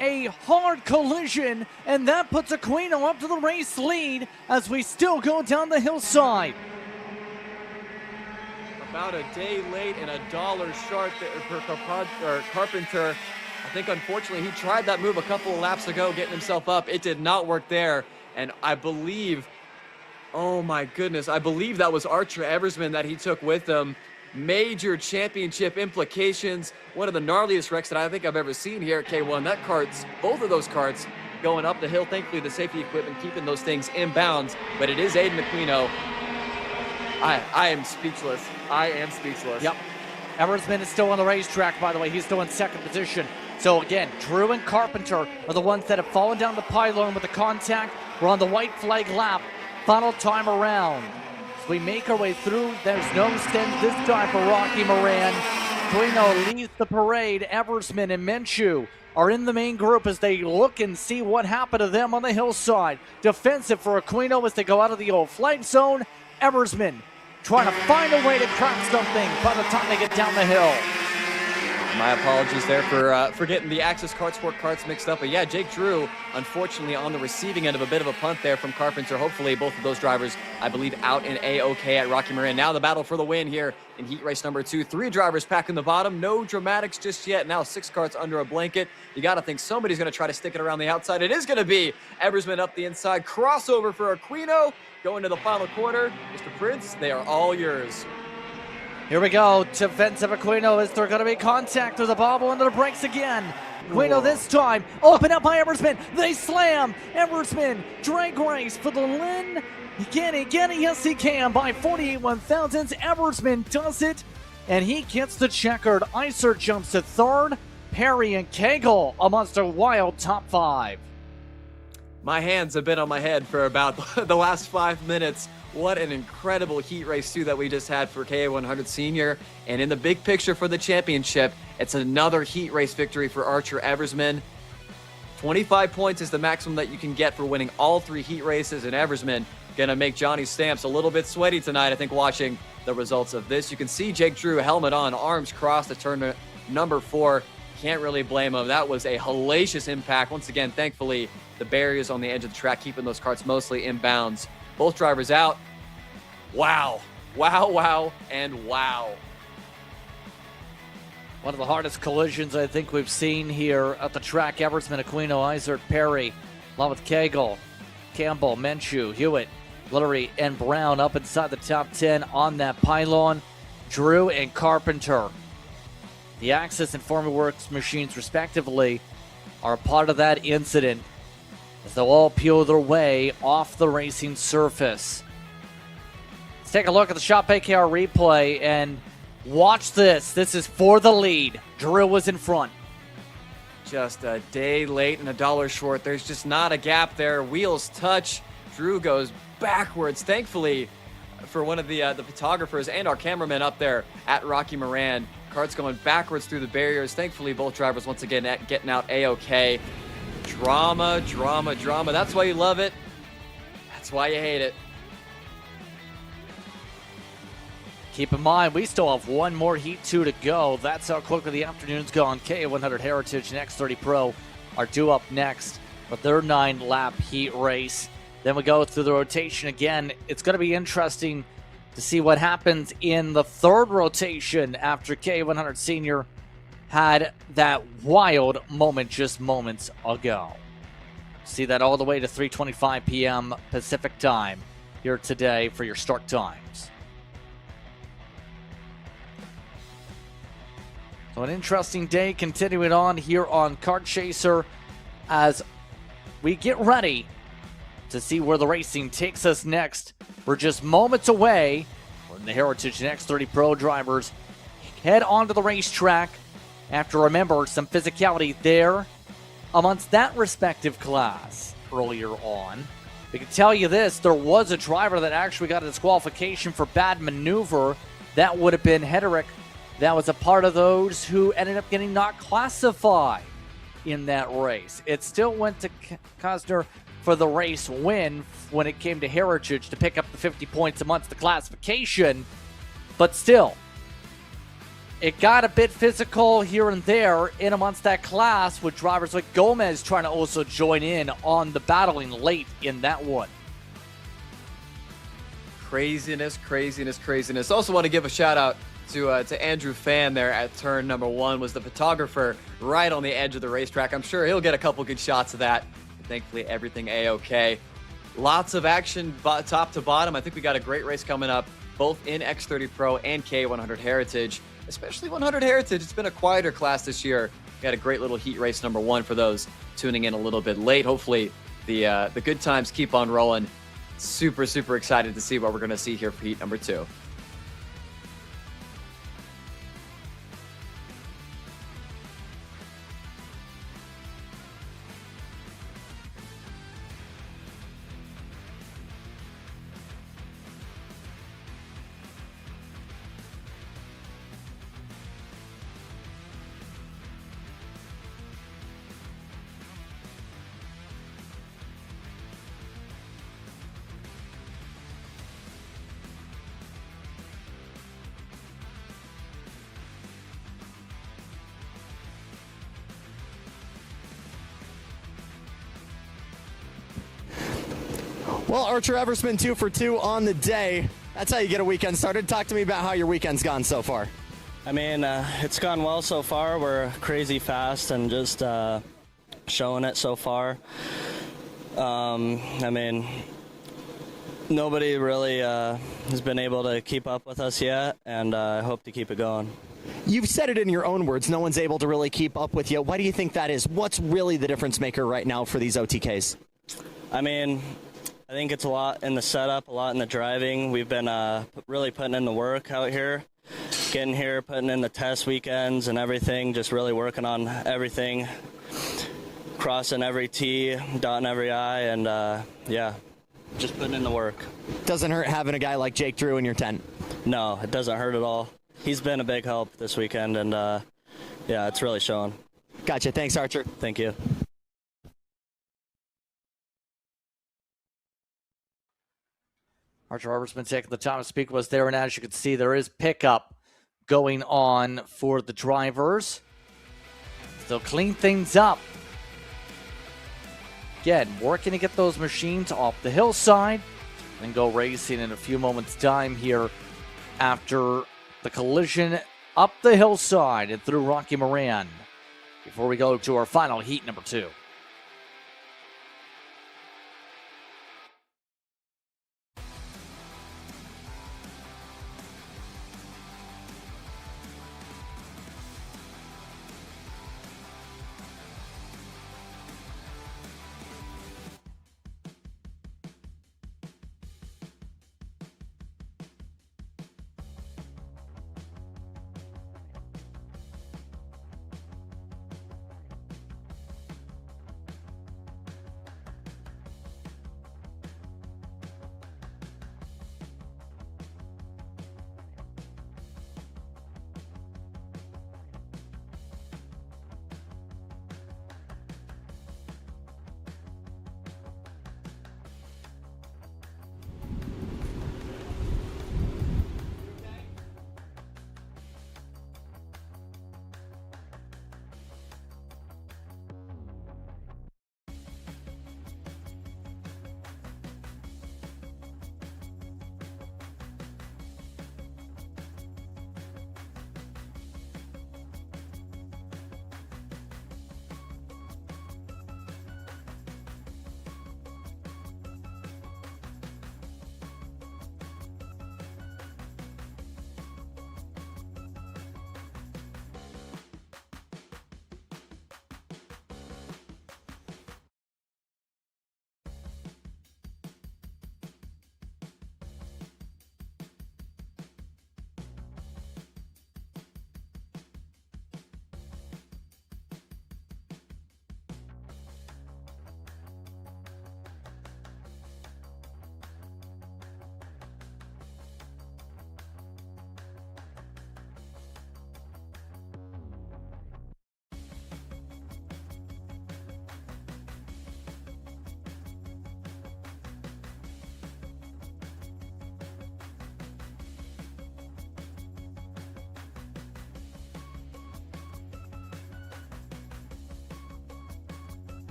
A hard collision, and that puts Aquino up to the race lead as we still go down the hillside. About a day late and $1 short for Carpenter. I think unfortunately he tried that move a couple of laps ago, getting himself up. It did not work there, and I believe, oh my goodness, I believe that was Archer Eversman that he took with him. Major championship implications. One of the gnarliest wrecks that I think I've ever seen here at K1. That kart's, both of those karts going up the hill. Thankfully, the safety equipment keeping those things in bounds, but it is Aiden Aquino. I am speechless. I am speechless. Yep. Eversman is still on the racetrack, by the way. He's still in second position. So again, Drew and Carpenter are the ones that have fallen down the pylon with the contact. We're on the white flag lap. Final time around. As we make our way through, there's no stint this time for Rocky Moran. Aquino leads the parade. Eversman and Minshew are in the main group as they look and see what happened to them on the hillside. Defensive for Aquino as they go out of the old flight zone. Eversman trying to find a way to crack something by the time they get down the hill. My apologies there for getting the Axis Kart Sport karts mixed up. But yeah, Jake Drew, unfortunately, on the receiving end of a bit of a punt there from Carpenter. Hopefully, both of those drivers, I believe, out in A-OK at Rocky Moran. Now the battle for the win here in heat race number 2. 3 drivers packing the bottom. No dramatics just yet. Now 6 karts under a blanket. You got to think somebody's going to try to stick it around the outside. It is going to be Eversman up the inside. Crossover for Aquino. Going to the final quarter. Mr. Prince, they are all yours. Here we go. Defensive Aquino. Is there going to be contact with the bobble under the brakes again? Aquino this time. Open up by Eversman. They slam. Eversman drag race for the win. Can he get it? Yes, he can. By 48 1,000ths. Eversman does it. And he gets the checkered. Iser jumps to third. Perry and Cagle amongst a wild top 5. My hands have been on my head for about the last 5 minutes. What an incredible heat race, too, that we just had for KA100 Senior. And in the big picture for the championship, it's another heat race victory for Archer Eversman. 25 points is the maximum that you can get for winning all 3 heat races, and Eversman going to make Johnny Stamps a little bit sweaty tonight, I think, watching the results of this. You can see Jake Drew, helmet on, arms crossed at turn number 4. Can't really blame him. That was a hellacious impact. Once again, thankfully, the barriers on the edge of the track keeping those karts mostly in bounds. Both drivers out. Wow. Wow, wow, and wow. One of the hardest collisions I think we've seen here at the track. Eversman, Aquino, Isert, Perry, along with Cagle, Campbell, Minshew, Hewitt, Lillery, and Brown up inside the top 10 on that pylon. Drew and Carpenter. The Axis and Formula Works machines, respectively, are a part of that incident as they'll all peel their way off the racing surface. Let's take a look at the Shop AKR replay and watch this. This is for the lead. Drew was in front. Just a day late and $1 short. There's just not a gap there. Wheels touch. Drew goes backwards. Thankfully, for one of the photographers and our cameraman up there at Rocky Moran, karts going backwards through the barriers. Thankfully, both drivers once again getting out A-OK. Drama, drama, drama. That's why you love it. That's why you hate it. Keep in mind, we still have one more Heat 2 to go. That's how quickly the afternoon's gone. KA100 Heritage and X30 Pro are due up next for their 9-lap Heat race. Then we go through the rotation again. It's going to be interesting to see what happens in the third rotation after KA100 Senior had that wild moment just moments ago. See that all the way to 3:25 p.m. Pacific time here today for your start times. So an interesting day continuing on here on Kart Chaser as we get ready to see where the racing takes us next. We're just moments away when the Heritage and X30 Pro drivers head onto the racetrack after, remember, some physicality there amongst that respective class earlier on. We can tell you this, there was a driver that actually got a disqualification for bad maneuver. That would have been Hederick. That was a part of those who ended up getting not classified in that race. It still went to Kosner for the race win when it came to Heritage to pick up the 50 points amongst the classification. But still, it got a bit physical here and there in amongst that class with drivers like Gomez trying to also join in on the battling late in that one. Craziness. Also want to give a shout out to Andrew Fan there at turn number 1. Was the photographer right on the edge of the racetrack. I'm sure he'll get a couple good shots of that. Thankfully, everything A-OK. Lots of action top to bottom. I think we got a great race coming up, both in X30 Pro and K100 Heritage, especially 100 Heritage. It's been a quieter class this year. We had a great little heat race number 1 for those tuning in a little bit late. Hopefully, the good times keep on rolling. Super excited to see what we're going to see here for heat number 2. Well, Archer Eversman 2 for 2 on the day. That's how you get a weekend started. Talk to me about how your weekend's gone so far. I mean, it's gone well so far. We're crazy fast and just showing it so far. I mean, nobody really has been able to keep up with us yet, and I hope to keep it going. You've said it in your own words. No one's able to really keep up with you. Why do you think that is? What's really the difference maker right now for these OTKs? I mean, I think it's a lot in the setup, a lot in the driving. We've been really putting in the work out here, getting here, putting in the test weekends and everything, just really working on everything, crossing every T, dotting every I, and yeah, just putting in the work. Doesn't hurt having a guy like Jake Drew in your tent? No, it doesn't hurt at all. He's been a big help this weekend, and yeah, it's really showing. Gotcha. Thanks, Archer. Thank you. Archer Robertsman taking the time to speak was there, and as you can see, there is pickup going on for the drivers. They'll clean things up. Again, working to get those machines off the hillside and go racing in a few moments' time here after the collision up the hillside and through Rocky Moran before we go to our final heat number 2.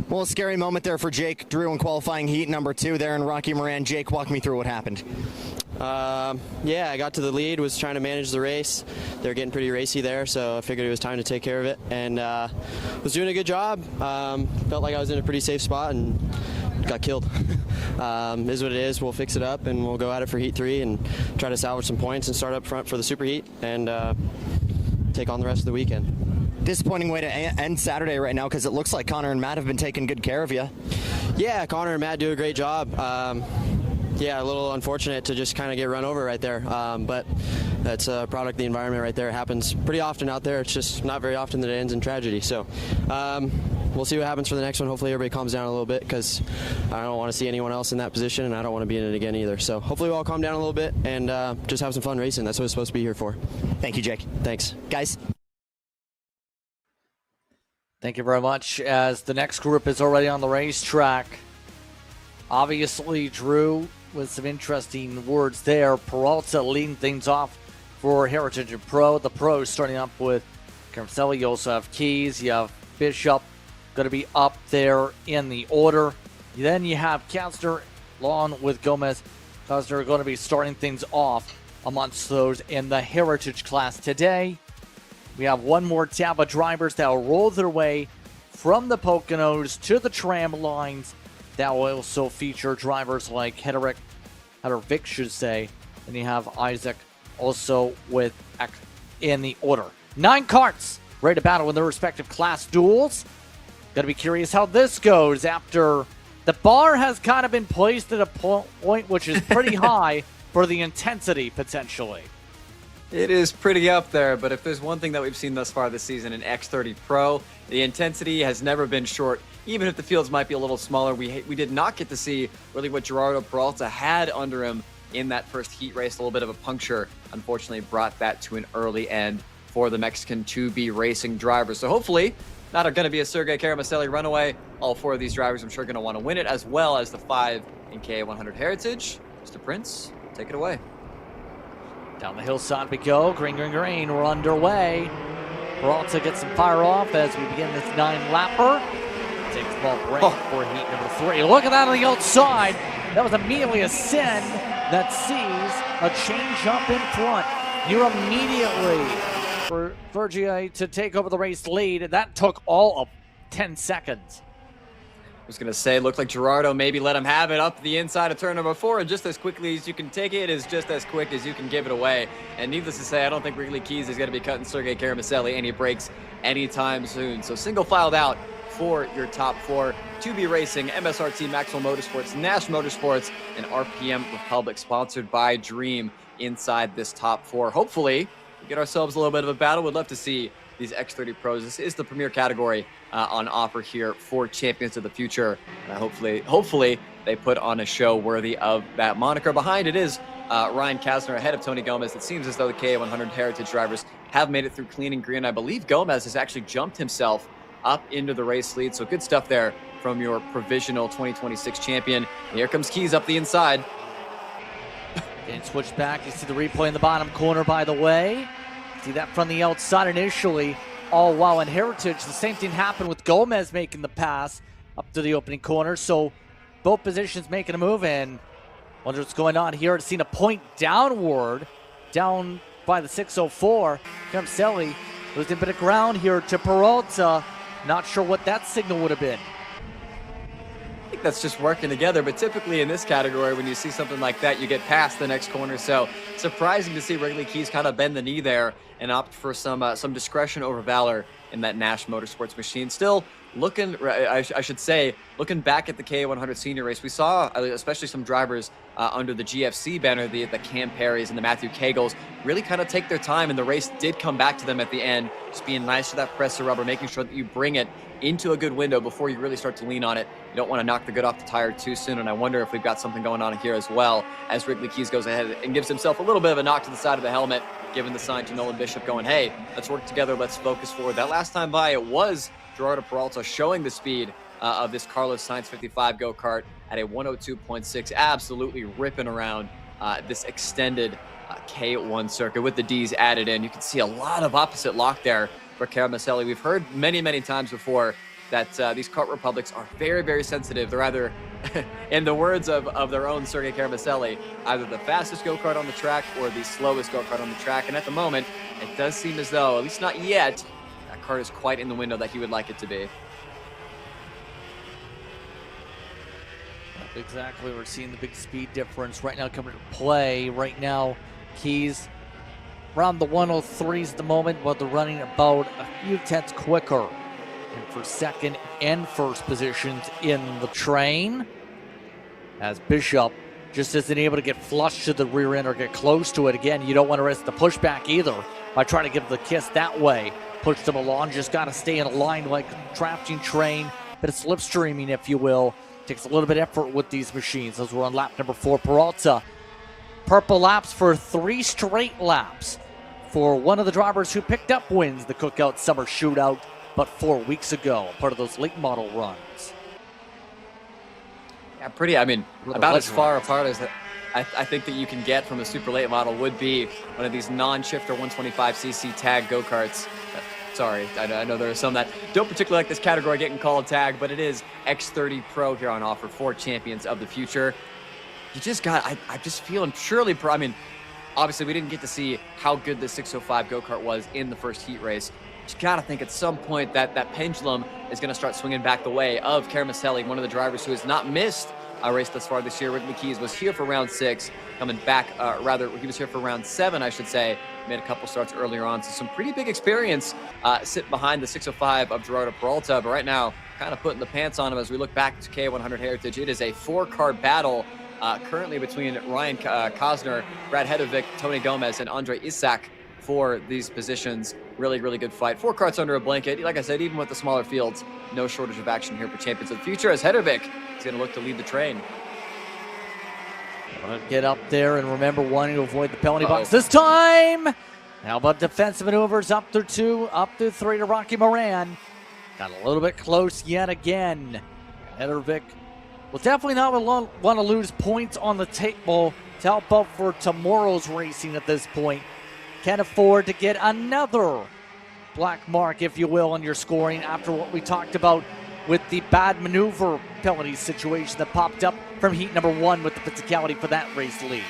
Well, a scary moment there for Jake Drew in qualifying heat number 2 there in Rocky Moran. Jake, walk me through what happened. Yeah, I got to the lead, was trying to manage the race. They were getting pretty racy there, so I figured it was time to take care of it, and was doing a good job. Felt like I was in a pretty safe spot and got killed. Is what it is. We'll fix it up, and we'll go at it for Heat 3 and try to salvage some points and start up front for the Super Heat and take on the rest of the weekend. Disappointing way to end Saturday right now, because it looks like Connor and Matt have been taking good care of you. Yeah, Connor and Matt do a great job. Yeah, a little unfortunate to just kind of get run over right there, but that's a product of the environment right there. It happens pretty often out there. It's just not very often that it ends in tragedy. So we'll see what happens for the next one. Hopefully everybody calms down a little bit, because I don't want to see anyone else in that position, and I don't want to be in it again either. So hopefully we'll all calm down a little bit and just have some fun racing. That's what it's supposed to be here for. Thank you, Jake. Thanks. Guys. Thank you very much. As the next group is already on the racetrack, obviously Drew with some interesting words there. Peralta leading things off for Heritage and Pro. The pros starting up with Carmselli. You also have Keys. You have Bishop going to be up there in the order. Then you have Kastner along with Gomez. Kastner are going to be starting things off amongst those in the Heritage class today. We have one more tab of drivers that will roll their way from the Poconos to the tram lines. That will also feature drivers like Hederick, should say. And you have Isaac also with in the order. 9 karts ready to battle in their respective class duels. Gotta be curious how this goes after the bar has kind of been placed at a point which is pretty high for the intensity potentially. It is pretty up there, but if there's one thing that we've seen thus far this season in X30 Pro, the intensity has never been short. Even if the fields might be a little smaller, we did not get to see really what Gerardo Peralta had under him in that first heat race. A little bit of a puncture, unfortunately, brought that to an early end for the Mexican 2B racing drivers. So hopefully, not going to be a Sergei Karamaselli runaway. All 4 of these drivers, I'm sure, going to want to win it, as well as the 5 in KA100 Heritage. Mr. Prince, take it away. Down the hillside we go. Green, green, green. We're underway. Peralta gets some fire off as we begin this 9-lapper. Takes the ball break for heat number 3. Look at that on the outside. That was immediately a Sin that sees a change up in front. You're immediately for Vergier to take over the race lead. That took all of 10 seconds. I was going to say, looked like Gerardo maybe let him have it up the inside of turn number 4, and just as quickly as you can take it is just as quick as you can give it away. And needless to say, I don't think Wrigley Keys is going to be cutting Sergei Karamaselli any breaks anytime soon. So single filed out for your top 4. 2B Racing, MSRT, Maxwell Motorsports, Nash Motorsports, and RPM Republic, sponsored by Dream, inside this top 4. Hopefully, we get ourselves a little bit of a battle. We'd love to see these X30 Pros. This is the premier category on offer here for Champions of the Future. And hopefully they put on a show worthy of that moniker. Behind it is Ryan Kastner ahead of Tony Gomez. It seems as though the KA100 Heritage drivers have made it through clean and green. I believe Gomez has actually jumped himself up into the race lead. So good stuff there from your provisional 2026 champion. And here comes Keys up the inside. And switch back. You see the replay in the bottom corner, by the way. See that from the outside initially. All while in Heritage, the same thing happened with Gomez making the pass up to the opening corner. So both positions making a move, and wonder what's going on here. It's seen a point downward, down by the 604. Carmselli losing a bit of ground here to Peralta. Not sure what that signal would have been. I think that's just working together, but typically in this category, when you see something like that, you get past the next corner. So surprising to see Wrigley Keys kind of bend the knee there and opt for some discretion over valor in that Nash Motorsports machine. Still looking, I should say, looking back at the KA100 senior race, we saw especially some drivers under the GFC banner, the Cam Perrys and the Matthew Kegels, really kind of take their time, and the race did come back to them at the end, just being nice to that press of rubber, making sure that you bring it into a good window before you really start to lean on it. You don't want to knock the good off the tire too soon, and I wonder if we've got something going on here as well, as Wrigley Keys goes ahead and gives himself a little bit of a knock to the side of the helmet, giving the sign to Nolan Bishop going, hey, let's work together, let's focus forward. That last time by, it was Gerardo Peralta showing the speed of this Carlos Sainz 55 go-kart at a 102.6, absolutely ripping around this extended K1 circuit with the Ds added in. You can see a lot of opposite lock there for Karamaselli. We've heard many, many times before that these Kart Republics are very, very sensitive. They're either, in the words of their own Sergei Karmaselli, either the fastest go-kart on the track or the slowest go-kart on the track. And at the moment, it does seem as though, at least not yet, that kart is quite in the window that he would like it to be. Exactly. We're seeing the big speed difference right now coming into play. Right now, Keys around the 103s at the moment, but they're running about a few tenths quicker. And for second and first positions in the train, as Bishop just isn't able to get flush to the rear end or get close to it. Again, you don't want to risk the pushback either by trying to give the kiss that way. Push them along, just got to stay in a line like a drafting train, but it's slipstreaming, if you will. Takes a little bit of effort with these machines as we're on lap number 4. Peralta, purple laps for 3 straight laps for one of the drivers who picked up wins the Cookout Summer Shootout but 4 weeks ago, part of those late model runs. Yeah, pretty, I mean, about as far apart as I think that you can get from a super late model would be one of these non-shifter 125cc tag go-karts. Sorry, I know there are some that don't particularly like this category getting called tag, but it is X30 Pro here on offer for champions of the future. You just got, I just feel, and surely, I mean, obviously we didn't get to see how good the 605 go-kart was in the first heat race. But you gotta think at some point that that pendulum is gonna start swinging back the way of Karmaselli, one of the drivers who has not missed a race thus far this year. Rick McKees was here for round 6, coming back, rather, he was here for round 7, I should say. Made a couple starts earlier on, so some pretty big experience sitting behind the 605 of Gerardo Peralta, but right now, kind of putting the pants on him as we look back to K100 Heritage. It is a 4-car battle currently between Ryan Kosner, Brad Hedovic, Tony Gomez, and Andre Isak for these positions. Really, really good fight. 4 karts under a blanket. Like I said, even with the smaller fields, no shortage of action here for Champions of the Future as Hedovic is going to look to lead the train. Get up there and remember wanting to avoid the penalty box this time. How about defensive maneuvers up through 2, up through 3 to Rocky Moran. Got a little bit close yet again. Hedovic will definitely not want to lose points on the table to help out for tomorrow's racing at this point. Can't afford to get another black mark, if you will, on your scoring after what we talked about with the bad maneuver penalty situation that popped up from heat number 1 with the physicality for that race lead.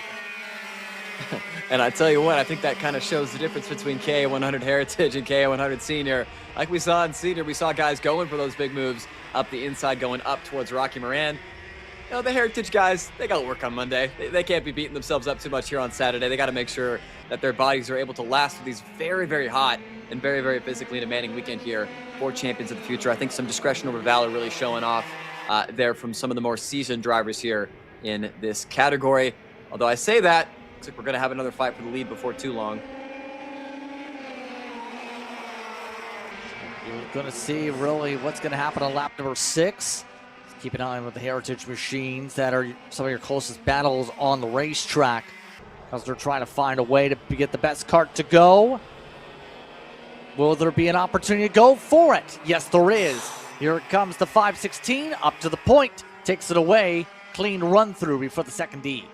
And I tell you what, I think that kind of shows the difference between KA100 Heritage and KA100 Senior. Like we saw in Senior, we saw guys going for those big moves up the inside, going up towards Rocky Moran. You know, the Heritage guys, they got to work on Monday. They can't be beating themselves up too much here on Saturday. They got to make sure that their bodies are able to last through these very, very hot and very, very physically demanding weekend here for Champions of the Future. I think some discretion over valor really showing off there from some of the more seasoned drivers here in this category. Although I say that, looks like we're going to have another fight for the lead before too long. You're going to see really what's going to happen on lap number 6. Keep an eye on with the Heritage machines that are some of your closest battles on the racetrack as they're trying to find a way to get the best kart to go. Will there be an opportunity to go for it? Yes, there is. Here it comes, the 516 up to the point, takes it away. Clean run through before the second D.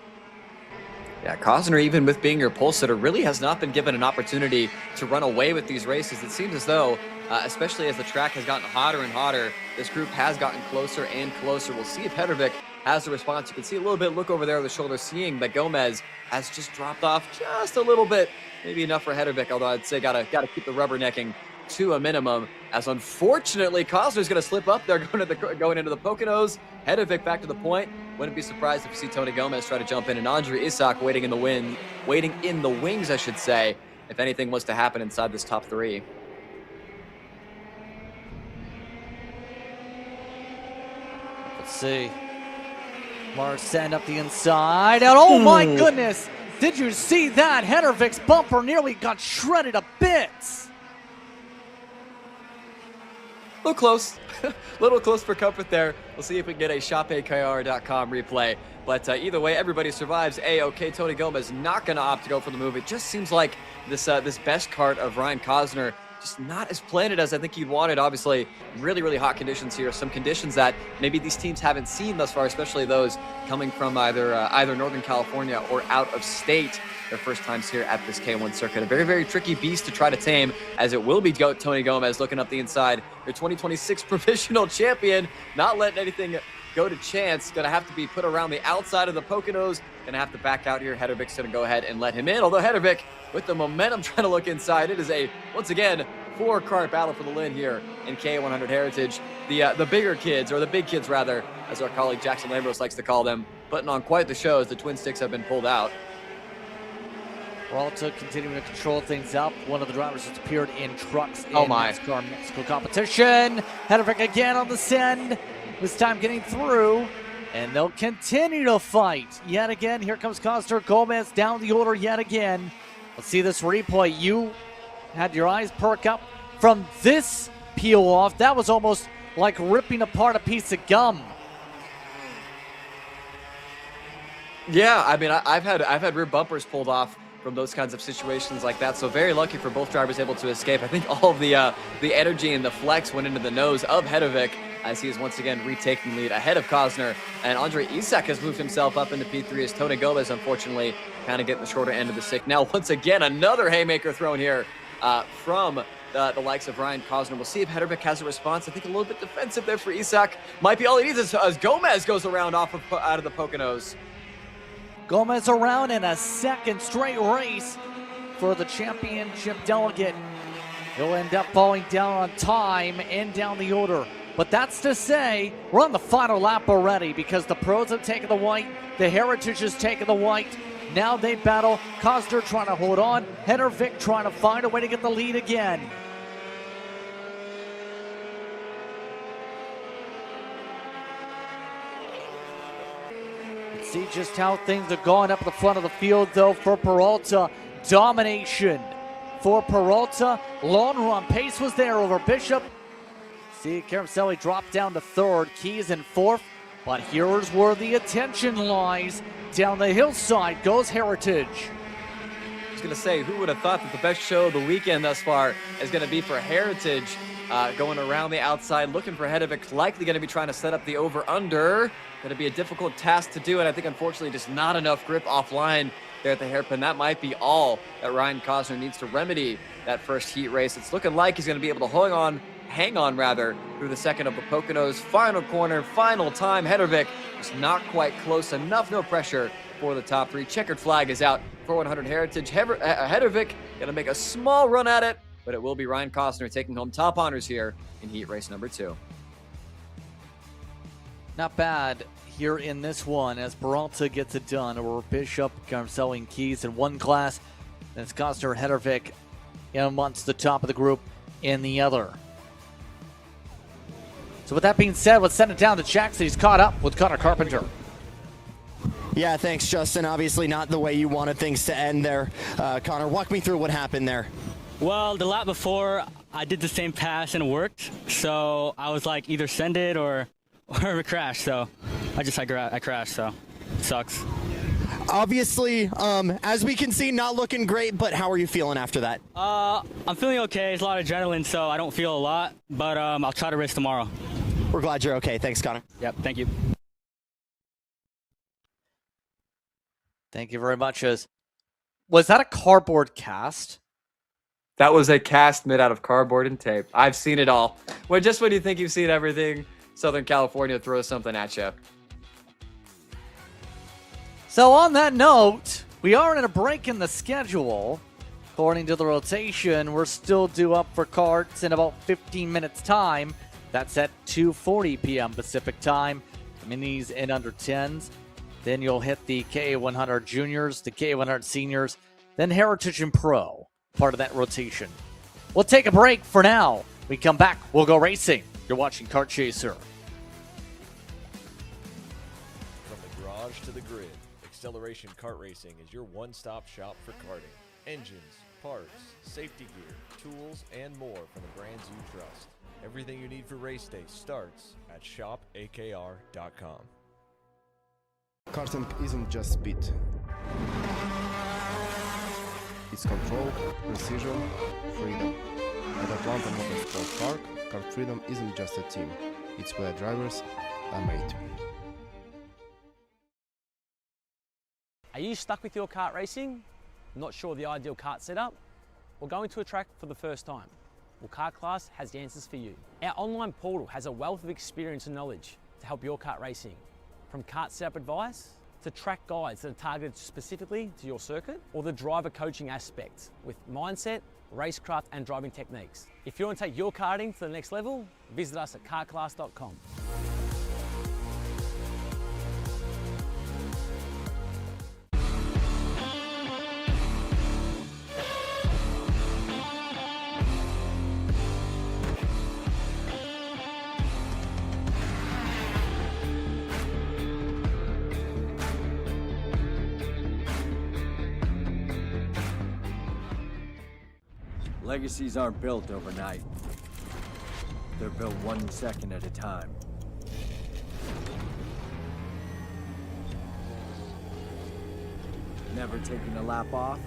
Yeah, Kosner, even with being your pole sitter, really has not been given an opportunity to run away with these races. It seems as though, especially as the track has gotten hotter and hotter, this group has gotten closer and closer. We'll see if Hedovic has the response. You can see a little bit look over there on the shoulder, seeing that Gomez has just dropped off just a little bit. Maybe enough for Hedovic, although I'd say gotta keep the rubbernecking to a minimum, as unfortunately Kosner's going to slip up there going into the Poconos. Hedovic back to the point. Wouldn't be surprised if you see Tony Gomez try to jump in, and Andre Isak waiting in the wings, I should say, if anything was to happen inside this top 3. Let's see. Marcin up the inside, and oh my goodness, did you see that? Hedovic's bumper nearly got shredded to bits. A little close. Little close for comfort there. We'll see if we can get a shopakr.com replay. But either way, everybody survives A-OK. Tony Gomez not going to opt to go for the move. It just seems like this best kart of Ryan Kosner just not as planted as I think he wanted. Obviously, really, really hot conditions here. Some conditions that maybe these teams haven't seen thus far, especially those coming from either Northern California or out of state. Their first times here at this K1 circuit. A very, very tricky beast to try to tame, as it will be Tony Gomez looking up the inside. Your 2026 provisional champion, not letting anything go to chance. Going to have to be put around the outside of the Poconos. Going to have to back out here. Hedervik's going to go ahead and let him in. Although Hedervik, with the momentum trying to look inside, it is a, once again, 4-cart battle for the win here in K100 Heritage. The bigger kids, or the big kids rather, as our colleague Jackson Lambros likes to call them, putting on quite the show as the twin sticks have been pulled out. Peralta continuing to control things up. One of the drivers has appeared in trucks in NASCAR Mexico competition. Hedervik again on the send. This time getting through. And they'll continue to fight. Yet again, here comes Cosner Gomez down the order yet again. Let's see this replay. You had your eyes perk up from this peel off. That was almost like ripping apart a piece of gum. Yeah, I mean, I've had rear bumpers pulled off from those kinds of situations like that. So very lucky for both drivers able to escape. I think all of the energy and the flex went into the nose of Hedervik as he is once again retaking the lead ahead of Cosner. And Andre Isak has moved himself up into P3 as Tony Gomez, unfortunately, kind of getting the shorter end of the stick. Now, once again, another haymaker thrown here from the likes of Ryan Cosner. We'll see if Hedervik has a response. I think a little bit defensive there for Isak. Might be all he needs as Gomez goes around out of the Poconos. Gomez around in a second straight race for the championship delegate. He'll end up falling down on time and down the order. But that's to say, we're on the final lap already because the pros have taken the white, the Heritage has taken the white. Now they battle. Cosner trying to hold on. Hedervik trying to find a way to get the lead again. See just how things are going up at the front of the field, though, for Peralta. Domination for Peralta. Long run pace was there over Bishop. See, Caroselli dropped down to third. Keys in fourth. But here's where the attention lies. Down the hillside goes Heritage. I was going to say, who would have thought that the best show of the weekend thus far is going to be for Heritage? Going around the outside, looking for Hedervik, likely going to be trying to set up the over-under. Going to be a difficult task to do, and I think unfortunately just not enough grip offline there at the hairpin. That might be all that Ryan Cosner needs to remedy that first heat race. It's looking like he's going to be able to hang on through the second of the Poconos. Final corner, final time. Hedervik just not quite close enough. No pressure for the top three. Checkered flag is out for 100 Heritage. Hedervik going to make a small run at it, but it will be Ryan Cosner taking home top honors here in heat race number 2. Not bad here in this one as Peralta gets it done over Bishop, Caroselli, and Keys in one class. Then it's Cosner, Hedervik in amongst the top of the group in the other. So with that being said, let's send it down to Jackson. He's caught up with Connor Carpenter. Yeah, thanks, Justin. Obviously not the way you wanted things to end there. Connor, walk me through what happened there. Well, the lap before, I did the same pass and it worked. So I was like, either send it or crash. So I crashed, so it sucks. Obviously, as we can see, not looking great, but how are you feeling after that? I'm feeling okay. It's a lot of adrenaline, so I don't feel a lot, but I'll try to race tomorrow. We're glad you're okay. Thanks, Connor. Yep, thank you. Thank you very much. Was that a cardboard cast? That was a cast made out of cardboard and tape. I've seen it all. When you think you've seen everything, Southern California throws something at you. So on that note, we are in a break in the schedule. According to the rotation, we're still due up for karts in about 15 minutes time. That's at 2:40 p.m. Pacific time. The minis in under 10s. Then you'll hit the K100 Juniors, the K100 Seniors, then Heritage and Pro, part of that rotation. We'll take a break for now. We come back, we'll go racing. You're watching Kart Chaser. From the garage to the grid, Acceleration Kart Racing is your one-stop shop for karting. Engines, parts, safety gear, tools, and more from the brands you trust. Everything you need for race day starts at shopakr.com. Karting isn't just speed. It's control, precision, freedom. At Atlanta Motorsport Park, Kart Freedom isn't just a team, it's where drivers are made. Are you stuck with your kart racing? Not sure the ideal kart setup? Or going to a track for the first time? Well, Kart Class has the answers for you. Our online portal has a wealth of experience and knowledge to help your kart racing. From kart setup advice to track guides that are targeted specifically to your circuit, or the driver coaching aspect with mindset, racecraft and driving techniques. If you want to take your karting to the next level, visit us at kartclass.com. Legacies aren't built overnight. They're built 1 second at a time. Never taking a lap off,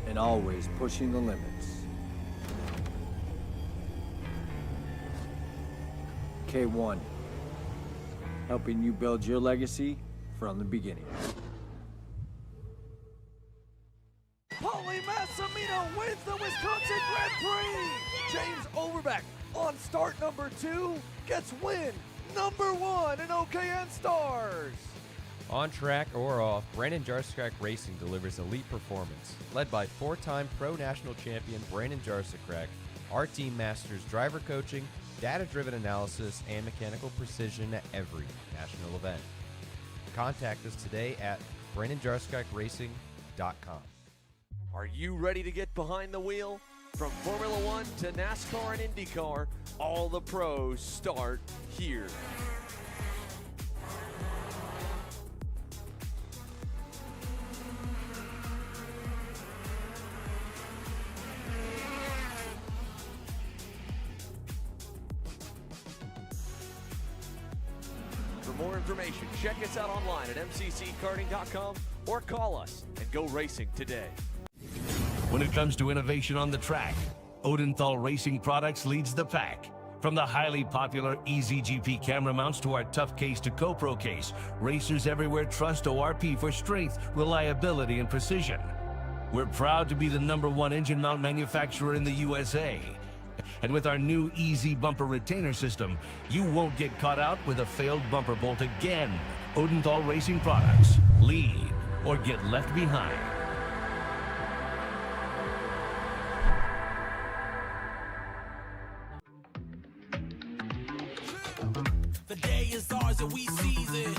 and always pushing the limits. K1, helping you build your legacy from the beginning. Wins the Wisconsin Grand Prix! James Overbeck on start number 2 gets win number 1 in OKN Stars. On track or off, Brandon Jarsekrak Racing delivers elite performance. Led by 4-time Pro National Champion Brandon Jarsekrak, our team masters driver coaching, data-driven analysis, and mechanical precision at every national event. Contact us today at BrandonJarsekrakRacing.com. Are you ready to get behind the wheel? From Formula One to NASCAR and IndyCar, all the pros start here. For more information, check us out online at mcckarting.com or call us and go racing today. When it comes to innovation on the track, Odenthal Racing Products leads the pack. From the highly popular EasyGP camera mounts to our tough case to GoPro case, racers everywhere trust ORP for strength, reliability, and precision. We're proud to be the #1 engine mount manufacturer in the USA. And with our new Easy Bumper Retainer System, you won't get caught out with a failed bumper bolt again. Odenthal Racing Products. Lead or get left behind. The day is ours and we seize it.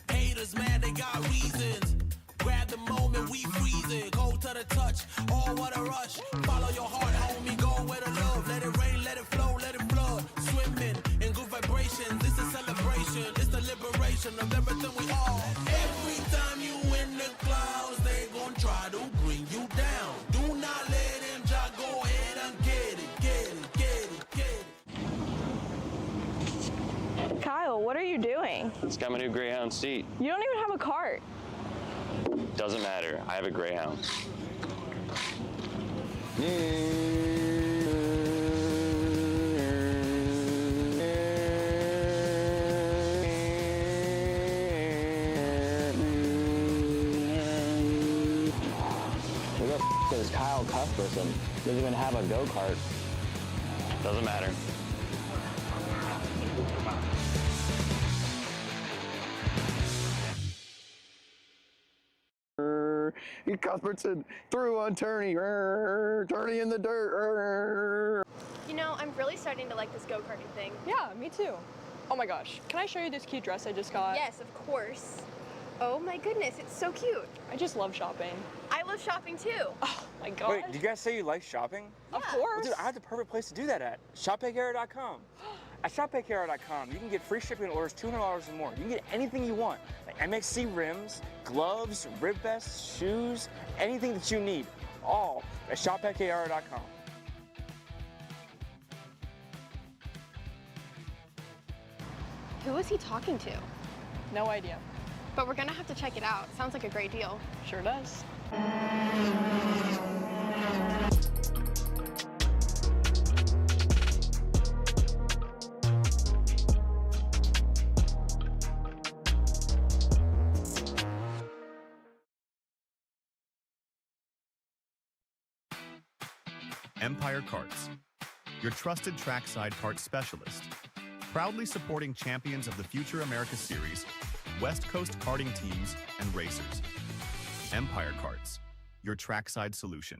Haters, man, they got reasons. Grab the moment, we freeze it. Cold to the touch, all what a rush. Follow your heart, homie, go where the love. Let it rain, let it flow, let it flood. Swimming in good vibrations, it's a celebration. It's the liberation of everything we are. Every time you in the clouds, they gon' try to bring you down. Do not let them try, go ahead and get it, get it, get it, get it. Kyle, what are you doing? It's got my new Greyhound seat. You don't even have a cart. Doesn't matter. I have a Greyhound. Who the f is Kyle Cuthbertson? Doesn't even have a go-kart. Doesn't matter. Cuthbertson through on Turney. Turney in the dirt. You know, I'm really starting to like this go-karting thing. Yeah, me too. Oh my gosh, can I show you this cute dress I just got? Yes, of course. Oh my goodness, it's so cute. I just love shopping. I love shopping too. Oh my gosh. Wait, did you guys say you like shopping? Yeah. Of course. Well, dude, I have the perfect place to do that at. ShopPayCara.com. At ShopPayCara.com, you can get free shipping on orders $200 or more. You can get anything you want, like MXC rims, gloves, rib vests, shoes, anything that you need, all at ShopPayCara.com. Who is he talking to? No idea. But we're gonna have to check it out. Sounds like a great deal. Sure does. Empire Karts, your trusted trackside kart specialist. Proudly supporting champions of the Future America Series, West Coast karting teams, and racers. Empire Karts, your trackside solution.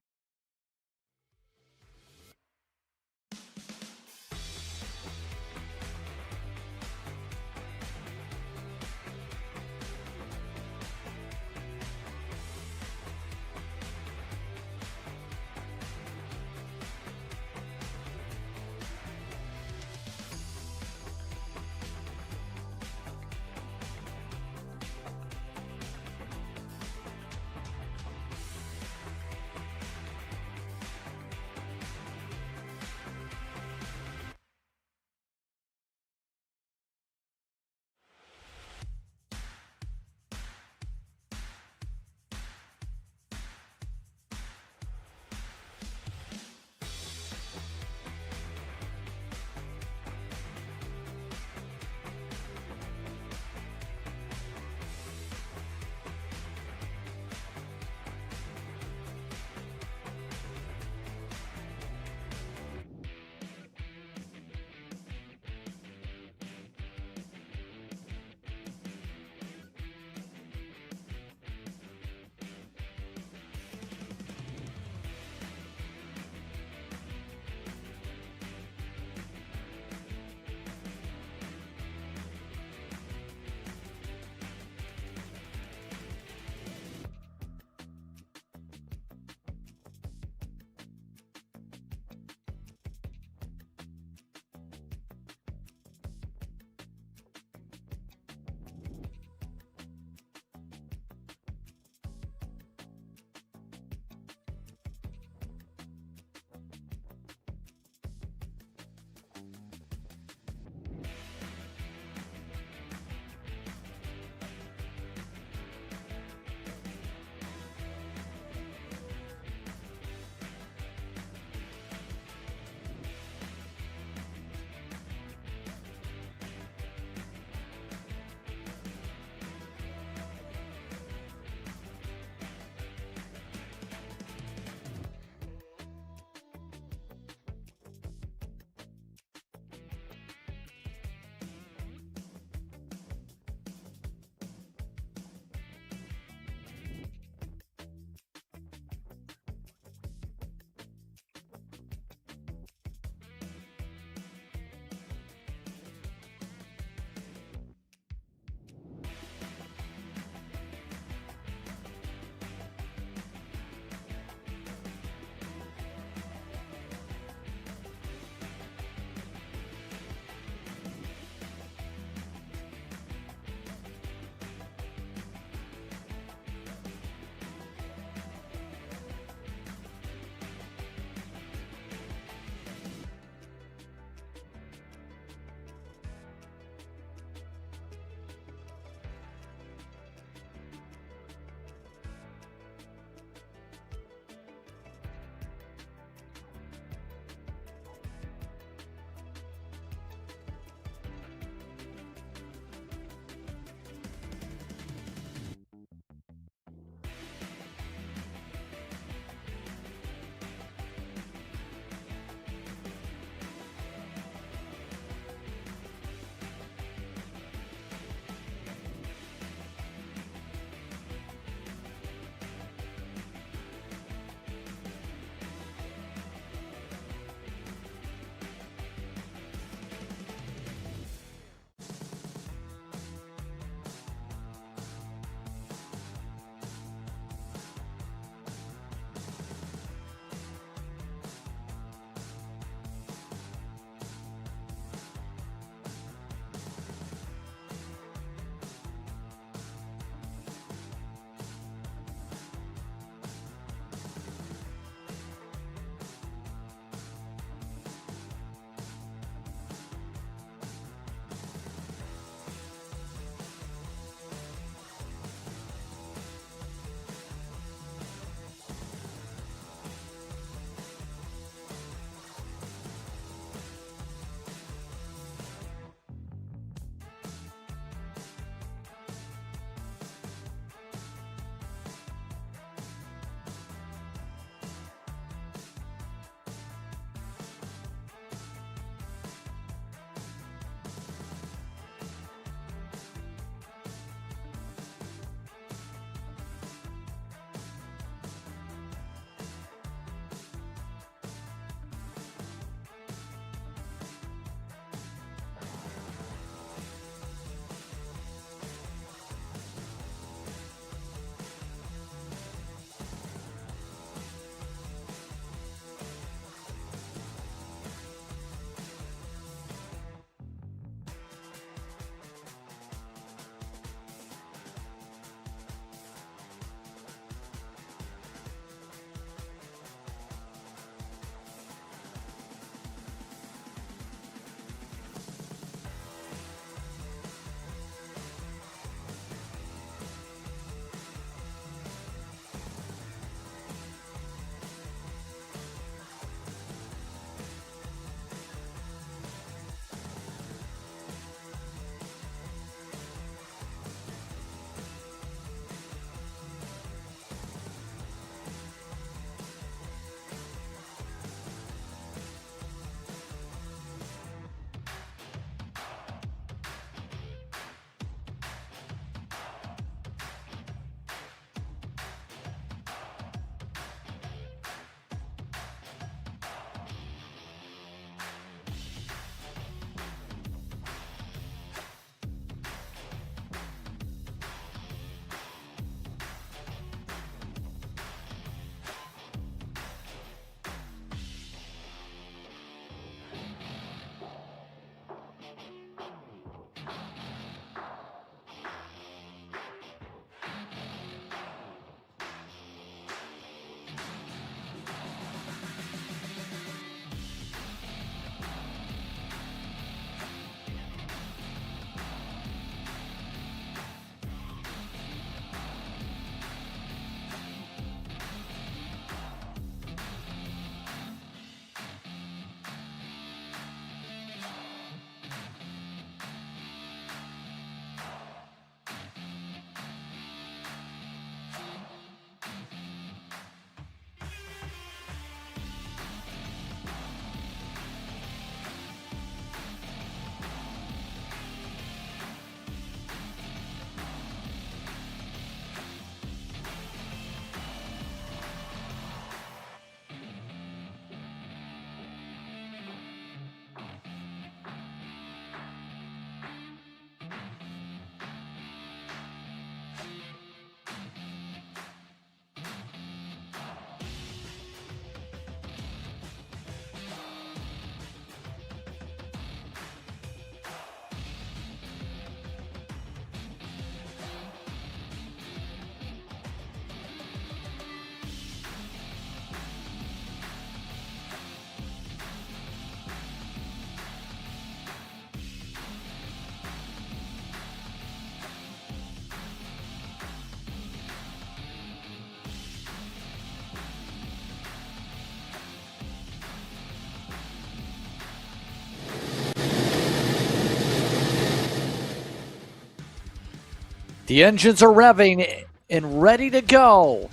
The engines are revving and ready to go.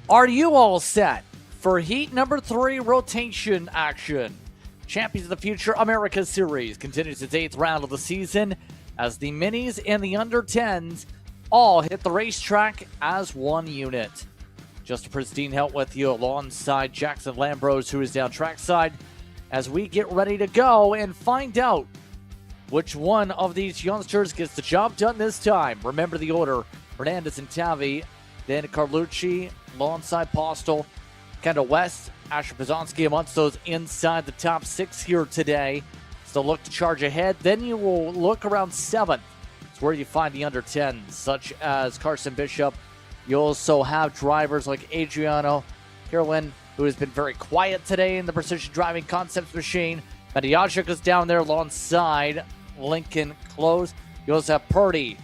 Are you all set for heat number 3 rotation action? Champions of the Future America Series continues its 8th round of the season as the minis and the under 10s all hit the racetrack as one unit. Just a pristine help with you alongside Jackson Lambros, who is down trackside, as we get ready to go and find out which one of these youngsters gets the job done this time. Remember the order: Hernandez and Tavi, then Carlucci, alongside Postel, Kendall West, Asher Pazonsky amongst those inside the top 6 here today. So look to charge ahead. Then you will look around 7th. It's where you find the under 10s, such as Carson Bishop. You also have drivers like Adriano Kirlin, who has been very quiet today in the Precision Driving Concepts machine. Mediagic is down there alongside Lincoln Close. You also have Purdy.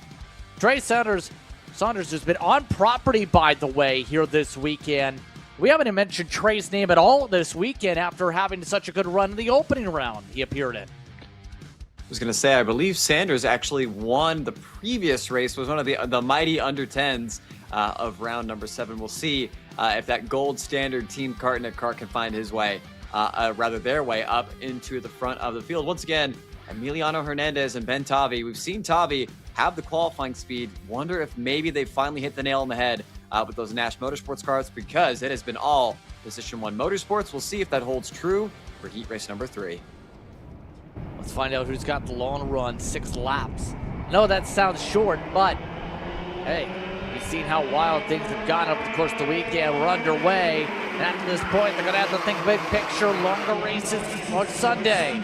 Trey Saunders has been on property, by the way, here this weekend. We haven't even mentioned Trey's name at all this weekend after having such a good run in the opening round he appeared in. I was going to say, I believe Sanders actually won the previous race, was one of the mighty under 10s of round number 7. We'll see if that gold standard Team Kart and Kart can find his way, their way up into the front of the field. Once again, Emiliano Hernandez and Ben Tavi. We've seen Tavi have the qualifying speed. Wonder if maybe they finally hit the nail on the head with those Nash Motorsports cars, because it has been all Position 1 Motorsports. We'll see if that holds true for heat race number 3. Let's find out who's got the long run, 6 laps. No, that sounds short, but hey, you've seen how wild things have gone up the course of the weekend. We're underway. And after this point, they're going to have to think big picture, longer races on Sunday.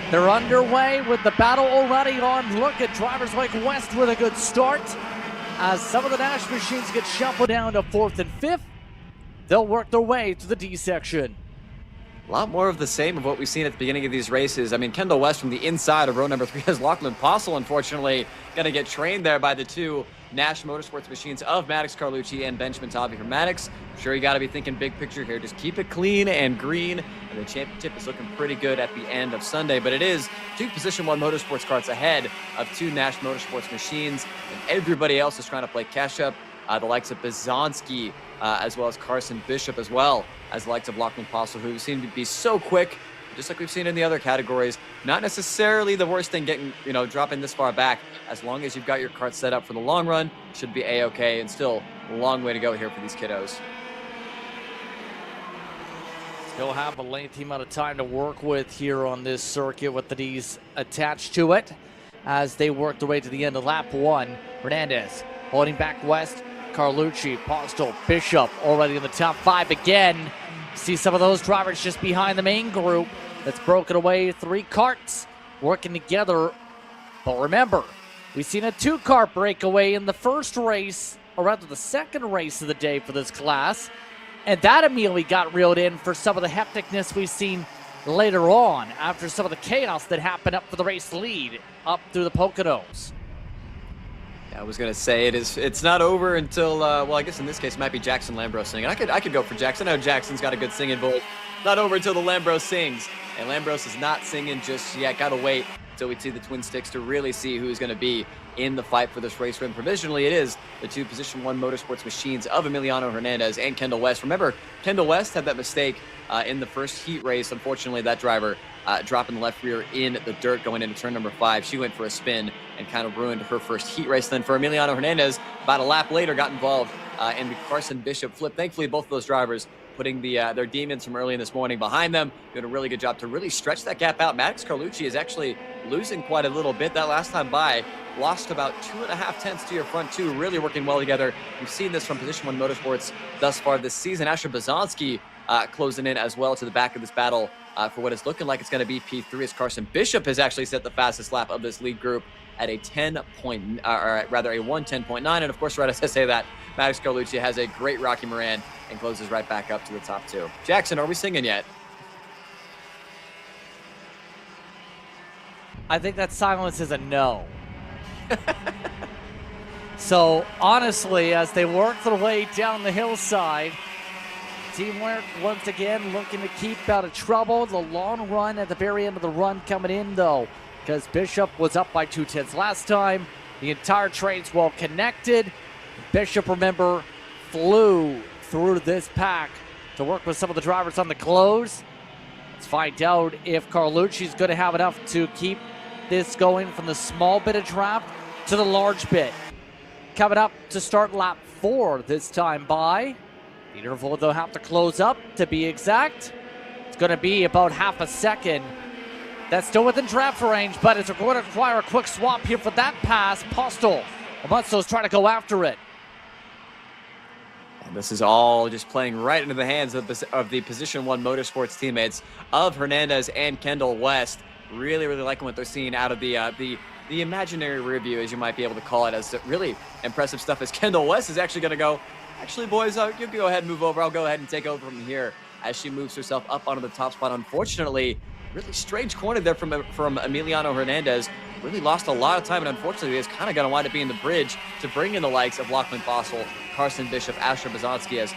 They're underway with the battle already on. Look at drivers like West with a good start. As some of the Nash machines get shuffled down to 4th and 5th, they'll work their way to the D section. A lot more of the same of what we've seen at the beginning of these races. I mean, Kendall West from the inside of row number 3 has Lachlan Postel, unfortunately, going to get trained there by the 2 Nash Motorsports machines of Maddox Carlucci and Benjamin Tavi from Maddox. Sure, you got to be thinking big picture here. Just keep it clean and green, and the championship is looking pretty good at the end of Sunday. But it is 2 Position 1 Motorsports carts ahead of 2 Nash Motorsports machines, and everybody else is trying to play catch up. The likes of Bazonsky, as well as Carson Bishop, as well as the likes of Lachlan Postel, who seem to be so quick, just like we've seen in the other categories. Not necessarily the worst thing getting, dropping this far back. As long as you've got your cart set up for the long run, should be A-okay, and still a long way to go here for these kiddos. Still have a lengthy amount of time to work with here on this circuit with the Ds attached to it as they work their way to the end of lap 1. Hernandez holding back West. Carlucci, Postel, Bishop already in the top 5 again. See some of those drivers just behind the main group that's broken away. 3 carts working together. But remember, we've seen a 2-cart breakaway in the first race, or rather the second race of the day for this class. And that immediately got reeled in for some of the hecticness we've seen later on after some of the chaos that happened up for the race lead up through the Poconos. I was going to say it's not over until, well, I guess in this case it might be Jackson Lambros singing. I could go for Jackson. I know Jackson's got a good singing voice. Not over until the Lambros sings. And Lambros is not singing just yet. Got to wait until we see the Twin Sticks to really see who's going to be in the fight for this race win. Provisionally, it is the 2 Position 1 Motorsports machines of Emiliano Hernandez and Kendall West. Remember, Kendall West had that mistake in the first heat race. Unfortunately, that driver dropping the left rear in the dirt going into turn number 5. She went for a spin and kind of ruined her first heat race. Then for Emiliano Hernandez, about a lap later, got involved in the Carson Bishop flip. Thankfully, both of those drivers putting their demons from early in this morning behind them, doing a really good job to really stretch that gap out. Maddox Carlucci is actually losing quite a little bit. That last time by, lost about 2.5 tenths to your front 2, really working well together. We've seen this from Position 1 Motorsports thus far this season. Asher Bazonsky closing in as well to the back of this battle for what is looking like it's going to be P3, as Carson Bishop has actually set the fastest lap of this lead group at a 110.9. And of course, right as I say that, Maddox Carlucci has a great Rocky Moran and closes right back up to the top 2. Jackson, are we singing yet? I think that silence is a no. So honestly, as they work their way down the hillside, teamwork once again looking to keep out of trouble. The long run at the very end of the run coming in though, because Bishop was up by 2 tenths last time. The entire train's well connected. Bishop, remember, flew through this pack to work with some of the drivers on the close. Let's find out if Carlucci's going to have enough to keep this going from the small bit of draft to the large bit. Coming up to start lap 4 this time by. The interval they'll have to close up to be exact. It's going to be about half a second. That's still within draft range, but it's going to require a quick swap here for that pass. Postal, Amonso's trying to go after it. And this is all just playing right into the hands of the Position 1 Motorsports teammates of Hernandez and Kendall West. Really, really liking what they're seeing out of the imaginary rear view, as you might be able to call it, as really impressive stuff as Kendall West is actually going to go, actually, boys, you can go ahead and move over. I'll go ahead and take over from here as she moves herself up onto the top spot. Unfortunately, really strange corner there from Emiliano Hernandez. Really lost a lot of time, and unfortunately, is kind of going to wind up being the bridge to bring in the likes of Lachlan Fossil, Carson Bishop, Asher Bazanski, as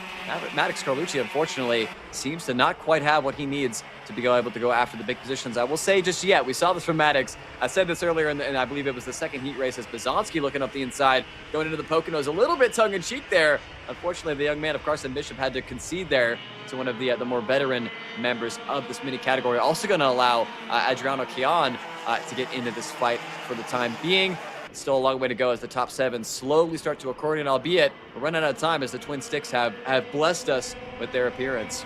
Maddox Carlucci, unfortunately, seems to not quite have what he needs to be able to go after the big positions. I will say just yet, we saw this from Maddox. I said this earlier, and I believe it was the second heat race, as Bazanski looking up the inside, going into the Poconos, a little bit tongue-in-cheek there. Unfortunately, the young man of Carson Bishop had to concede there to one of the more veteran members of this mini category. Also going to allow Adriano Kian to get into this fight for the time being. Still a long way to go as the top 7 slowly start to accordion, albeit we're running out of time as the Twin Sticks have blessed us with their appearance.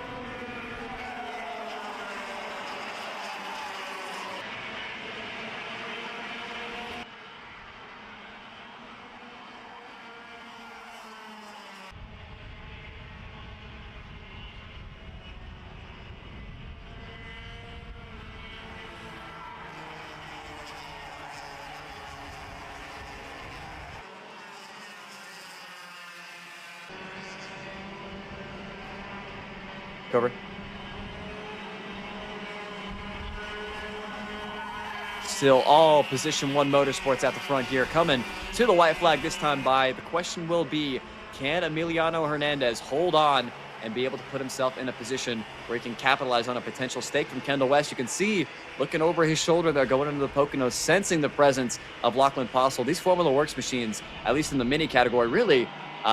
Cover. Still all Position 1 Motorsports at the front here, coming to the white flag this time by. The question will be, can Emiliano Hernandez hold on and be able to put himself in a position where he can capitalize on a potential stake from Kendall West? You can see, looking over his shoulder there, going into the Poconos, sensing the presence of Lachlan Postle. These Formula Works machines, at least in the mini category, really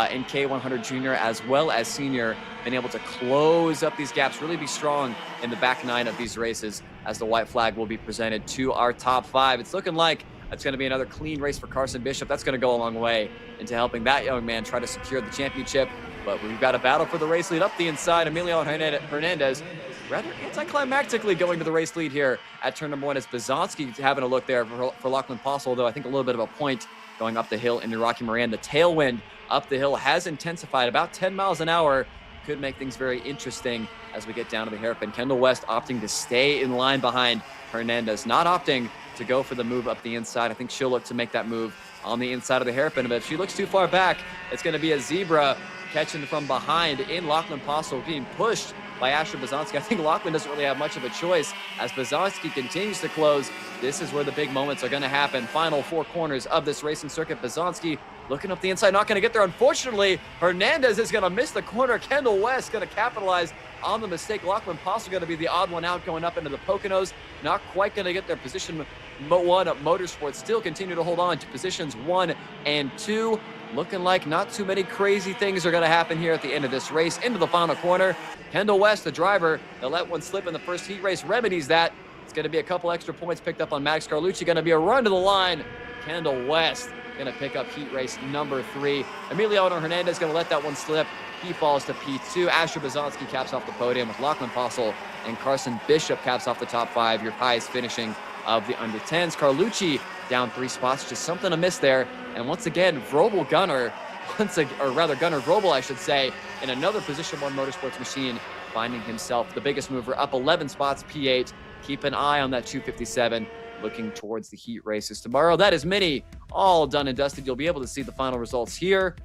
in K100 Junior as well as Senior, been able to close up these gaps, really be strong in the back 9 of these races as the white flag will be presented to our top 5. It's looking like it's going to be another clean race for Carson Bishop. That's going to go a long way into helping that young man try to secure the championship. But we've got a battle for the race lead up the inside. Emiliano Hernandez rather anticlimactically going to the race lead here at turn number 1 as Bazanski having a look there for Lachlan Postle, though I think a little bit of a point going up the hill into Rocky Moran. The tailwind up the hill has intensified about 10 miles an hour. Could make things very interesting as we get down to the hairpin. Kendall West opting to stay in line behind Hernandez, not opting to go for the move up the inside. I think she'll look to make that move on the inside of the hairpin, but if she looks too far back, it's going to be a zebra catching from behind in Lachlan Postle, being pushed by Asher Bazanski. I think Lachlan doesn't really have much of a choice as Bazanski continues to close. This is where the big moments are going to happen. Final 4 corners of this racing circuit. Bazanski looking up the inside, not going to get there. Unfortunately, Hernandez is going to miss the corner. Kendall West going to capitalize on the mistake. Lachlan Postle going to be the odd one out going up into the Poconos. Not quite going to get their position 1 up. Motorsports still continue to hold on to positions 1 and 2. Looking like not too many crazy things are going to happen here at the end of this race. Into the final corner. Kendall West, the driver, that let one slip in the first heat race, remedies that. It's going to be a couple extra points picked up on Max Carlucci. Going to be a run to the line. Kendall West going to pick up heat race number 3. Emiliano Hernandez going to let that one slip. He falls to P2. Asher Bazanski caps off the podium with Lachlan Postle and Carson Bishop caps off the top 5. Your highest finishing of the under 10s. Carlucci down 3 spots, just something amiss there. And once again, Vrobel Gunner, Gunner Vrobel, I should say, in another Position 1 Motorsports machine, finding himself the biggest mover, up 11 spots, P8. Keep an eye on that 257, looking towards the heat races tomorrow. That is mini, all done and dusted. You'll be able to see the final results here.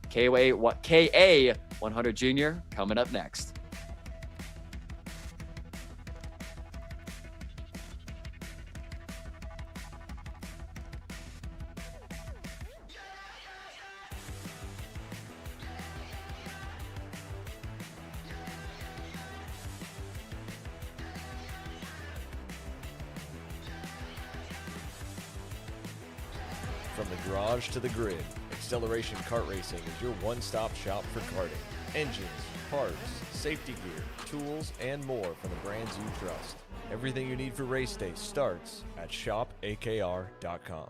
KA 100 Junior coming up next. From the garage to the grid, Acceleration Kart Racing is your one-stop shop for karting. Engines, parts, safety gear, tools, and more from the brands you trust. Everything you need for race day starts at shopakr.com.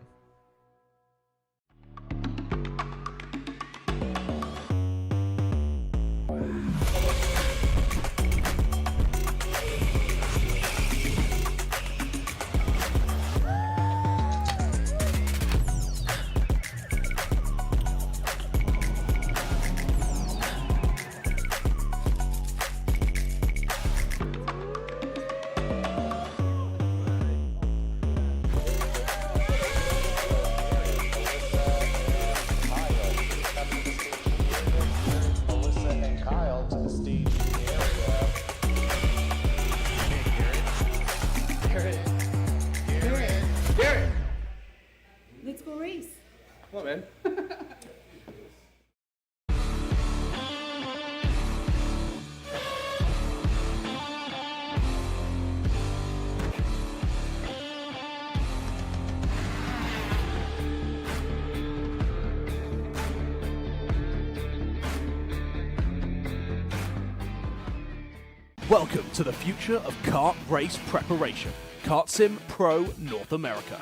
Let's go race. Come on, man. Welcome to the future of kart race preparation, Kart Sim Pro North America.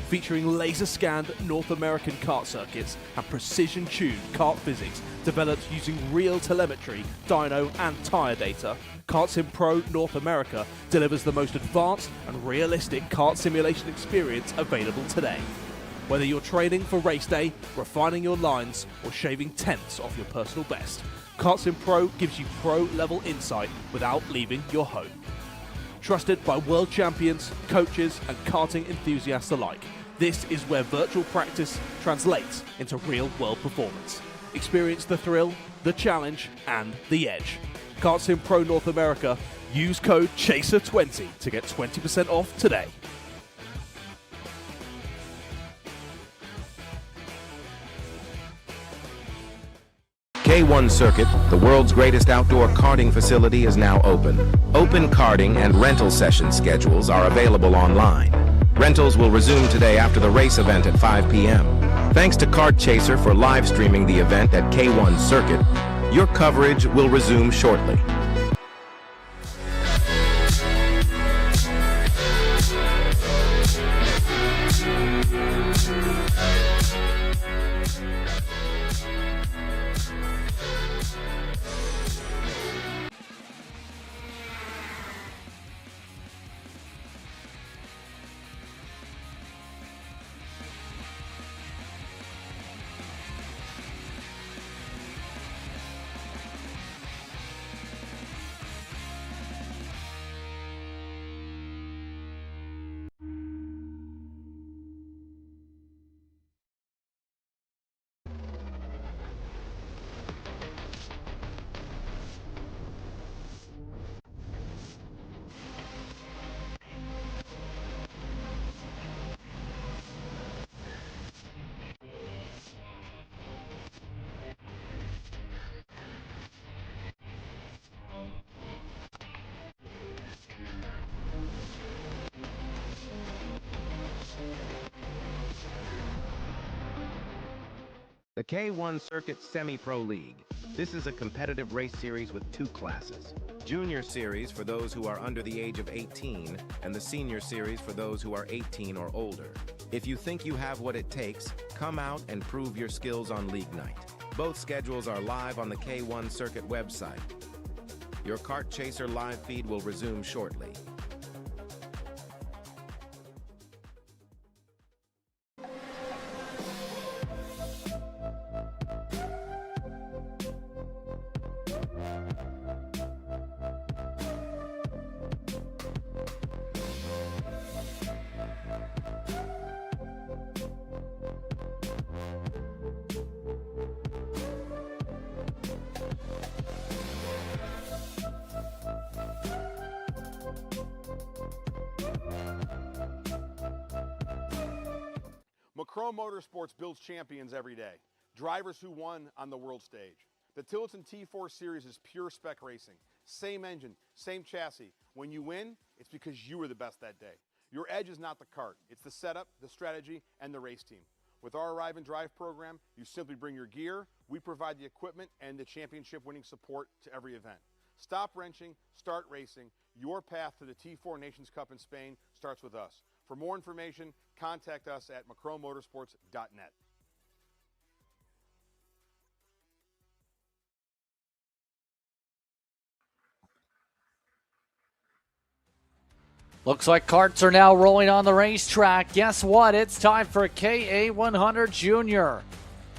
Featuring laser-scanned North American kart circuits and precision-tuned kart physics developed using real telemetry, dyno and tyre data, Kart Sim Pro North America delivers the most advanced and realistic kart simulation experience available today. Whether you're training for race day, refining your lines, or shaving tenths off your personal best, Kart Sim Pro gives you pro-level insight without leaving your home. Trusted by world champions, coaches, and karting enthusiasts alike, this is where virtual practice translates into real-world performance. Experience the thrill, the challenge, and the edge. Kart Sim Pro North America. Use code CHASER20 to get 20% off today. K1 Circuit, the world's greatest outdoor karting facility, is now open. Open karting and rental session schedules are available online. Rentals will resume today after the race event at 5 p.m. Thanks to Kart Chaser for live streaming the event at K1 Circuit. Your coverage will resume shortly. The K1 Circuit Semi-Pro League. This is a competitive race series with two classes. Junior Series for those who are under the age of 18, and the Senior Series for those who are 18 or older. If you think you have what it takes, come out and prove your skills on League Night. Both schedules are live on the K1 Circuit website. Your Kart Chaser live feed will resume shortly. Macro Motorsports builds champions every day, drivers who won on the world stage. The Tillotson T4 Series is pure spec racing. Same engine, same chassis. When you win, it's because you were the best that day. Your edge is not the kart, it's the setup, the strategy, and the race team. With our Arrive and Drive program, you simply bring your gear, we provide the equipment and the championship-winning support to every event. Stop wrenching, start racing. Your path to the T4 Nations Cup in Spain starts with us. For more information, contact us at macromotorsports.net. Looks like karts are now rolling on the racetrack. Guess what? It's time for KA100 Junior.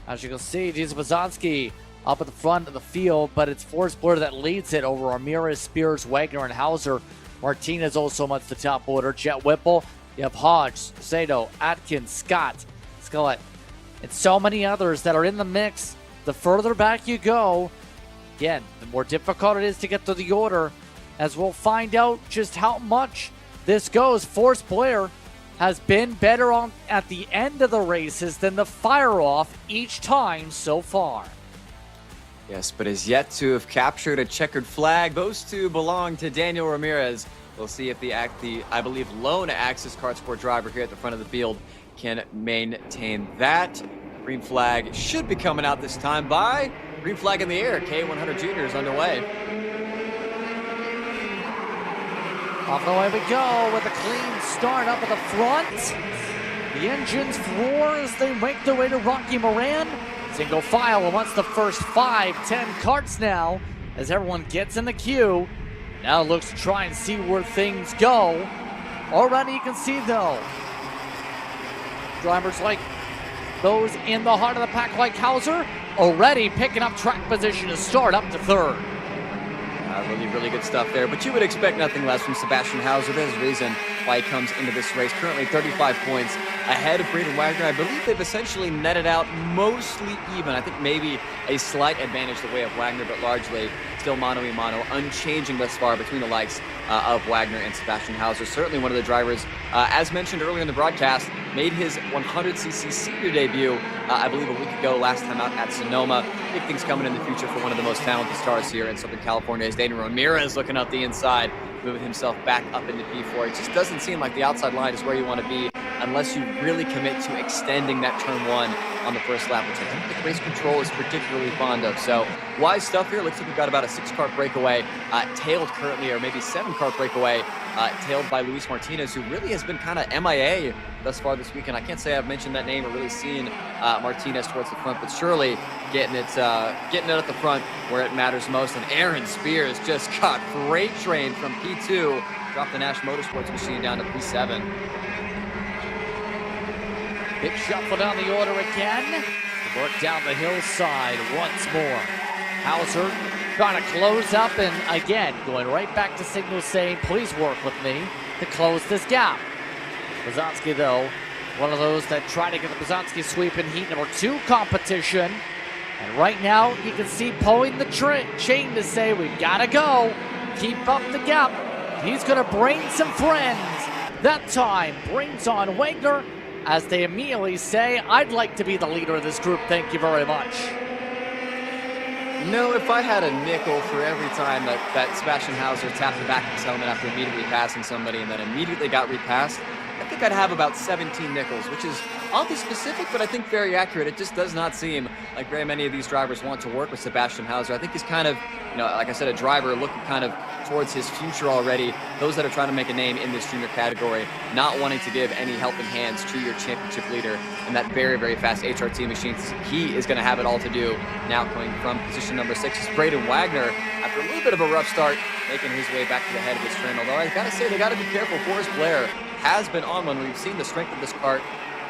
As you can see, Jesus Bazanski up at the front of the field, but it's Forrest Blair that leads it over Ramirez, Spears, Wagner, and Hauser. Martinez also amongst the top order. Jet Whipple, you have Hodge, Sato, Atkins, Scott, Scullett, and so many others that are in the mix. The further back you go, again, the more difficult it is to get to the order, as we'll find out just how much this goes. Forrest Blair has been better on at the end of the races than the fire-off each time so far. Yes, but is yet to have captured a checkered flag. Those two belong to Daniel Ramirez. We'll see if the I believe, lone Axis Kart Sport driver here at the front of the field can maintain that. Green flag should be coming out this time by green flag in the air. K100 Junior is underway. Off the way we go with a clean start up at the front. The engines roar as they make their way to Rocky Moran. Single file amongst the first 5-10 karts now as everyone gets in the queue. Now looks to try and see where things go. Already you can see though, drivers like those in the heart of the pack like Hauser already picking up track position to start up to third. Really good stuff there, but you would expect nothing less from Sebastian Hauser. There's a reason why he comes into this race. Currently 35 points ahead of Braden Wagner. I believe they've essentially netted out mostly even. I think maybe a slight advantage the way of Wagner, but largely still mano-a-mano, unchanging thus far between the likes of Wagner and Sebastian Hauser. Certainly one of the drivers, as mentioned earlier in the broadcast, made his 100cc senior debut, I believe a week ago, last time out at Sonoma. Big things coming in the future for one of the most talented stars here in Southern California is Daniel Ramirez looking up the inside, moving himself back up into P4. It just doesn't seem like the outside line is where you want to be unless you really commit to extending that turn one on the first lap, which I think the race control is particularly fond of. So wise stuff here. Looks like we've got about a 6-kart breakaway, tailed currently, or maybe 7-kart breakaway, tailed by Luis Martinez, who really has been kind of MIA thus far this weekend. I can't say I've mentioned that name or really seen Martinez towards the front, but surely getting it at the front where it matters most. And Aaron Spears just got freight trained from P2, dropped the Nash Motorsports machine down to P7. Big shuffle down the order again. Work down the hillside once more. Hauser trying to close up and again going right back to signal saying, please work with me to close this gap. Bazanski though, one of those that try to get the Bazanski sweep in heat number 2 competition. And right now you can see pulling the chain to say we've got to go. Keep up the gap. He's going to bring some friends. That time brings on Wagner as they immediately say, I'd like to be the leader of this group, thank you very much. No, if I had a nickel for every time that Sebastian Hauser tapped the back of his helmet after immediately passing somebody and then immediately got repassed, I think I'd have about 17 nickels, which is oddly specific, but I think very accurate. It just does not seem like very many of these drivers want to work with Sebastian Hauser. I think he's kind of, like I said, a driver looking kind of towards his future already. Those that are trying to make a name in this junior category, not wanting to give any helping hands to your championship leader and that very, very fast HRT machine. He is going to have it all to do now, coming from position number 6 is Braden Wagner. After a little bit of a rough start, making his way back to the head of his train. Although I got to say, they got to be careful. Forrest Blair has been on one. We've seen the strength of this kart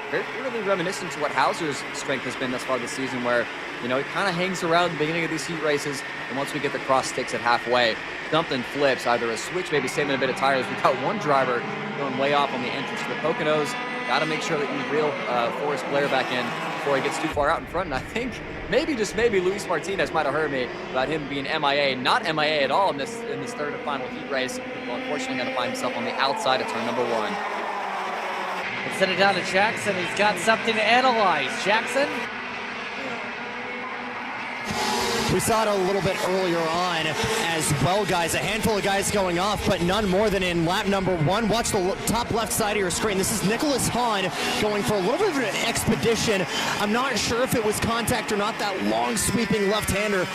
very really reminiscent to what Hauser's strength has been thus far this season, where, it kind of hangs around the beginning of these heat races, and once we get the cross sticks at halfway, something flips, either a switch, maybe saving a bit of tires. We've got one driver going way off on the entrance to the Poconos. Got to make sure that you reel Forrest Blair back in before he gets too far out in front, and I think maybe, just maybe, Luis Martinez might have heard me about him being MIA. Not MIA at all in this third and final heat race. Well, unfortunately, going to find himself on the outside of turn number 1. Let's send it down to Jackson. He's got something to analyze. Jackson? We saw it a little bit earlier on as well, guys. A handful of guys going off, but none more than in lap number 1. Watch the top left side of your screen. This is Nicholas Hahn going for a little bit of an expedition. I'm not sure if it was contact or not. That long sweeping left-hander,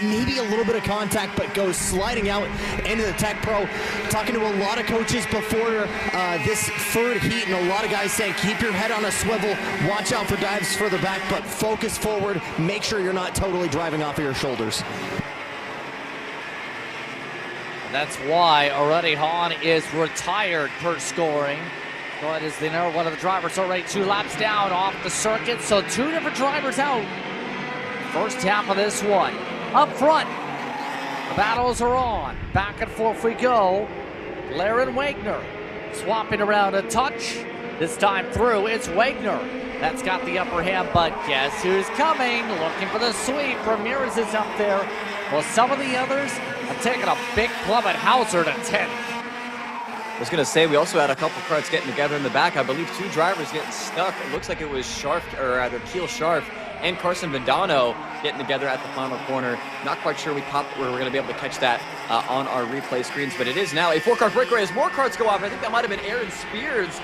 maybe a little bit of contact, but goes sliding out into the Tech Pro. Talking to a lot of coaches before this third heat, and a lot of guys saying keep your head on a swivel, watch out for dives further back, but focus forward, make sure you're not totally driving off of your shoulders. That's why already Hahn is retired per scoring. But as they know, one of the drivers already 2 laps down off the circuit, so 2 different drivers out. First half of this one. Up front, the battles are on. Back and forth we go. Blair and Wagner swapping around a touch. This time through, it's Wagner that's got the upper hand, but guess who's coming? Looking for the sweep. Ramirez is up there. Well, some of the others have taken a big plummet. Hauser to 10th. I was going to say, we also had a couple karts getting together in the back. I believe 2 drivers getting stuck. It looks like it was Scharf, or rather Keel Scharf and Carson Vendano getting together at the final corner. Not quite sure we're going to be able to catch that on our replay screens, but it is now a 4-car breakaway as more karts go off. I think that might have been Aaron Spears.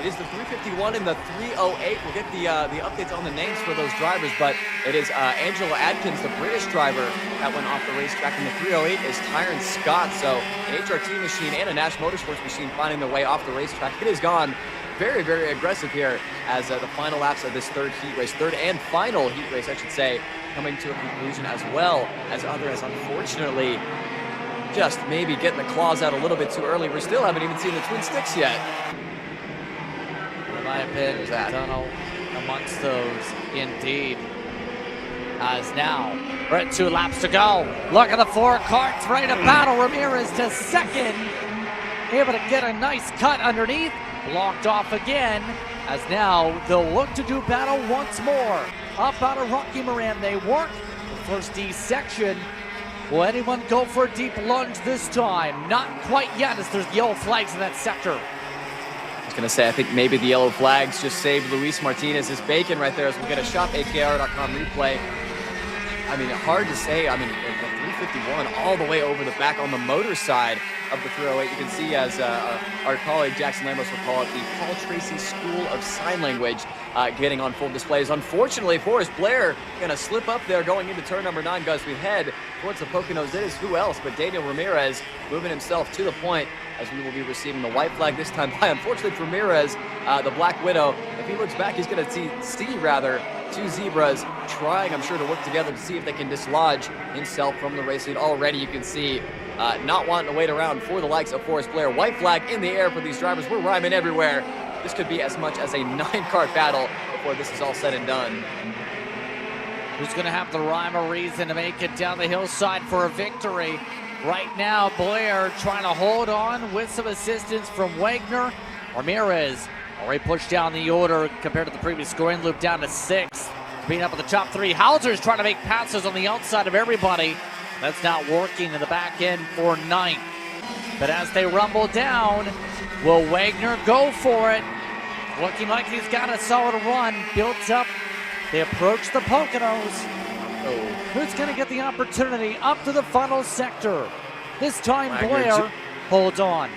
It is the 351 and the 308. We'll get the updates on the names for those drivers, but it is Angela Adkins, the British driver, that went off the racetrack, and the 308 is Tyron Scott. So an HRT machine and a Nash Motorsports machine finding their way off the racetrack. It has gone very, very aggressive here as the final laps of this third heat race, third and final heat race, I should say, coming to a conclusion, as well as others, unfortunately, just maybe getting the claws out a little bit too early. We still haven't even seen the twin sticks yet. In my opinion, Tunnel amongst those, indeed. As now, we're at 2 laps to go. Look at the 4 karts ready to battle. Ramirez to second. Able to get a nice cut underneath. Blocked off again. As now, they'll look to do battle once more. Up out of Rocky Moran, they work the first D section. Will anyone go for a deep lunge this time? Not quite yet, as there's yellow flags in that sector. I was going to say, I think maybe the yellow flags just saved Luis Martinez's bacon right there as we get a shopakr.com replay. I mean, hard to say. I mean, the 351 all the way over the back on the motor side of the 308. You can see, as our colleague Jackson Lambos will call it, the Paul Tracy School of Sign Language getting on full displays. Unfortunately, Forrest Blair going to slip up there going into turn number 9, guys. We head towards the Poconos. It is who else but Daniel Ramirez moving himself to the point, as we will be receiving the white flag this time by, unfortunately for Ramirez, the Black Widow. If he looks back, he's going to see 2 zebras trying, I'm sure, to work together to see if they can dislodge himself from the race lead. Already you can see not wanting to wait around for the likes of Forrest Blair. White flag in the air for these drivers. We're rhyming everywhere. This could be as much as a 9-kart battle before this is all said and done. Who's going to have the rhyme or reason to make it down the hillside for a victory? Right now, Blair trying to hold on with some assistance from Wagner. Ramirez already pushed down the order compared to the previous scoring loop, down to 6th. Being up at the top 3. Hauser's trying to make passes on the outside of everybody. That's not working in the back end for 9th. But as they rumble down, will Wagner go for it? Looking like he's got a solid run built up. They approach the Poconos. Who's going to get the opportunity up to the final sector? This time Blair holds on.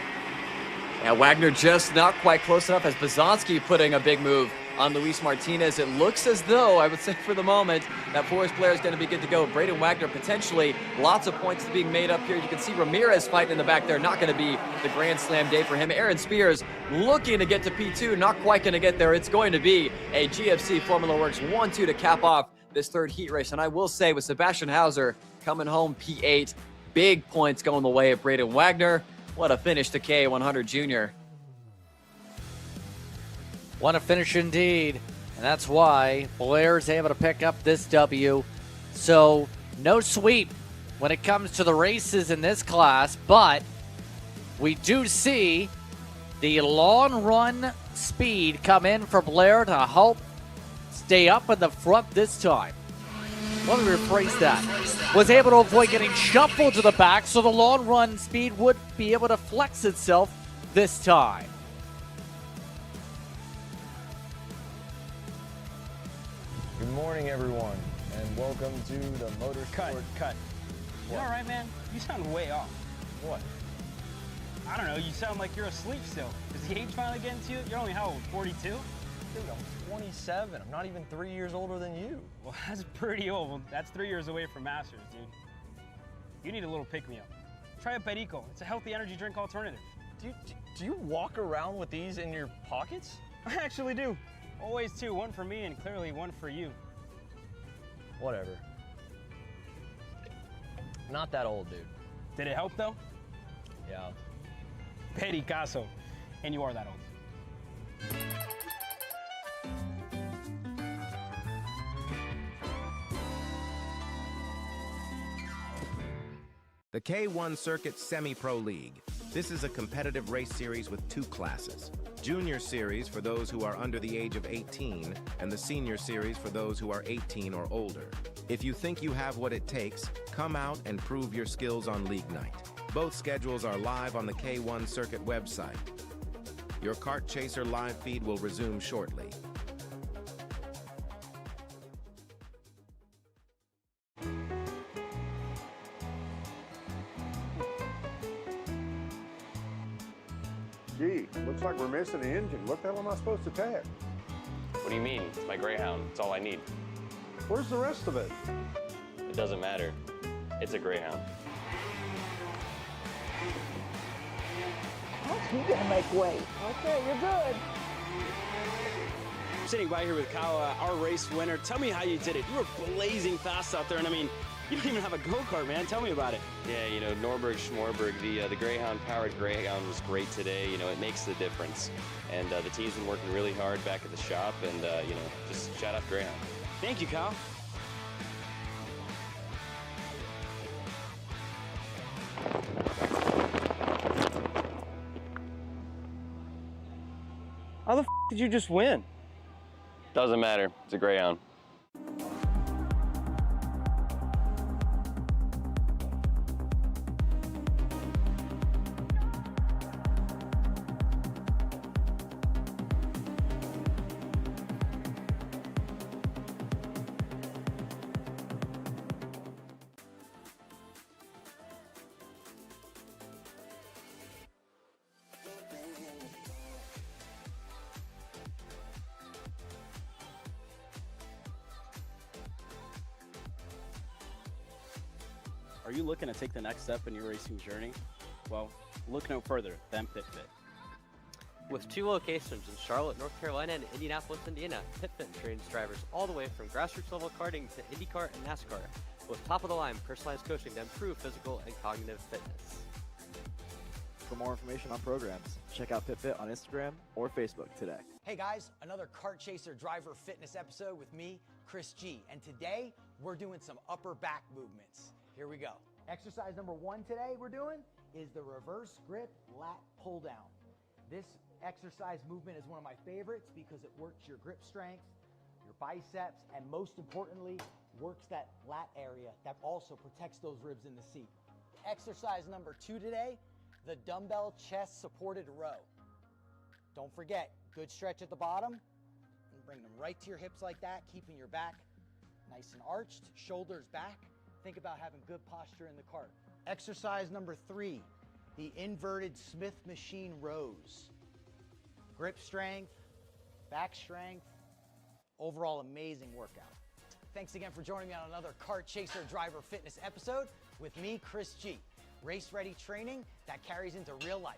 Yeah, Wagner just not quite close enough, as Bazanski putting a big move on Luis Martinez. It looks as though, I would say for the moment, that Forrest Blair is going to be good to go. Braden Wagner potentially lots of points being made up here. You can see Ramirez fighting in the back there. Not going to be the Grand Slam day for him. Aaron Spears looking to get to P2. Not quite going to get there. It's going to be a GFC Formula Works 1-2 to cap off this third heat race. And I will say, with Sebastian Hauser coming home P8, big points going the way of Braden Wagner. What a finish to K100 Jr. What a finish indeed. And that's why Blair's able to pick up this W. So no sweep when it comes to the races in this class, but we do see the long run speed come in for Blair to help stay up in the front this time. Let me rephrase that. Was able to avoid getting shuffled to the back, so the long run speed would be able to flex itself this time. Good morning, everyone, and welcome to the Motorsport. Cut. You all right, man? You sound way off. What? I don't know, you sound like you're asleep still. Is the age finally getting to you? You're only how old, 42? Dude, I'm 27. I'm not even 3 years older than you. Well, that's pretty old. Well, that's 3 years away from Masters, dude. You need a little pick-me-up. Try a Perico. It's a healthy energy drink alternative. Do you walk around with these in your pockets? I actually do. Always two, one for me and clearly one for you. Whatever. Not that old, dude. Did it help, though? Yeah. Pericazo. And you are that old. The K1 Circuit Semi-Pro League. This is a competitive race series with two classes. Junior Series for those who are under the age of 18, and the Senior Series for those who are 18 or older. If you think you have what it takes, come out and prove your skills on League Night. Both schedules are live on the K1 Circuit website. Your Kart Chaser live feed will resume shortly. Gee, looks like we're missing the engine. What the hell am I supposed to tag? What do you mean? It's my Greyhound. It's all I need. Where's the rest of it? It doesn't matter. It's a Greyhound. You gotta make weight. Okay, you're good. I'm sitting by here with Kyle, our race winner. Tell me how you did it. You were blazing fast out there, and I mean, you don't even have a go-kart, man. Tell me about it. Yeah, you know, Norberg, Schmorberg, the Greyhound-powered Greyhound was great today. You know, it makes the difference. And the team's been working really hard back at the shop, and, you know, just shout out Greyhound. Thank you, Kyle. How the f did you just win? Doesn't matter. It's a Greyhound. Are you looking to take the next step in your racing journey? Well, look no further than PitFit. With 2 locations in Charlotte, North Carolina and Indianapolis, Indiana, PitFit trains drivers all the way from grassroots level karting to IndyCar and NASCAR with top-of-the-line personalized coaching to improve physical and cognitive fitness. For more information on programs, check out PitFit on Instagram or Facebook today. Hey guys, another Kart Chaser driver fitness episode with me, Chris G. And today, we're doing some upper back movements. Here we go. Exercise number 1 today we're doing is the reverse grip lat pull down. This exercise movement is one of my favorites because it works your grip strength, your biceps, and most importantly, works that lat area that also protects those ribs in the seat. Exercise number 2 today, the dumbbell chest supported row. Don't forget, good stretch at the bottom, and bring them right to your hips like that, keeping your back nice and arched, shoulders back. Think about having good posture in the cart. Exercise number 3, the inverted Smith machine rows. Grip strength, back strength, overall amazing workout. Thanks again for joining me on another Kart Chaser driver fitness episode with me, Chris G. Race ready training that carries into real life.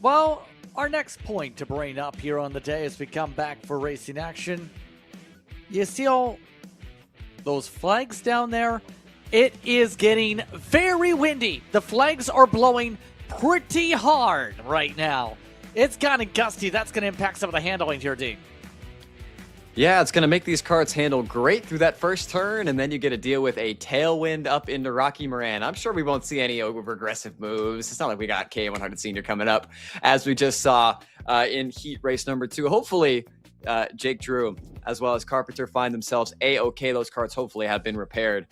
Well, our next point to bring up here on the day as we come back for racing action. You see all those flags down there? It is getting very windy. The flags are blowing pretty hard right now. It's kind of gusty. That's going to impact some of the handling here, Dean. Yeah, it's going to make these karts handle great through that first turn, and then you get to deal with a tailwind up into Rocky Moran. I'm sure we won't see any over-aggressive moves. It's not like we got K100 Senior coming up, as we just saw in heat race number 2. Hopefully, Jake Drew, as well as Carpenter, find themselves A-OK. Those karts hopefully have been repaired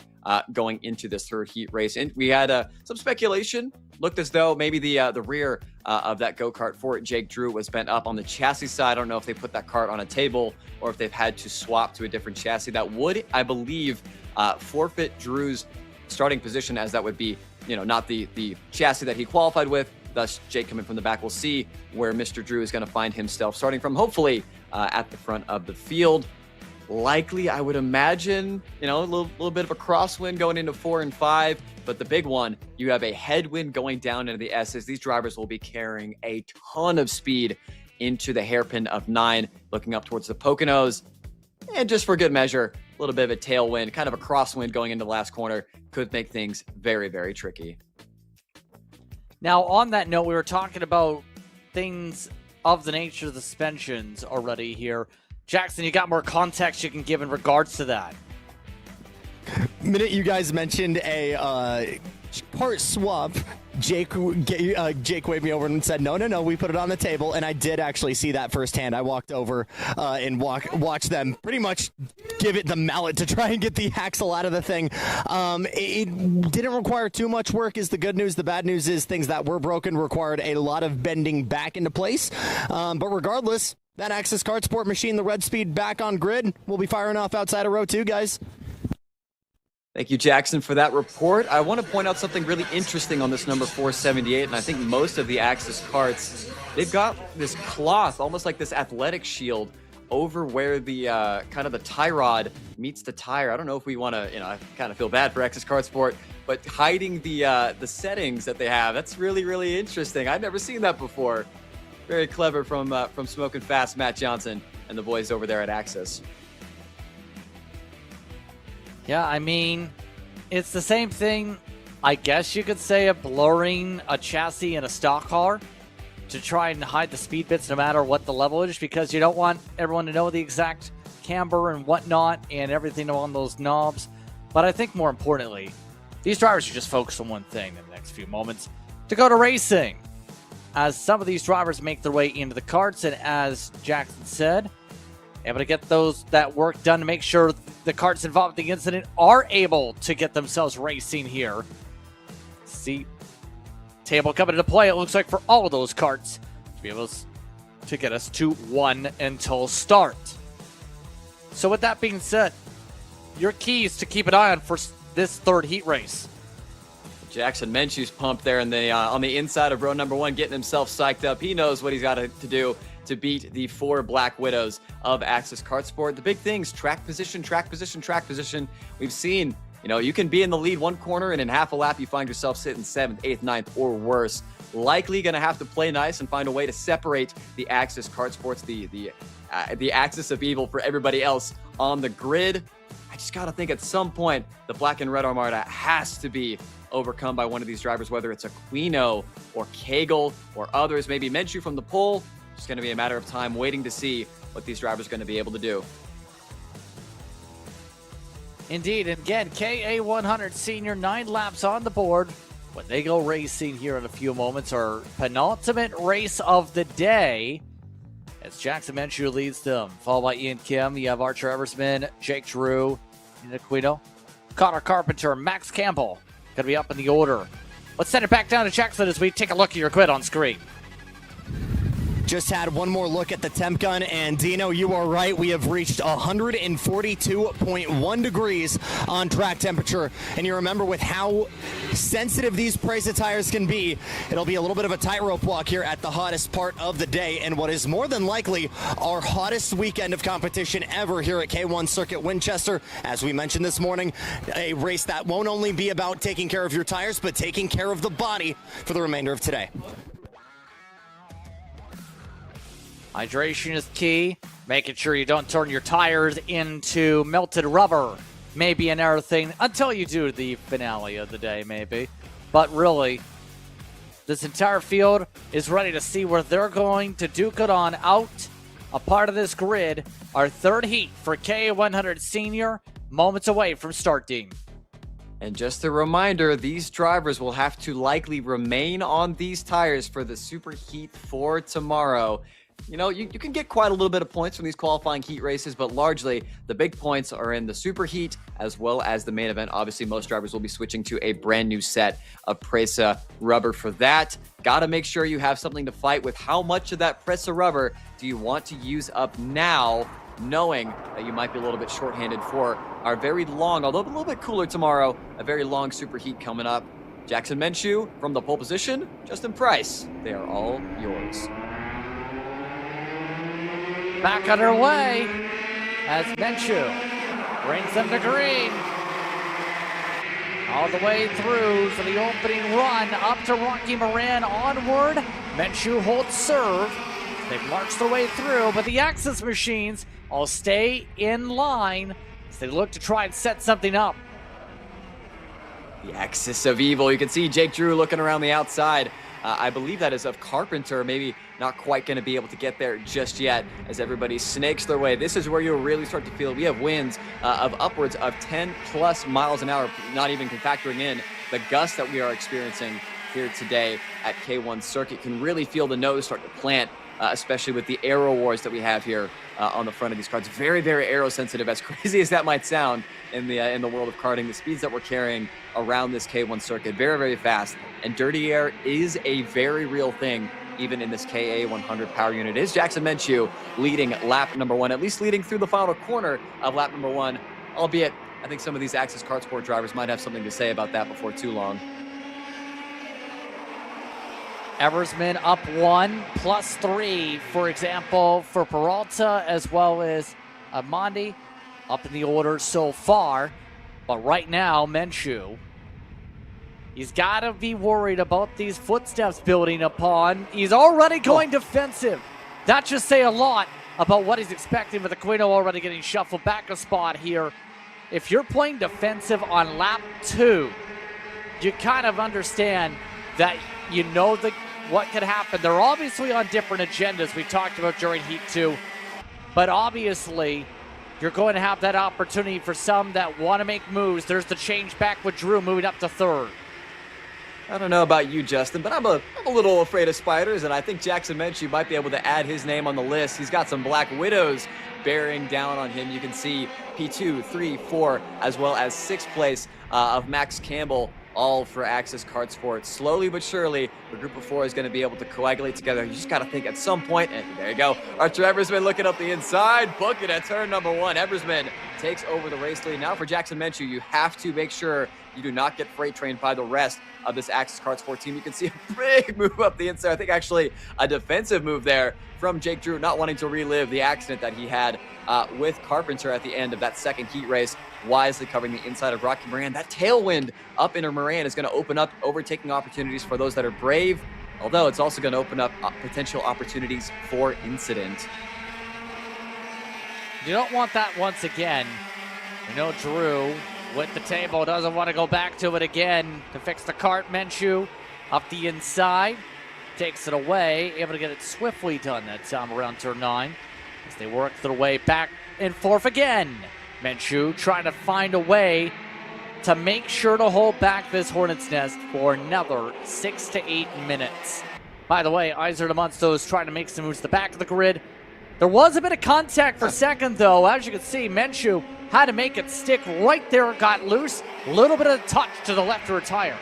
going into this third heat race. And we had some speculation. Looked as though maybe the rear of that go-kart for Jake Drew was bent up on the chassis side. I don't know if they put that kart on a table or if they've had to swap to a different chassis. That would, I believe, forfeit Drew's starting position, as that would be, not the chassis that he qualified with. Thus, Jake coming from the back. We'll see where Mr. Drew is going to find himself starting from, hopefully at the front of the field. Likely, I would imagine, a little bit of a crosswind going into 4 and 5. But the big one, you have a headwind going down into the S's. These drivers will be carrying a ton of speed into the hairpin of 9, looking up towards the Poconos. And just for good measure, a little bit of a tailwind, kind of a crosswind going into the last corner could make things very, very tricky. Now, on that note, we were talking about things of the nature of the suspensions already here. Jackson, you got more context you can give in regards to that? Minute you guys mentioned a part swap, Jake waved me over and said, no, we put it on the table, and I did actually see that firsthand. I walked over and watched them pretty much give it the mallet to try and get the axle out of the thing. It didn't require too much work is the good news. The bad news is things that were broken required a lot of bending back into place. But regardless, that Axis Kart Sport machine, the Red Speed, back on grid. We'll be firing off outside of row 2, guys. Thank you, Jackson, for that report. I want to point out something really interesting on this number 478, and I think most of the Axis karts, they've got this cloth, almost like this athletic shield, over where the kind of the tie rod meets the tire. I don't know if we want to, I kind of feel bad for Axis Kart Sport, but hiding the settings that they have, that's really, really interesting. I've never seen that before. Very clever from Smoking Fast, Matt Johnson, and the boys over there at Axis. Yeah, I mean, it's the same thing, I guess you could say, of blurring a chassis in a stock car to try and hide the speed bits no matter what the level is, because you don't want everyone to know the exact camber and whatnot and everything on those knobs. But I think more importantly, these drivers should just focus on one thing in the next few moments, to go to racing. As some of these drivers make their way into the karts, and as Jackson said, able to get that work done to make sure the karts involved in the incident are able to get themselves racing here. See, table coming into play, it looks like, for all of those karts to be able to get us to 1 until start. So with that being said, your keys to keep an eye on for this third heat race. Jackson Menchu's pumped there on the inside of row number 1, getting himself psyched up. He knows what he's got to do to beat the 4 Black Widows of Axis Kart Sport. The big things, track position. We've seen, you can be in the lead one corner, and in half a lap, you find yourself sitting 7th, 8th, 9th, or worse. Likely going to have to play nice and find a way to separate the Axis Kart Sports, the axis of evil for everybody else on the grid. I just got to think at some point, the Black and Red Armada has to be overcome by one of these drivers, whether it's Aquino or Cagle or others, maybe Menchu from the pole. It's going to be a matter of time waiting to see what these drivers are going to be able to do. Indeed, and again, KA100 Senior, 9 laps on the board. When they go racing here in a few moments, our penultimate race of the day, as Jackson Menchu leads them, followed by Ian Kim. You have Archer Eversman, Jake Drew, Ian Aquino, Connor Carpenter, Max Campbell. Going to be up in the order. Let's send it back down to Jackson as we take a look at your quid on screen. Just had one more look at the temp gun, and Dino, you are right. We have reached 142.1 degrees on track temperature. And you remember, with how sensitive these Preza tires can be, it'll be a little bit of a tightrope walk here at the hottest part of the day, and what is more than likely our hottest weekend of competition ever here at K1 Circuit Winchester. As we mentioned this morning, a race that won't only be about taking care of your tires, but taking care of the body for the remainder of today. Hydration is key. Making sure you don't turn your tires into melted rubber. Maybe another thing until you do the finale of the day, maybe. But really, this entire field is ready to see where they're going to duke it on out. A part of this grid, our third heat for K100 Senior, moments away from start, Dean. And just a reminder, these drivers will have to likely remain on these tires for the super heat for tomorrow. You know, you can get quite a little bit of points from these qualifying heat races, but largely the big points are in the super heat as well as the main event. Obviously, most drivers will be switching to a brand new set of Presa rubber for that. Got to make sure you have something to fight with. How much of that Presa rubber do you want to use up now, knowing that you might be a little bit shorthanded for our very long, although a little bit cooler tomorrow, a very long super heat coming up. Jackson Menshew from the pole position, Justin Price, they are all yours. Back underway as Menshew brings them to green. All the way through for the opening run up to Rocky Moran onward. Menshew holds serve. They've marched their way through, but the Axis machines all stay in line as they look to try and set something up. The Axis of Evil. You can see Jake Drew looking around the outside. I believe that is of Carpenter, maybe not quite going to be able to get there just yet as everybody snakes their way. This is where you'll really start to feel we have winds of upwards of 10 plus miles an hour, not even factoring in the gusts that we are experiencing here today at K1 Circuit. Can really feel the nose start to plant, especially with the aero wars that we have here on the front of these carts. Very, very aero sensitive, as crazy as that might sound in the world of karting. The speeds that we're carrying around this K1 Circuit, very, very fast. And dirty air is a very real thing, even in this KA100 power unit. Is Jackson Menshew leading lap number one, at least leading through the final corner of lap number one, albeit I think some of these Axis Kart Sport drivers might have something to say about that before too long. Eversman up 1, +3, for example, for Peralta as well as Mondi up in the order so far. But right now, Menshew, he's got to be worried about these footsteps building upon. He's already going defensive. That should say a lot about what he's expecting with Aquino already getting shuffled back a spot here. If you're playing defensive on lap 2, you kind of understand that you know what could happen. They're obviously on different agendas we talked about during Heat 2, but obviously you're going to have that opportunity for some that want to make moves. There's the change back with Drew moving up to 3rd. I don't know about you, Justin, but I'm a little afraid of spiders, and I think Jackson Menshew might be able to add his name on the list. He's got some Black Widows bearing down on him. You can see P2, 3, 4, as well as 6th place of Max Campbell, all for Axis Kart Sport. Slowly but surely, the group of 4 is going to be able to coagulate together. You just got to think at some point, and there you go. Archer Eversman looking up the inside, booking at turn number 1. Eversman takes over the race lead. Now for Jackson Menshew, you have to make sure you do not get freight trained by the rest of this Axis Kart Sport team. You can see a big move up the inside. I think actually a defensive move there from Jake Drew, not wanting to relive the accident that he had with Carpenter at the end of that second heat race, wisely covering the inside of Rocky Moran. That tailwind up into Moran is going to open up overtaking opportunities for those that are brave, although it's also going to open up potential opportunities for incident. You don't want that once again. You know, Drew with the table doesn't want to go back to it again to fix the cart. Menshew up the inside, takes it away, able to get it swiftly done that time around turn 9 as they work their way back and forth again. Menshew trying to find a way to make sure to hold back this Hornet's Nest for another 6 to 8 minutes. By the way, Iser de Munsto is trying to make some moves to the back of the grid. There was a bit of contact for second, though. As you can see, Menshew had to make it stick right there. It got loose. A little bit of touch to the left to retire.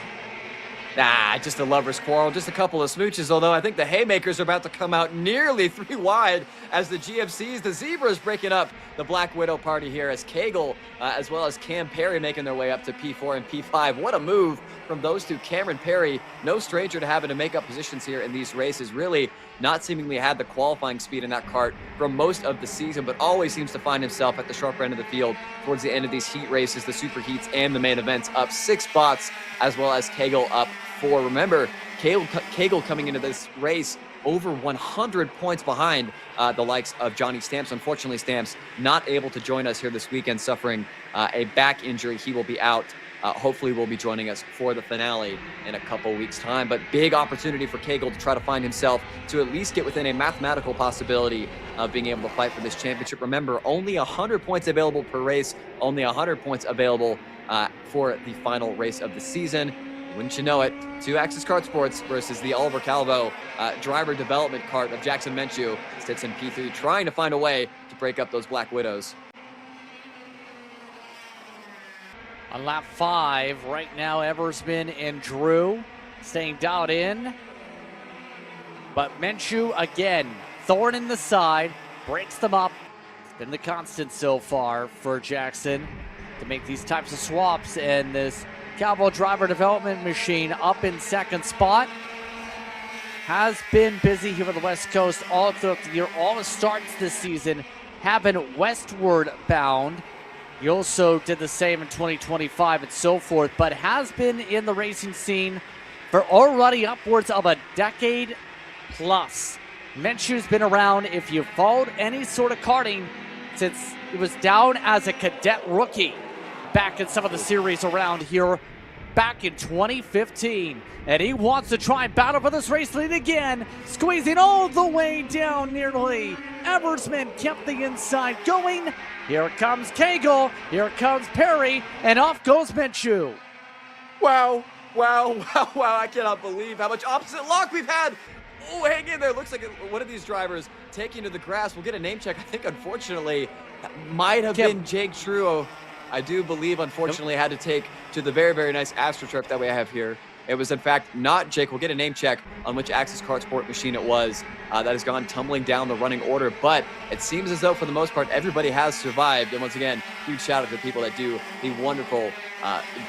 Just a lover's quarrel, just a couple of smooches, although I think the haymakers are about to come out nearly 3 wide as the GFCs, the Zebras, breaking up the Black Widow party here as Cagle, as well as Cam Perry making their way up to P4 and P5. What a move from those two. Cameron Perry, no stranger to having to make up positions here in these races, really not seemingly had the qualifying speed in that kart for most of the season, but always seems to find himself at the sharp end of the field towards the end of these heat races, the super heats and the main events, up 6 spots, as well as Cagle up 4. Remember, Cagle coming into this race over 100 points behind the likes of Johnny Stamps. Unfortunately, Stamps not able to join us here this weekend, suffering a back injury. He will be out. Hopefully will be joining us for the finale in a couple weeks' time. But big opportunity for Cagle to try to find himself to at least get within a mathematical possibility of being able to fight for this championship. Remember, only 100 points available per race, only 100 points available for the final race of the season. Wouldn't you know it, 2-Axis Kart Sports versus the Oliver Calvo driver development kart of Jackson Menchu. Sits in P3 trying to find a way to break up those Black Widows. On lap 5, right now, Eversman and Drew staying dialed in. But Menchu, again, thorn in the side, breaks them up. It's been the constant so far for Jackson to make these types of swaps. And this Calvo driver development machine up in second spot has been busy here on the West Coast all throughout the year. All the starts this season have been westward bound. He also did the same in 2025 and so forth, but has been in the racing scene for already upwards of a decade plus. Menchu's been around, if you followed any sort of karting, since he was down as a cadet rookie back in some of the series around here back in 2015. And he wants to try and battle for this race lead again, squeezing all the way down nearly. Eversman kept the inside going. Here comes Cagle, here comes Perry, and off goes Menchu. Wow, wow, wow, wow. I cannot believe how much opposite lock we've had. Oh, hang in there. Looks like one of these drivers taking to the grass. We'll get a name check. I think, unfortunately, that might have been Jake True. I do believe, unfortunately, had to take to the very, very nice AstroTurf that we have here. It was, in fact, not Jake. We'll get a name check on which Axis Kart Sport machine it was that has gone tumbling down the running order. But it seems as though, for the most part, everybody has survived. And once again, huge shout out to the people that do the wonderful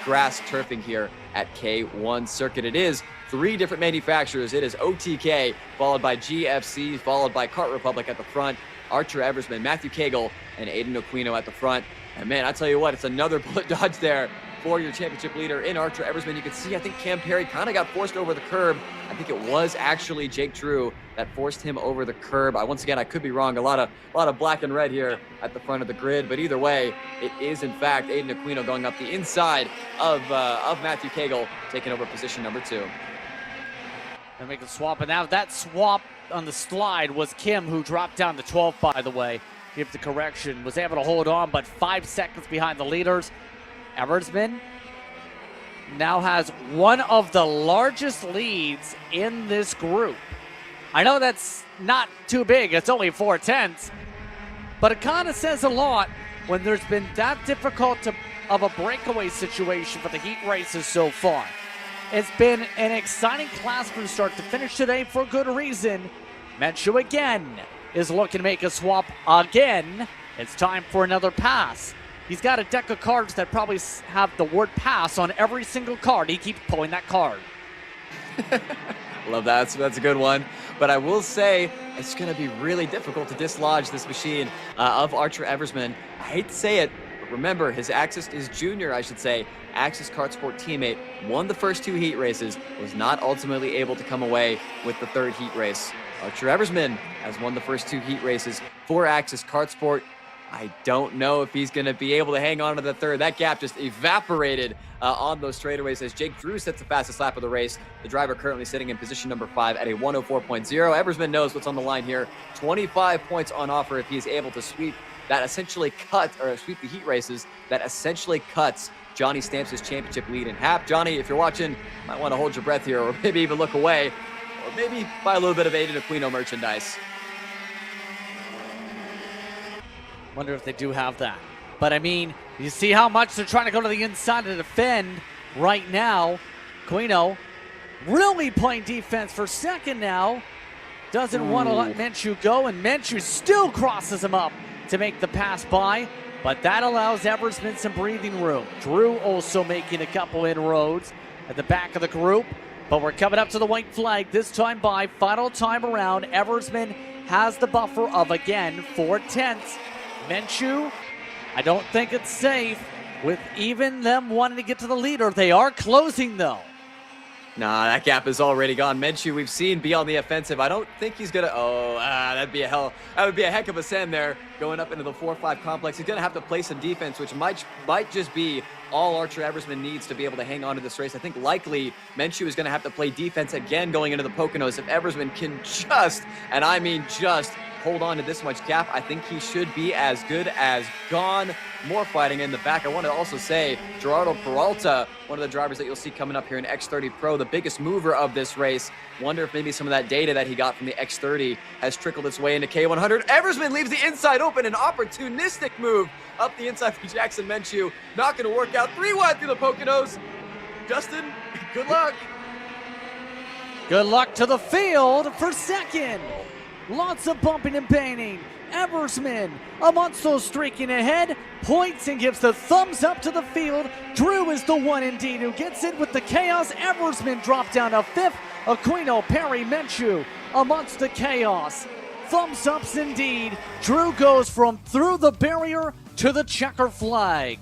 grass turfing here at K1 Circuit. It is 3 different manufacturers. It is OTK, followed by GFC, followed by Kart Republic at the front, Archer Eversman, Matthew Cagle, and Aiden Aquino at the front. And man, I tell you what, it's another bullet dodge there for your championship leader in Archer Eversman. You can see, I think Cam Perry kind of got forced over the curb. I think it was actually Jake Drew that forced him over the curb. Once again, I could be wrong. A lot of black and red here at the front of the grid, but either way, it is in fact Aiden Aquino going up the inside of Matthew Cagle, taking over position number 2. And make a swap, and now that swap on the slide was Kim, who dropped down to 12th, by the way. Give the correction, was able to hold on, but 5 seconds behind the leaders. Eversman now has one of the largest leads in this group. I know that's not too big, it's only 4/10, but it kind of says a lot when there's been that difficult of a breakaway situation for the heat races so far. It's been an exciting class from start to finish today for good reason. Menchu again is looking to make a swap again. It's time for another pass. He's got a deck of cards that probably have the word pass on every single card. He keeps pulling that card. Love that. So that's a good one. But I will say it's going to be really difficult to dislodge this machine of Archer Eversman. I hate to say it, but remember, his junior, I should say, Axis Kart Sport teammate, won the first 2 heat races, was not ultimately able to come away with the 3rd heat race. Archer Eversman has won the first 2 heat races for Axis Kart Sport. I don't know if he's going to be able to hang on to the 3rd. That gap just evaporated on those straightaways as Jake Drew sets the fastest lap of the race. The driver currently sitting in position number 5 at a 104.0. Eversman knows what's on the line here. 25 points on offer if he is able to sweep that essentially sweep the heat races that essentially cuts Johnny Stamps' championship lead in half. Johnny, if you're watching, might want to hold your breath here, or maybe even look away, or maybe buy a little bit of Aiden Aquino merchandise. Wonder if they do have that. But I mean, you see how much they're trying to go to the inside to defend right now. Aquino really playing defense for second now. Doesn't want to let Menchu go, and Menchu still crosses him up to make the pass by. But that allows Eversman some breathing room. Drew also making a couple inroads at the back of the group. But we're coming up to the white flag this time by. Final time around. Eversman has the buffer of, again, 4/10. Menchu, I don't think it's safe with even them wanting to get to the leader. They are closing, though. Nah, that gap is already gone. Minshew, we've seen be on the offensive. I don't think he's gonna. That would be a heck of a send there, going up into the 4-5 complex. He's gonna have to play some defense, which might just be all Archer Eversman needs to be able to hang on to this race. I think likely Minshew is gonna have to play defense again going into the Poconos. If Eversman can just, and I mean just, hold on to this much gap, I think he should be as good as gone. More fighting in the back. I want to also say Gerardo Peralta, one of the drivers that you'll see coming up here in X30 Pro, the biggest mover of this race. Wonder if maybe some of that data that he got from the X30 has trickled its way into K100. Eversman leaves the inside open, an opportunistic move up the inside for Jackson Minshew. Not going to work out. 3 wide through the Poconos. Justin, good luck. Good luck to the field for second. Lots of bumping and painting. Eversman, Amonso streaking ahead, points and gives the thumbs up to the field. Drew is the one indeed who gets it with the chaos. Eversman dropped down to 5th. Aquino, Perry, Minshew amongst the chaos. Thumbs ups indeed. Drew goes from through the barrier to the checker flag.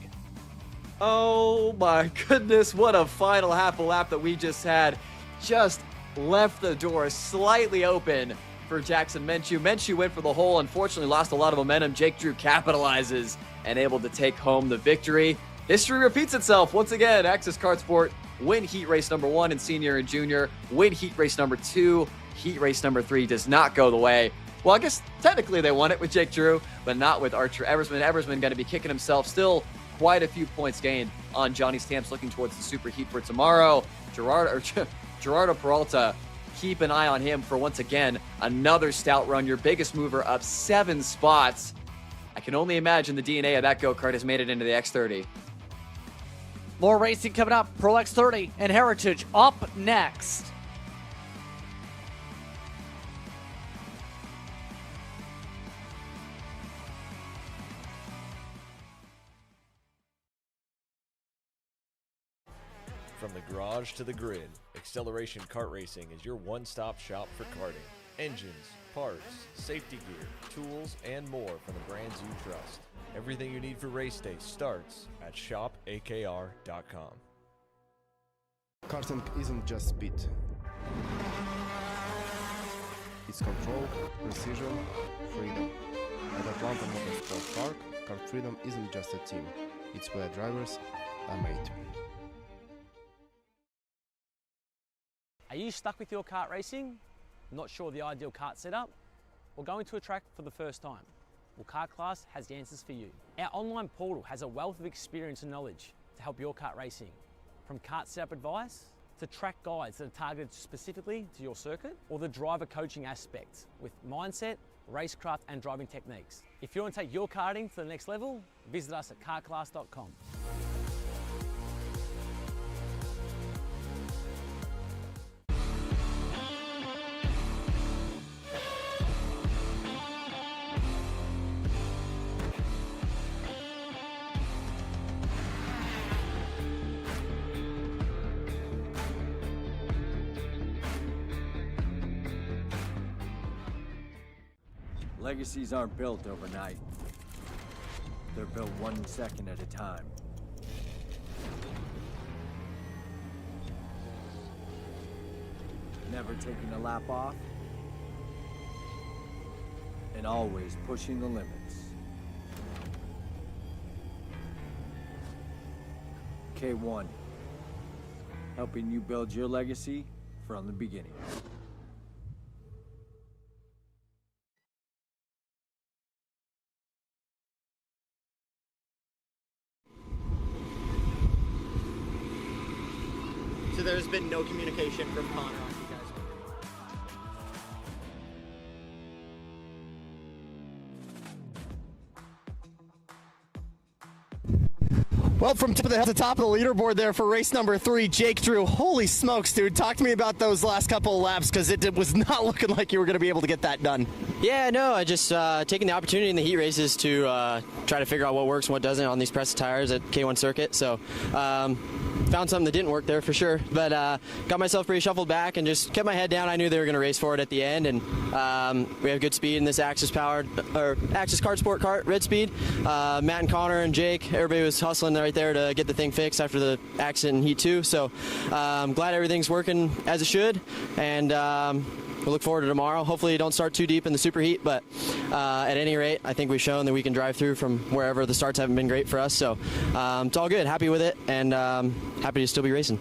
Oh my goodness, what a final half a lap that we just had. Just left the door slightly open for Jackson Minshew. Minshew went for the hole, unfortunately lost a lot of momentum. Jake Drew capitalizes and able to take home the victory. History repeats itself once again. Access Kart Sport win heat race number 1 in senior and junior, win heat race number 2, heat race number 3 does not go the way. Well, I guess technically they won it with Jake Drew, but not with Archer Eversman. Eversman going to be kicking himself. Still quite a few points gained on Johnny Stamps, looking towards the super heat for tomorrow. Gerardo Peralta, keep an eye on him for, once again, another stout run. Your biggest mover up 7 spots. I can only imagine the DNA of that go-kart has made it into the X30. More racing coming up. Pro X30 and Heritage up next. From the garage to the grid, Acceleration Kart Racing is your one-stop shop for karting. Engines, parts, safety gear, tools, and more from the brands you trust. Everything you need for race day starts at shopakr.com. Karting isn't just speed. It's control, precision, freedom. At Atlanta Motorsport Park, Kart Freedom isn't just a team. It's where drivers are made. Are you stuck with your kart racing? Not sure the ideal kart setup? Or going to a track for the first time? Well, Kart Class has the answers for you. Our online portal has a wealth of experience and knowledge to help your kart racing. From kart setup advice to track guides that are targeted specifically to your circuit, or the driver coaching aspects with mindset, racecraft and driving techniques. If you want to take your karting to the next level, visit us at kartclass.com. Legacies aren't built overnight. They're built 1 second at a time. Never taking a lap off, and always pushing the limits. K1, helping you build your legacy from the beginning. So there's been no communication from Connor on you guys. Well, from to the top of the leaderboard there for race number 3, Jake Drew. Holy smokes, dude. Talk to me about those last couple of laps, because it was not looking like you were going to be able to get that done. Yeah, no, I just taking the opportunity in the heat races to try to figure out what works and what doesn't on these press tires at K1 circuit. So found something that didn't work there for sure, but got myself pretty shuffled back and just kept my head down. I knew they were going to race for it at the end, and we have good speed in this Access Kart Sport kart, red speed. Matt and Connor and Jake, everybody was hustling right there to get the thing fixed after the accident in Heat 2. So I'm glad everything's working as it should, and we look forward to tomorrow. Hopefully you don't start too deep in the superheat, but at any rate, I think we've shown that we can drive through from wherever. The starts haven't been great for us, so it's all good. Happy with it, and happy to still be racing.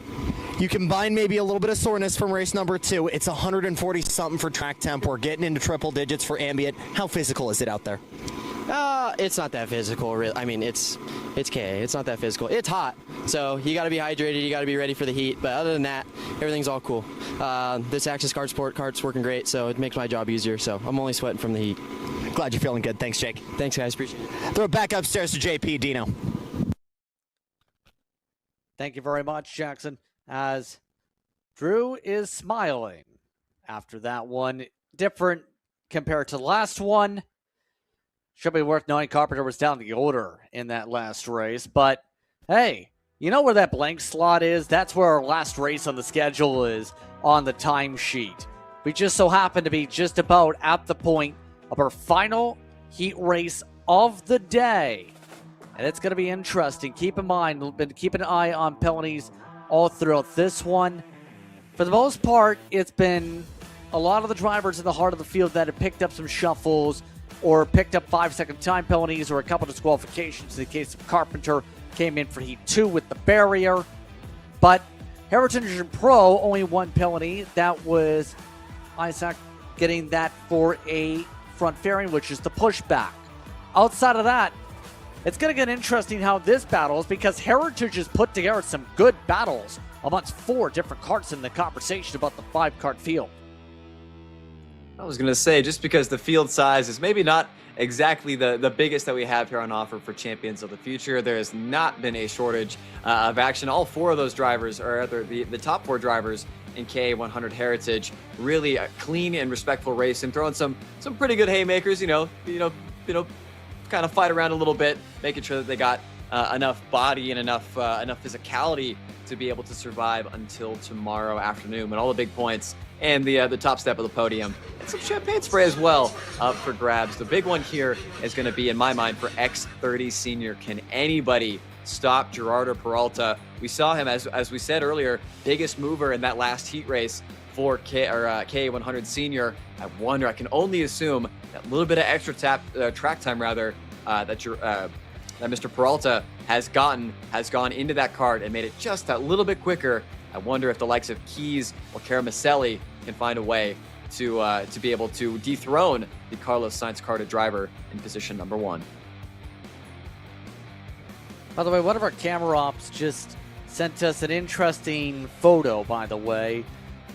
You combine maybe a little bit of soreness from race number 2. It's 140-something for track temp. We're getting into triple digits for ambient. How physical is it out there? It's not that physical, really. I mean, it's KA. It's not that physical. It's hot, so you got to be hydrated. You got to be ready for the heat. But other than that, everything's all cool. This Axis Kart Sport cart's working great, so it makes my job easier. So I'm only sweating from the heat. Glad you're feeling good. Thanks, Jake. Thanks, guys. Appreciate it. Throw it back upstairs to JP. Dino. Thank you very much, Jackson. As Drew is smiling after that one. Different compared to the last one. Should be worth knowing Carpenter was down the order in that last race. But, hey, you know where that blank slot is? That's where our last race on the schedule is on the timesheet. We just so happen to be just about at the point of our final heat race of the day. And it's going to be interesting. Keep in mind, keep an eye on penalties all throughout this one. For the most part, it's been a lot of the drivers in the heart of the field that have picked up some shuffles or picked up 5-second time penalties or a couple disqualifications. In the case of Carpenter, came in for Heat 2 with the barrier. But Heritage and Pro, only one penalty. That was Isaac getting that for a front fairing, which is the pushback. Outside of that, it's going to get interesting how this battle is, because Heritage has put together some good battles amongst 4 different karts in the conversation about the 5-kart field. I was going to say, just because the field size is maybe not exactly the biggest that we have here on offer for Champions of the Future, there has not been a shortage of action. All 4 of those drivers, or rather the top 4 drivers in K100 Heritage, really a clean and respectful race and throwing some pretty good haymakers, you know, kind of fight around a little bit, making sure that they got enough body and enough physicality to be able to survive until tomorrow afternoon, when all the big points and the top step of the podium and some champagne spray as well up for grabs. The big one here is going to be, in my mind, for X30 Senior. Can anybody stop Gerardo Peralta? We saw him, as we said earlier, biggest mover in that last heat race for K100 Senior. I wonder, I can only assume that little bit of extra track time that Mr. Peralta has gone into that kart and made it just that little bit quicker. I wonder if the likes of Keys or Caramelli can find a way to be able to dethrone the Carlos Sainz karted driver in position number 1. By the way, one of our camera ops just sent us an interesting photo, by the way.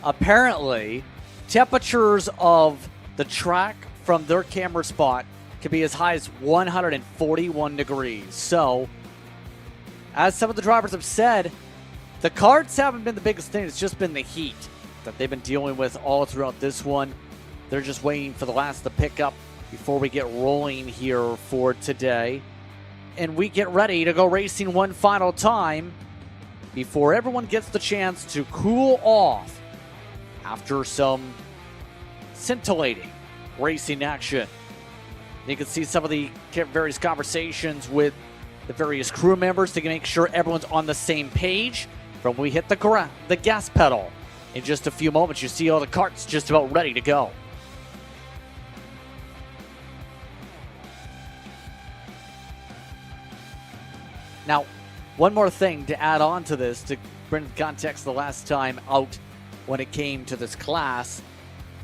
Apparently, temperatures of the track from their camera spot can be as high as 141 degrees. So, as some of the drivers have said, the karts haven't been the biggest thing. It's just been the heat that they've been dealing with all throughout this one. They're just waiting for the last to pick up before we get rolling here for today. And we get ready to go racing one final time before everyone gets the chance to cool off after some scintillating racing action. You can see some of the various conversations with the various crew members to make sure everyone's on the same page. From when we hit the gas pedal in just a few moments, you see all the karts just about ready to go. Now, one more thing to add on to this, to bring context the last time out when it came to this class.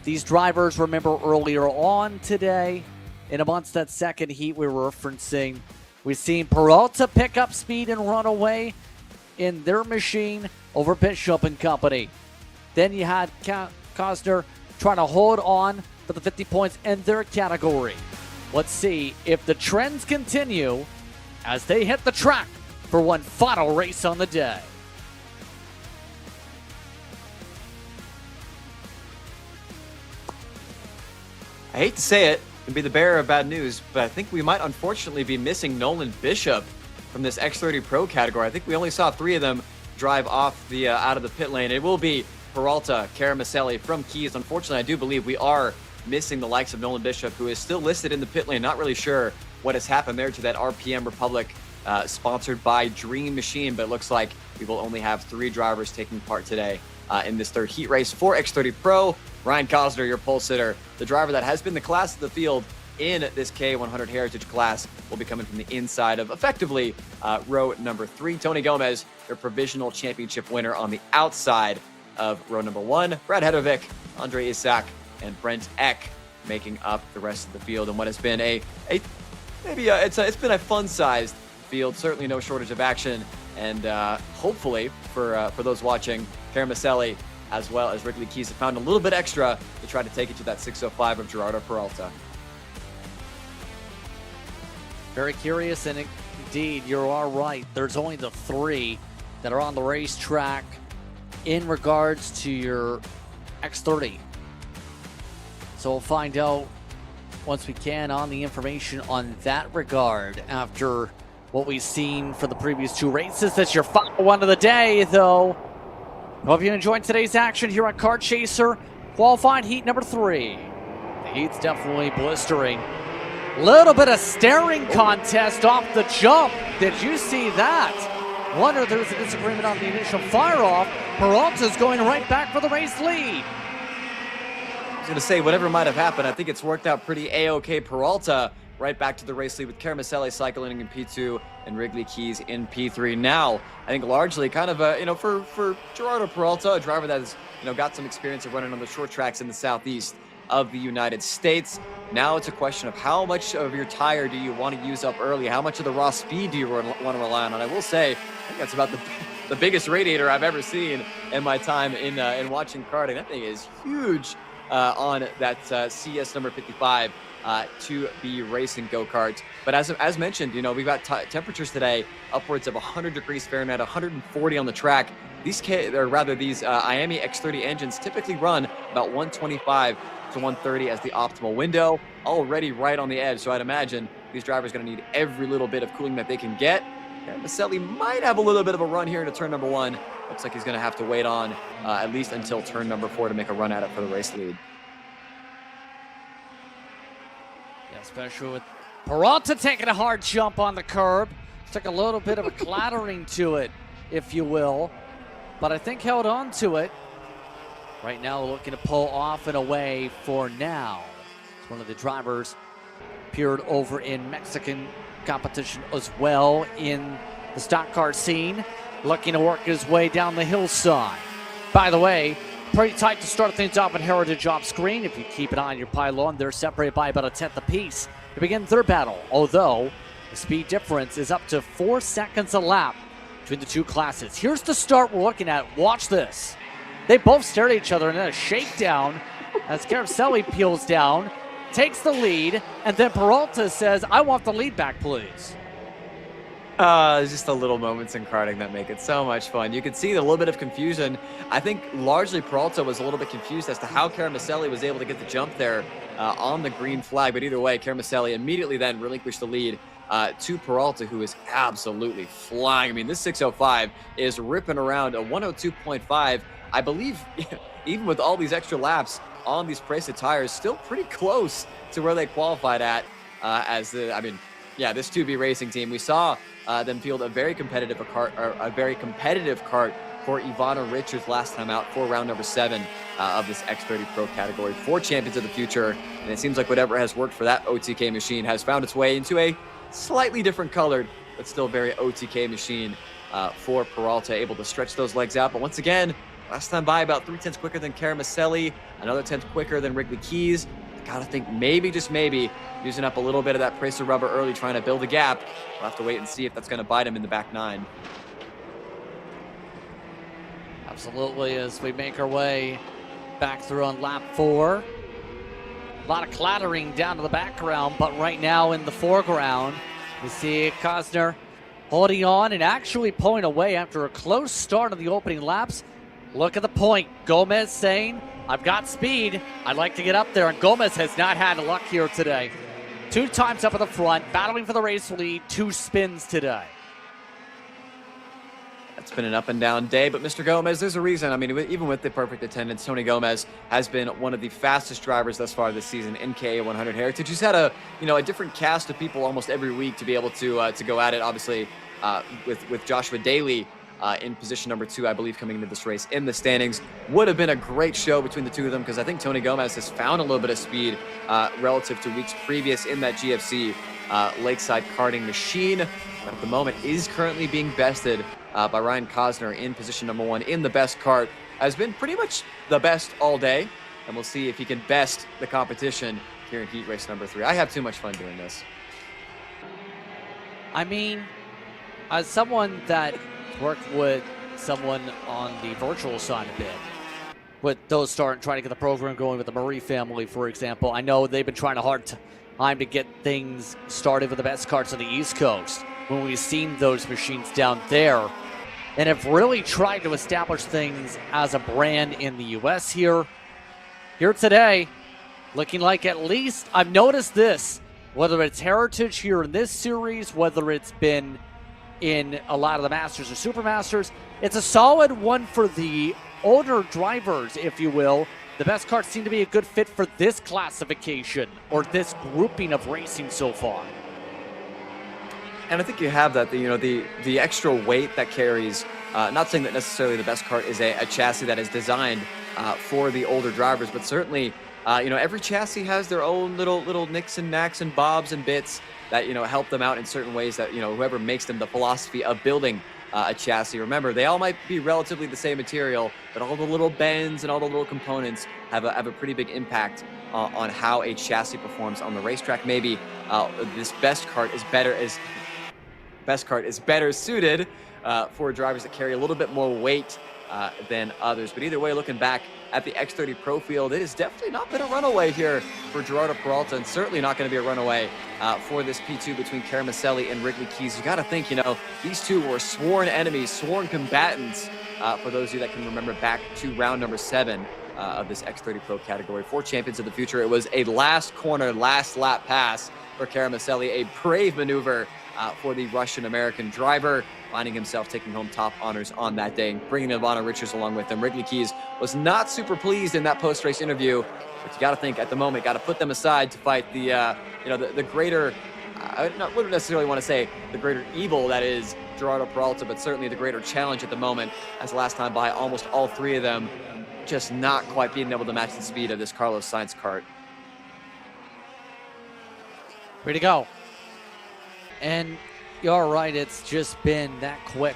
These drivers, remember earlier on today, in amongst that second heat we were referencing, we've seen Peralta pick up speed and run away in their machine over Bishop and company. Then you had Costner trying to hold on for the 50 points in their category. Let's see if the trends continue as they hit the track for one final race on the day. I hate to say it and be the bearer of bad news, but I think we might unfortunately be missing Nolan Bishop from this X30 Pro category. I think we only saw 3 of them drive off the out of the pit lane. It will be Peralta, Caramelli from Keys. Unfortunately, I do believe we are missing the likes of Nolan Bishop, who is still listed in the pit lane. Not really sure what has happened there to that RPM Republic sponsored by Dream Machine, but it looks like we will only have 3 drivers taking part today in this third heat race for X30 Pro. Ryan Cosner, your pole sitter, the driver that has been the class of the field in this K100 Heritage class, will be coming from the inside of effectively row number 3. Tony Gomez, your provisional championship winner, on the outside of row number 1. Brad Hedovic, Andre Isak, and Brent Eck making up the rest of the field. And what has been it's been a fun-sized field. Certainly no shortage of action. And hopefully for those watching, Karen Maselli as well as Wrigley Keys have found a little bit extra to try to take it to that 605 of Gerardo Peralta. Very curious, and indeed, you are right. There's only the 3 that are on the racetrack in regards to your X30. So we'll find out once we can on the information on that regard after what we've seen for the previous 2 races. That's your final one of the day, though. Hope you enjoyed today's action here on Kart Chaser. Qualifying heat number 3. The heat's definitely blistering. Little bit of staring contest off the jump. Did you see that? Wonder if there was a disagreement on the initial fire-off. Peralta's going right back for the race lead. I was going to say, whatever might have happened, I think it's worked out pretty A-OK. Peralta right back to the race lead with Caramacelli cycling in P2 and Wrigley Keys in P3. Now, I think largely kind of, for Gerardo Peralta, a driver that has, got some experience of running on the short tracks in the southeast of the United States. Now it's a question of how much of your tire do you want to use up early? How much of the raw speed do you want to rely on? And I will say, I think that's about the biggest radiator I've ever seen in my time in watching karting. That thing is huge on that CS number 55 to be racing go-karts. But as mentioned, we've got temperatures today upwards of 100 degrees Fahrenheit, 140 on the track. These IAME X30 engines typically run about 125 to 130 as the optimal window, already right on the edge. So I'd imagine these drivers are going to need every little bit of cooling that they can get. And Maselli might have a little bit of a run here into turn number 1. Looks like he's going to have to wait on at least until turn number 4 to make a run at it for the race lead. Yeah, especially with Peralta taking a hard jump on the curb. Took a little bit of a clattering to it, if you will. But I think held on to it. Right now looking to pull off and away for now. It's one of the drivers appeared over in Mexican competition as well in the stock car scene. Looking to work his way down the hillside. By the way, pretty tight to start things off in Heritage off screen. If you keep an eye on your pylon, they're separated by about a 1/10 apiece to begin their battle. Although the speed difference is up to 4 seconds a lap between the 2 classes. Here's the start we're looking at. Watch this. They both stare at each other and then a shakedown as Caramacelli peels down, takes the lead, and then Peralta says, I want the lead back, please. Just the little moments in karting that make it so much fun. You can see a little bit of confusion. I think largely Peralta was a little bit confused as to how Caramacelli was able to get the jump there on the green flag. But either way, Caramacelli immediately then relinquished the lead to Peralta, who is absolutely flying. I mean, this 605 is ripping around a 102.5. I believe, even with all these extra laps on these Presa tires, still pretty close to where they qualified at. This 2B Racing team, we saw them field a very competitive kart for Ivana Richards last time out for round number 7 of this X30 Pro category for Champions of the Future. And it seems like whatever has worked for that OTK machine has found its way into a slightly different colored, but still very OTK machine for Peralta, able to stretch those legs out. But once again, last time by about 3/10 quicker than Caramacelli, another 10th quicker than Wrigley Keys. Gotta think maybe, just maybe, using up a little bit of that Presa rubber early, trying to build a gap. We'll have to wait and see if that's going to bite him in the back 9. Absolutely, as we make our way back through on lap 4. A lot of clattering down to the background, but right now in the foreground, we see Cosner holding on and actually pulling away after a close start of the opening laps. Look at the point. Gomez saying, I've got speed. I'd like to get up there. And Gomez has not had luck here today. 2 times up at the front, battling for the race lead, 2 spins today. It's been an up and down day, but Mr. Gomez, there's a reason. I mean, even with the perfect attendance, Tony Gomez has been one of the fastest drivers thus far this season in KA 100 Heritage. He's had a different cast of people almost every week to be able to go at it. Obviously, with Joshua Daly in position number 2, I believe, coming into this race in the standings. Would have been a great show between the two of them, because I think Tony Gomez has found a little bit of speed relative to weeks previous in that GFC Lakeside karting machine. But at the moment is currently being bested by Ryan Cosner in position number 1 in the best kart. Has been pretty much the best all day, and we'll see if he can best the competition here in heat race number 3. I have too much fun doing this. I mean, as someone that worked with someone on the virtual side a bit, with those trying to get the program going with the Murray family, for example, I know they've been trying a hard time to get things started with the best karts on the East Coast when we've seen those machines down there, and have really tried to establish things as a brand in the U.S. here today, looking like, at least I've noticed this, whether it's Heritage here in this series, whether it's been in a lot of the Masters or Supermasters, it's a solid one for the older drivers, if you will. The best karts seem to be a good fit for this classification or this grouping of racing so far. And I think you have that, the extra weight that carries, not saying that necessarily the best kart is a chassis that is designed for the older drivers, but certainly, every chassis has their own little nicks and knacks and bobs and bits that, help them out in certain ways that, whoever makes them, the philosophy of building a chassis. Remember, they all might be relatively the same material, but all the little bends and all the little components have a pretty big impact on how a chassis performs on the racetrack. Maybe this best kart is better suited for drivers that carry a little bit more weight than others. But either way, looking back at the X30 Pro field, it has definitely not been a runaway here for Gerardo Peralta, and certainly not going to be a runaway for this P2 between Caramelli and Wrigley Keys. You got to think, these two were sworn enemies, sworn combatants, for those of you that can remember back to round number 7 of this X30 Pro category. 4 champions of the future. It was a last corner, last lap pass for Caramelli, a brave maneuver for the Russian-American driver, finding himself taking home top honors on that day and bringing Ivana Richards along with him. Wrigley Keys was not super pleased in that post-race interview, but you got to think at the moment, got to put them aside to fight the greater, I wouldn't necessarily want to say the greater evil that is Gerardo Peralta, but certainly the greater challenge at the moment, as last time by almost all 3 of them just not quite being able to match the speed of this Carlos Sainz kart. Way to go. And you're right, it's just been that quick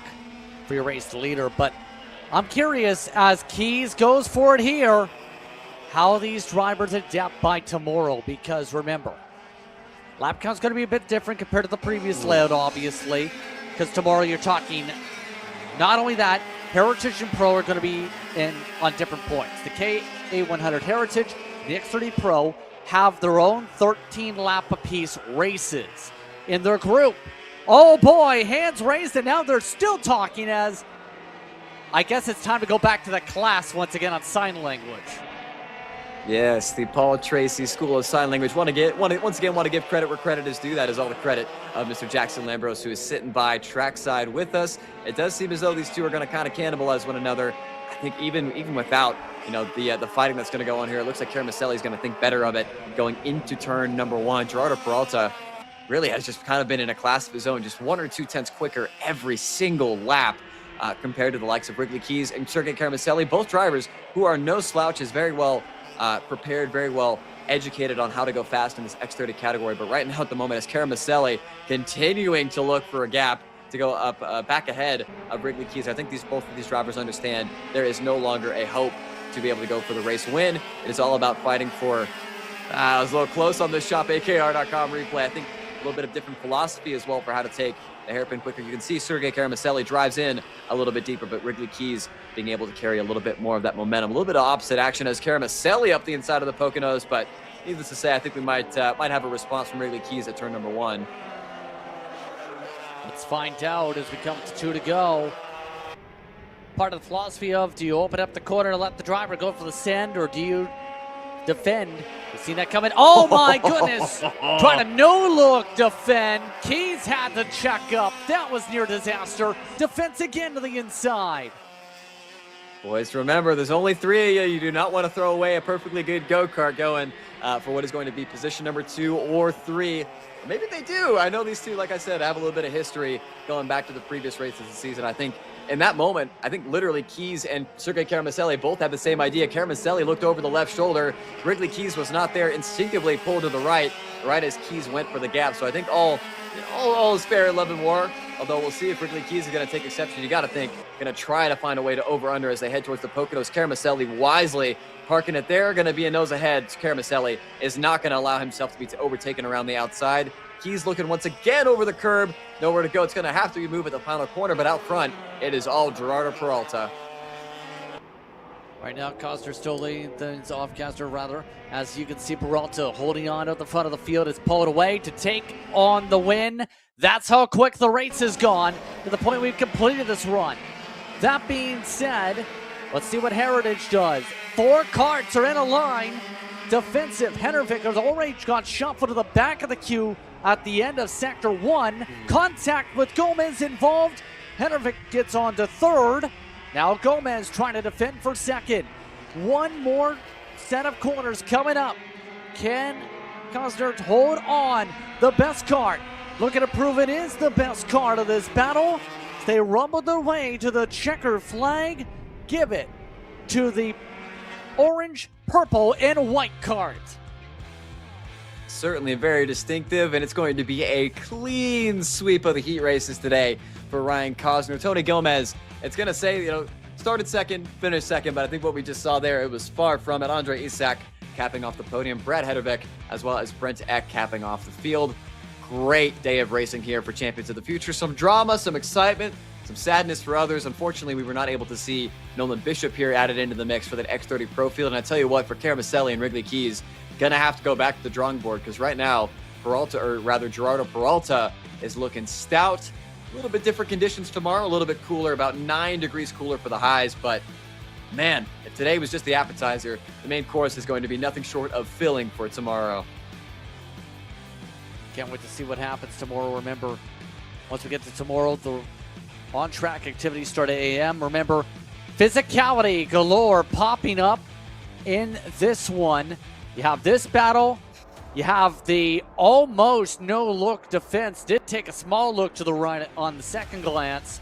for your race leader. But I'm curious, as Keys goes for it here, how these drivers adapt by tomorrow. Because remember, lap count's going to be a bit different compared to the previous layout, obviously. Because tomorrow you're talking, not only that, Heritage and Pro are going to be on different points. The KA100 Heritage and the X30 Pro have their own 13 lap apiece races in their group. Oh boy, hands raised, and now they're still talking, as I guess it's time to go back to the class once again on sign language. Yes, the Paul Tracy School of Sign Language. Once again want to give credit where credit is due. That is all the credit of Mr. Jackson Lambros, who is sitting by trackside with us. It does seem as though these two are going to kind of cannibalize one another. I think even without the fighting that's going to go on here, it looks like Caramelli is going to think better of it going into turn number 1. Gerardo Peralta really has just kind of been in a class of his own, just 1 or 2 tenths quicker every single lap compared to the likes of Wrigley Keys and Sergei Caramelli, both drivers who are no slouches, very well prepared, very well educated on how to go fast in this X30 category. But right now at the moment, as Caramelli continuing to look for a gap to go up back ahead of Wrigley Keys, I think both of these drivers understand there is no longer a hope to be able to go for the race win. It is all about fighting for, I was a little close on this shopakr.com replay. I think a little bit of different philosophy as well for how to take the hairpin quicker. You can see Sergei Caramelli drives in a little bit deeper, but Wrigley Keys being able to carry a little bit more of that momentum. A little bit of opposite action as Caramelli up the inside of the Poconos, but needless to say, I think we might have a response from Wrigley Keys at turn number 1. Let's find out as we come to 2 to go. Part of the philosophy of, do you open up the corner and let the driver go for the send, or do you defend You seen that coming? Oh my goodness! Trying to no-look defend. Keys had to check up. That was near disaster. Defense again to the inside. Boys, remember, there's only 3 of you. You do not want to throw away a perfectly good go-kart going for what is going to be position number 2 or 3. Maybe they do. I know these two, like I said, have a little bit of history going back to the previous races of the season. I think in that moment, I think literally Keys and Sergei Caramelli both had the same idea. Caramelli looked over the left shoulder. Wrigley Keys was not there, instinctively pulled to the right as Keys went for the gap. So I think all is fair in love and war. Although we'll see if Wrigley Keys is going to take exception. You got to think, going to try to find a way to over-under as they head towards the Poconos. Caramelli wisely parking it there. Going to be a nose ahead. Caramelli is not going to allow himself to be overtaken around the outside. Keys looking once again over the curb. Nowhere to go. It's going to have to be moved at the final corner, but out front, it is all Gerardo Peralta. Right now, Costner still leading things off, as you can see Peralta holding on at the front of the field. It's pulled away to take on the win. That's how quick the race has gone to the point we've completed this run. That being said, let's see what Heritage does. 4 karts are in a line. Defensive. Hennervik has already got shuffled to the back of the queue at the end of Sector 1. Contact with Gomez involved. Hennervik gets on to 3rd. Now Gomez trying to defend for 2nd. One more set of corners coming up. Can Costner hold on? The best kart. Looking to prove it is the best kart of this battle. They rumbled their way to the checker flag. Give it to the orange, purple, and white kart. Certainly very distinctive, and it's going to be a clean sweep of the heat races today for Ryan Costner. Tony Gomez, it's going to say, started 2nd, finished 2nd, but I think what we just saw there, it was far from it. Andre Isak capping off the podium, Brad Hedervik, as well as Brent Eck capping off the field. Great day of racing here for Champions of the Future. Some drama, some excitement, some sadness for others. Unfortunately, we were not able to see Nolan Bishop here added into the mix for that X30 Pro field. And I tell you what, for Caramelli and Wrigley Keys, gonna have to go back to the drawing board because right now, Gerardo Peralta is looking stout. A little bit different conditions tomorrow, a little bit cooler, about 9 degrees cooler for the highs. But man, if today was just the appetizer, the main course is going to be nothing short of filling for tomorrow. Can't wait to see what happens tomorrow. Remember, once we get to tomorrow, the on-track activities start at 8 a.m. Remember, physicality galore popping up in this one. You have this battle. You have the almost no-look defense. Did take a small look to the right on the second glance.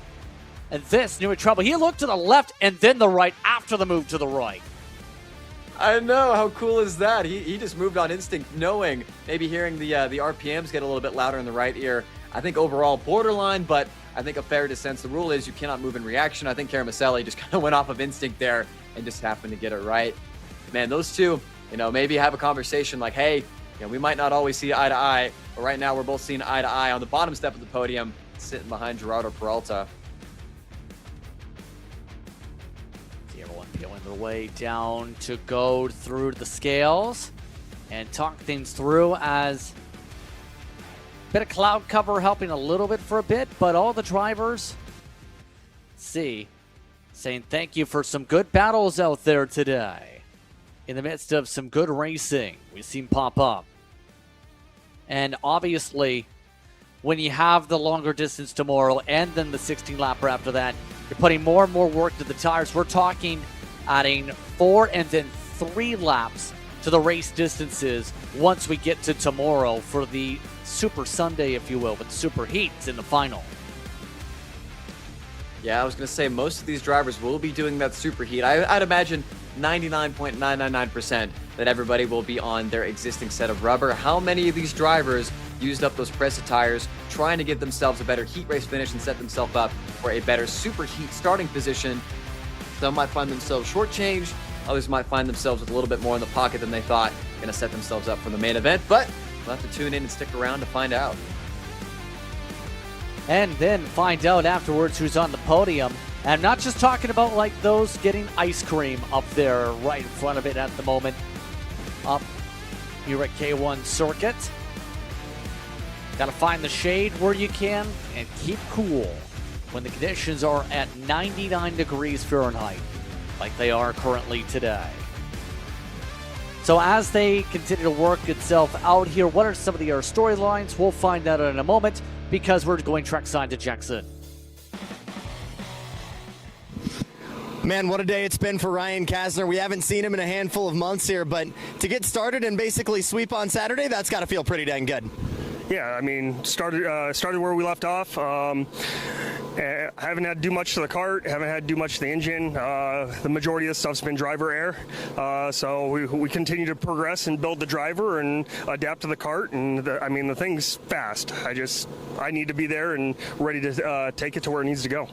And this knew in trouble. He looked to the left and then the right after the move to the right. I know, how cool is that? He just moved on instinct, knowing, maybe hearing the RPMs get a little bit louder in the right ear. I think overall borderline, but I think a fair descent. The rule is you cannot move in reaction. I think Caramelli just kind of went off of instinct there and just happened to get it right. Man, those two, maybe have a conversation like, hey, we might not always see eye to eye, but right now we're both seeing eye to eye on the bottom step of the podium, sitting behind Gerardo Peralta. Everyone peeling their way down to go through the scales and talk things through, as a bit of cloud cover helping a little bit for a bit, but all the drivers saying thank you for some good battles out there today. In the midst of some good racing we've seen pop up. And obviously, when you have the longer distance tomorrow and then the 16-lapper after that, you're putting more and more work to the tires. We're talking adding 4 and then 3 laps to the race distances once we get to tomorrow for the Super Sunday, if you will, with super heats in the final. Yeah, I was going to say most of these drivers will be doing that super heat. I'd imagine 99.999% that everybody will be on their existing set of rubber. How many of these drivers used up those pressed tires trying to give themselves a better heat race finish and set themselves up for a better super heat starting position? Some might find themselves shortchanged. Others might find themselves with a little bit more in the pocket than they thought, going to set themselves up for the main event. But we'll have to tune in and stick around to find out. And then find out afterwards who's on the podium. And I'm not just talking about like those getting ice cream up there right in front of it at the moment. Up here at K1 Circuit. Got to find the shade where you can and keep cool when the conditions are at 99 degrees Fahrenheit, like they are currently today. So as they continue to work itself out here, what are some of the storylines? We'll find out in a moment because we're going trackside to Jackson. Man, what a day it's been for Ryan Kasner. We haven't seen him in a handful of months here, but to get started and basically sweep on Saturday, that's got to feel pretty dang good. Yeah, I mean, started where we left off. Haven't had to do much to the cart. Haven't had to do much to the engine. The majority of the stuff's been driver air. So we continue to progress and build the driver and adapt to the cart. And the thing's fast. I need to be there and ready to take it to where it needs to go.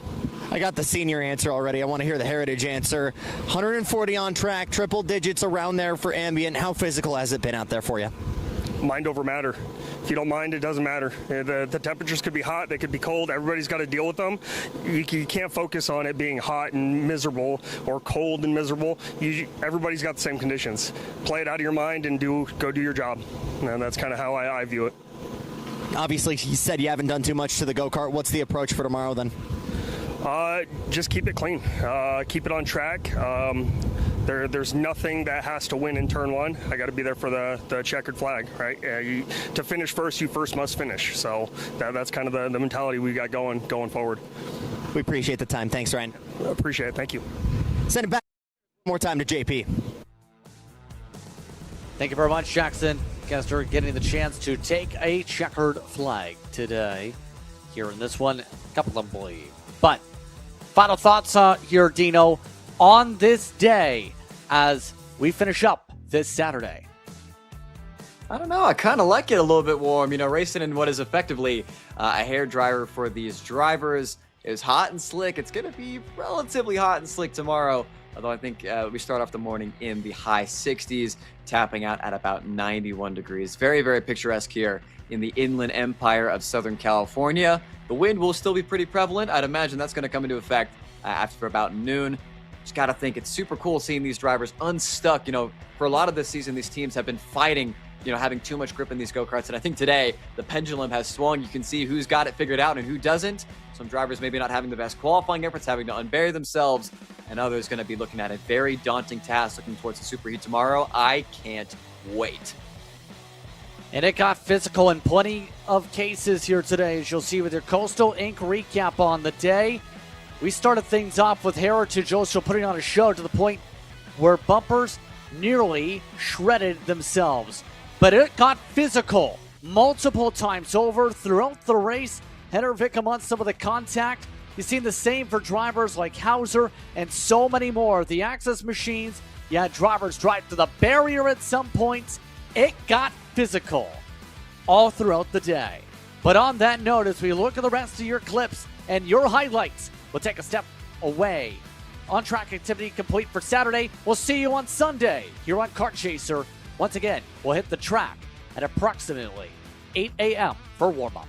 I got the senior answer already. I want to hear the heritage answer. 140 on track, triple digits around there for ambient. How physical has it been out there for you? Mind over matter. If you don't mind, it doesn't matter. The temperatures could be hot, they could be cold. Everybody's got to deal with them. You can't focus on it being hot and miserable or cold and miserable. Everybody's got the same conditions. Play it out of your mind and go do your job. And that's kind of how I view it. Obviously, you said you haven't done too much to the go-kart. What's the approach for tomorrow then? Just keep it clean. Keep it on track. There's nothing that has to win in turn one. I got to be there for the checkered flag, right? To finish first, you first must finish. So that's kind of the mentality we got going forward. We appreciate the time. Thanks, Ryan. Appreciate it. Thank you. Send it back one more time to JP. Thank you very much, Jackson. Kester getting the chance to take a checkered flag today. Here in this one, a couple of them believe. But final thoughts here, Dino, on this day as we finish up this Saturday. I don't know. I kind of like it a little bit warm. Racing in what is effectively a hair dryer for these drivers. It's hot and slick. It's going to be relatively hot and slick tomorrow. Although I think we start off the morning in the high 60s, tapping out at about 91 degrees. Very, very picturesque here in the Inland Empire of Southern California. The wind will still be pretty prevalent. I'd imagine that's going to come into effect after about noon. Just got to think it's super cool seeing these drivers unstuck. For a lot of this season, these teams have been fighting, having too much grip in these go-karts. And I think today the pendulum has swung. You can see who's got it figured out and who doesn't. Some drivers maybe not having the best qualifying efforts, having to unbury themselves, and others going to be looking at a very daunting task looking towards the superheat tomorrow. I can't wait. And it got physical in plenty of cases here today, as you'll see with your Coastal Inc. recap on the day. We started things off with Heritage also putting on a show to the point where bumpers nearly shredded themselves. But it got physical multiple times over throughout the race. Header Vickham on some of the contact. You've seen the same for drivers like Hauser and so many more. The Access machines, you had drivers drive to the barrier at some points. It got physical all throughout the day. But on that note, as we look at the rest of your clips and your highlights, we'll take a step away. On-track activity complete for Saturday. We'll see you on Sunday here on Kart Chaser. Once again, we'll hit the track at approximately 8 a.m. for warm-up.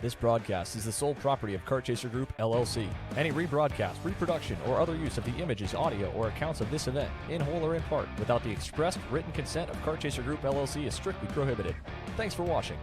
This broadcast is the sole property of Kart Chaser Group, LLC. Any rebroadcast, reproduction, or other use of the images, audio, or accounts of this event, in whole or in part, without the expressed written consent of Kart Chaser Group, LLC is strictly prohibited. Thanks for watching.